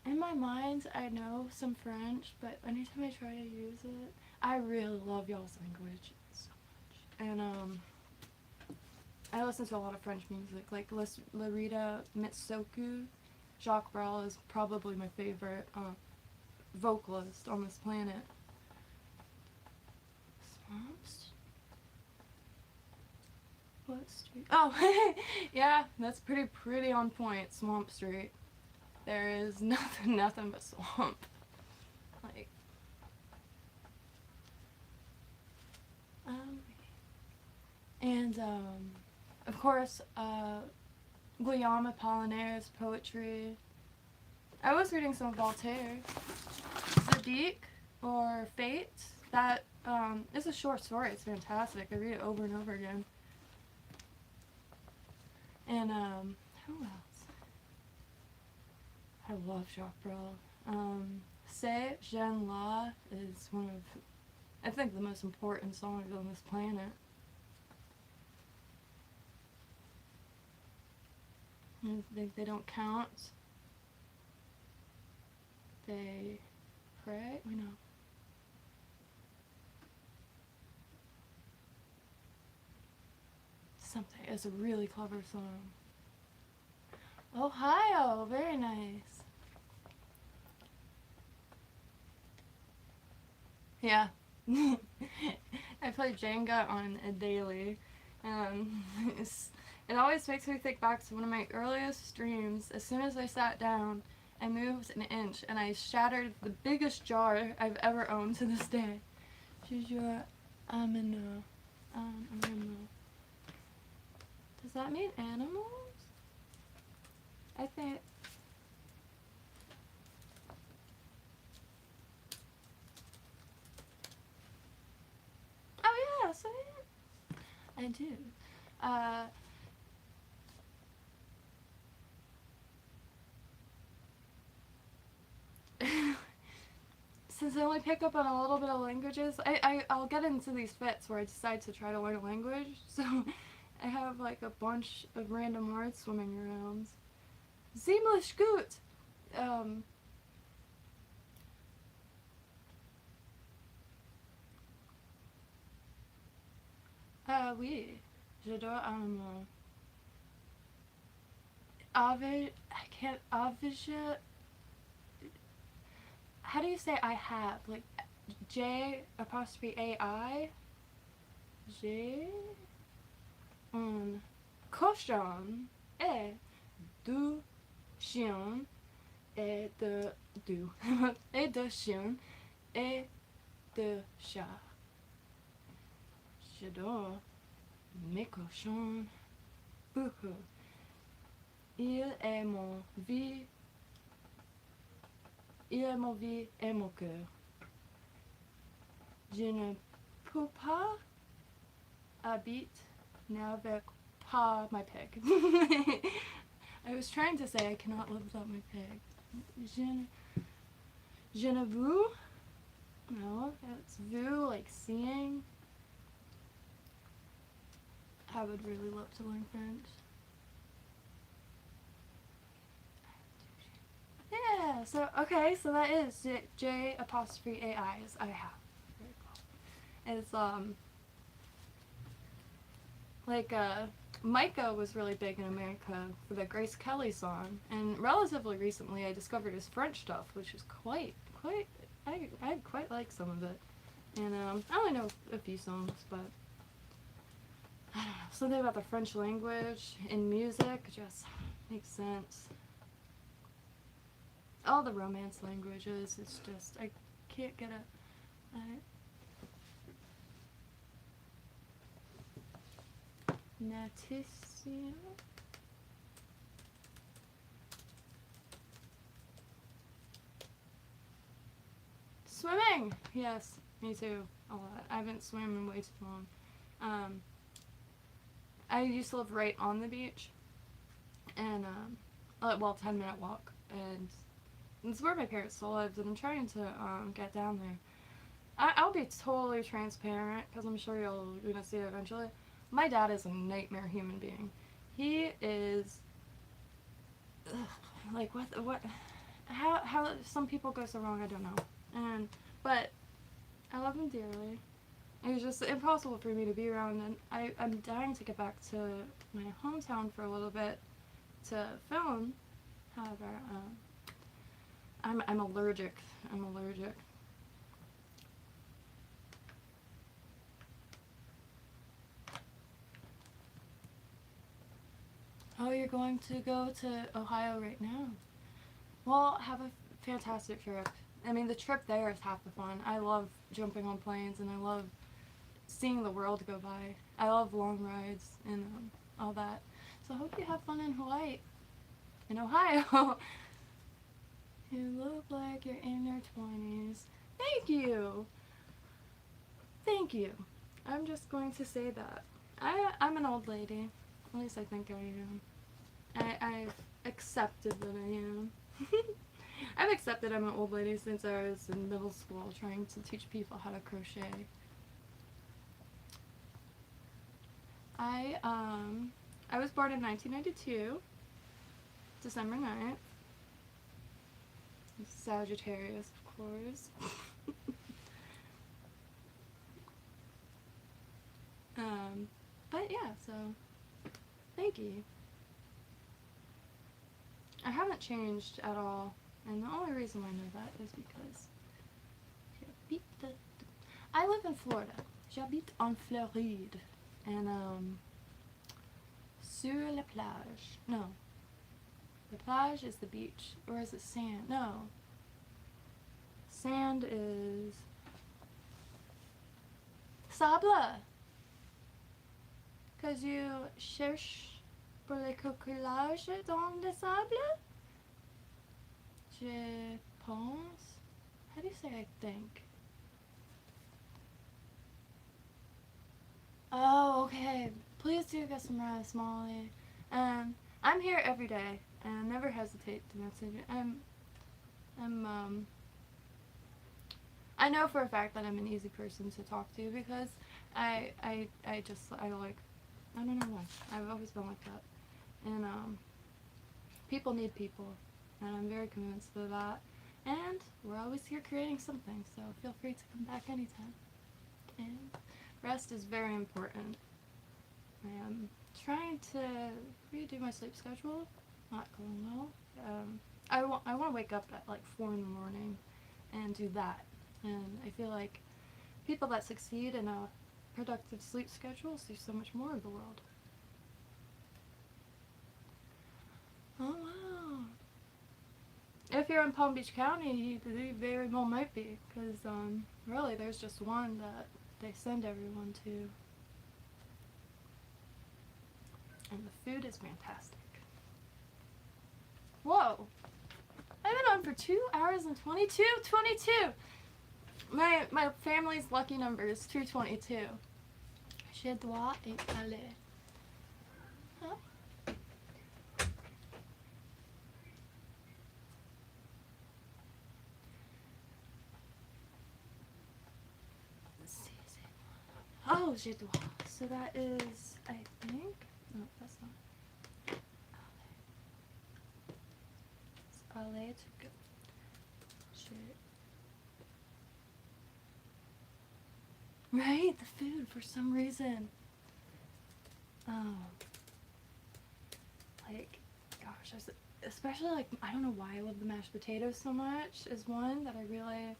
In my mind, I know some French, but anytime I try to use it, I really love y'all's language so much. And I listen to a lot of French music, like Larita Mitsoku. Jacques Brel is probably my favorite vocalist on this planet. Swamps? What street? Oh, yeah, that's pretty on point. Swamp Street. There is nothing but swamp. Like, and of course, Guillaume Apollinaires poetry. I was reading some Voltaire. Zadig, or Fate. That is a short story. It's fantastic. I read it over and over again. And who else? I love Jacques Brel. C'est Jean La is one of, I think, the most important songs on this planet. I think they don't count. They pray? We know. Something. It's a really clever song. Ohio! Very nice. Yeah. I play Jenga on a daily. It always makes me think back to one of my earliest streams. As soon as I sat down, I moved an inch and I shattered the biggest jar I've ever owned to this day. Does that mean animals? I think. Oh yeah, so yeah. I do. Since I only pick up on a little bit of languages, I'll get into these fits where I decide to try to learn a language, so I have like a bunch of random words swimming around. Ziemlich gut! Oui, j'adore animaux. I can't, how do you say I have? Like, J apostrophe A-I? J? Cochon et du chien et de et de chien et de chat. J'adore mes cochons beaucoup. Il est mon vie et mon cœur. Je ne peux pas habiter avec pas my pig. I was trying to say I cannot live without my pig. Je ne veux. No, it's vu, like seeing. I would really love to learn French. Yeah, so, okay, so that is J apostrophe A-I is I have. Very cool. It's, like, Micah was really big in America for the Grace Kelly song, and relatively recently I discovered his French stuff, which is I quite like some of it. And, I only know a few songs, but I don't know, something about the French language in music just makes sense. All the Romance languages, it's just, I can't get a, Natissimo? Swimming! Yes, me too, a lot. I haven't swum in way too long. I used to live right on the beach, and, well, 10-minute walk, and it's where my parents still lived, and I'm trying to get down there. I'll be totally transparent, because I'm sure you're gonna see it eventually. My dad is a nightmare human being. He is, like, how some people go so wrong, I don't know. But I love him dearly. It was just impossible for me to be around, and I'm dying to get back to my hometown for a little bit to film. However, I'm allergic. Oh, you're going to go to Ohio right now? Well, have a fantastic trip. I mean, the trip there is half the fun. I love jumping on planes, and I love seeing the world go by. I love long rides and all that. So I hope you have fun in Hawaii. In Ohio. You look like you're in your 20s. Thank you! Thank you. I'm just going to say that. I'm an old lady. At least I think I am. I've accepted that I am. I've accepted I'm an old lady since I was in middle school trying to teach people how to crochet. I was born in 1992, December 9th. Sagittarius, of course. But yeah, so thank you. I haven't changed at all, and the only reason why I know that is because I live in Florida. J'habite en Floride, and sur la plage. No, the plage is the beach, or is it sand? No, sand is sable. Cause you cherches pour les coquillages dans le sable? Je pense. How do you say I think? Oh, okay. Please do get some rest, Molly. I'm here every day, and never hesitate to message. I know for a fact that I'm an easy person to talk to because I like, I don't know why. I've always been like that. And, people need people. And I'm very convinced of that. And we're always here creating something, so feel free to come back anytime. And rest is very important. I am trying to redo my sleep schedule. Not going well. I want to wake up at like 4 in the morning and do that. And I feel like people that succeed in a productive sleep schedule see so much more of the world. Oh wow. If you're in Palm Beach County, you very well might be, because really there's just one that they send everyone to. And the food is fantastic. Whoa! I've been on for 2 hours and 22. My family's lucky number is 222. Je dois y aller. Huh? Oh, je dois. So that is, I think. No, that's not. It's aller to go. Right, the food for some reason. Like, gosh, especially like, I don't know why I love the mashed potatoes so much, is one that I really,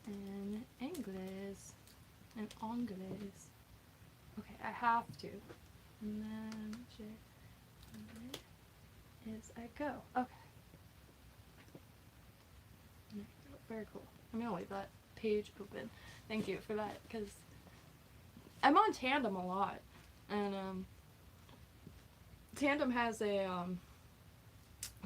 in English, in Anglais. Okay, I have to. And then, is I go. Okay. There you go. Very cool. I'm gonna leave that page open. Thank you for that, because I'm on Tandem a lot, and Tandem has a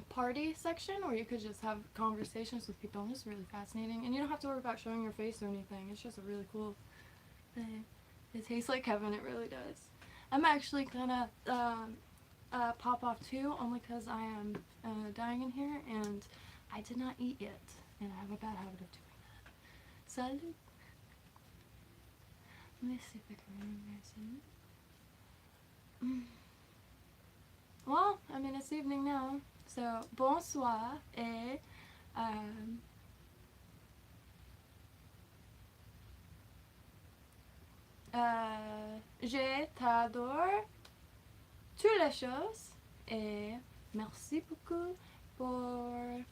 party section where you could just have conversations with people, and it's really fascinating, and you don't have to worry about showing your face or anything. It's just a really cool thing. It tastes like heaven, it really does. I'm actually gonna pop off too, only because I am dying in here, and I did not eat yet, and I have a bad habit of doing that. Salut! Let me see if I can remember. Well, I mean, it's evening now, so bonsoir et je t'adore toutes les choses et merci beaucoup pour.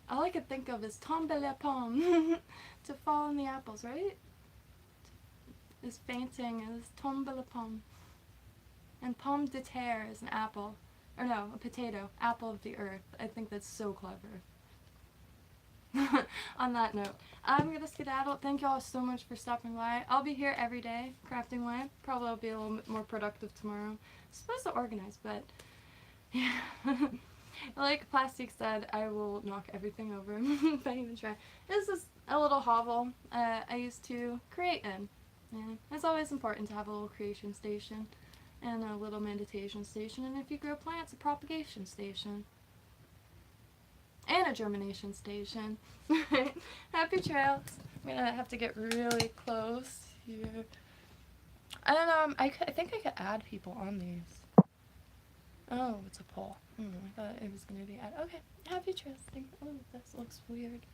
All I could think of is tomber la pomme, to fall in the apples, right? Is fainting is tomber la pomme. And pomme de terre is an apple. Or no, a potato. Apple of the earth. I think that's so clever. On that note, I'm gonna skedaddle. Thank you all so much for stopping by. I'll be here every day, crafting away. Probably I'll be a little bit more productive tomorrow. I'm supposed to organize, but Yeah. Like Plastic said, I will knock everything over if I even try. This is a little hovel I used to create in. And it's always important to have a little creation station and a little meditation station, and if you grow plants, a propagation station. And a germination station. Happy trails. I'm gonna have to get really close here. And I think I could add people on these. Oh, it's a poll. I thought it was gonna be add. Okay, happy trails. Oh, this looks weird.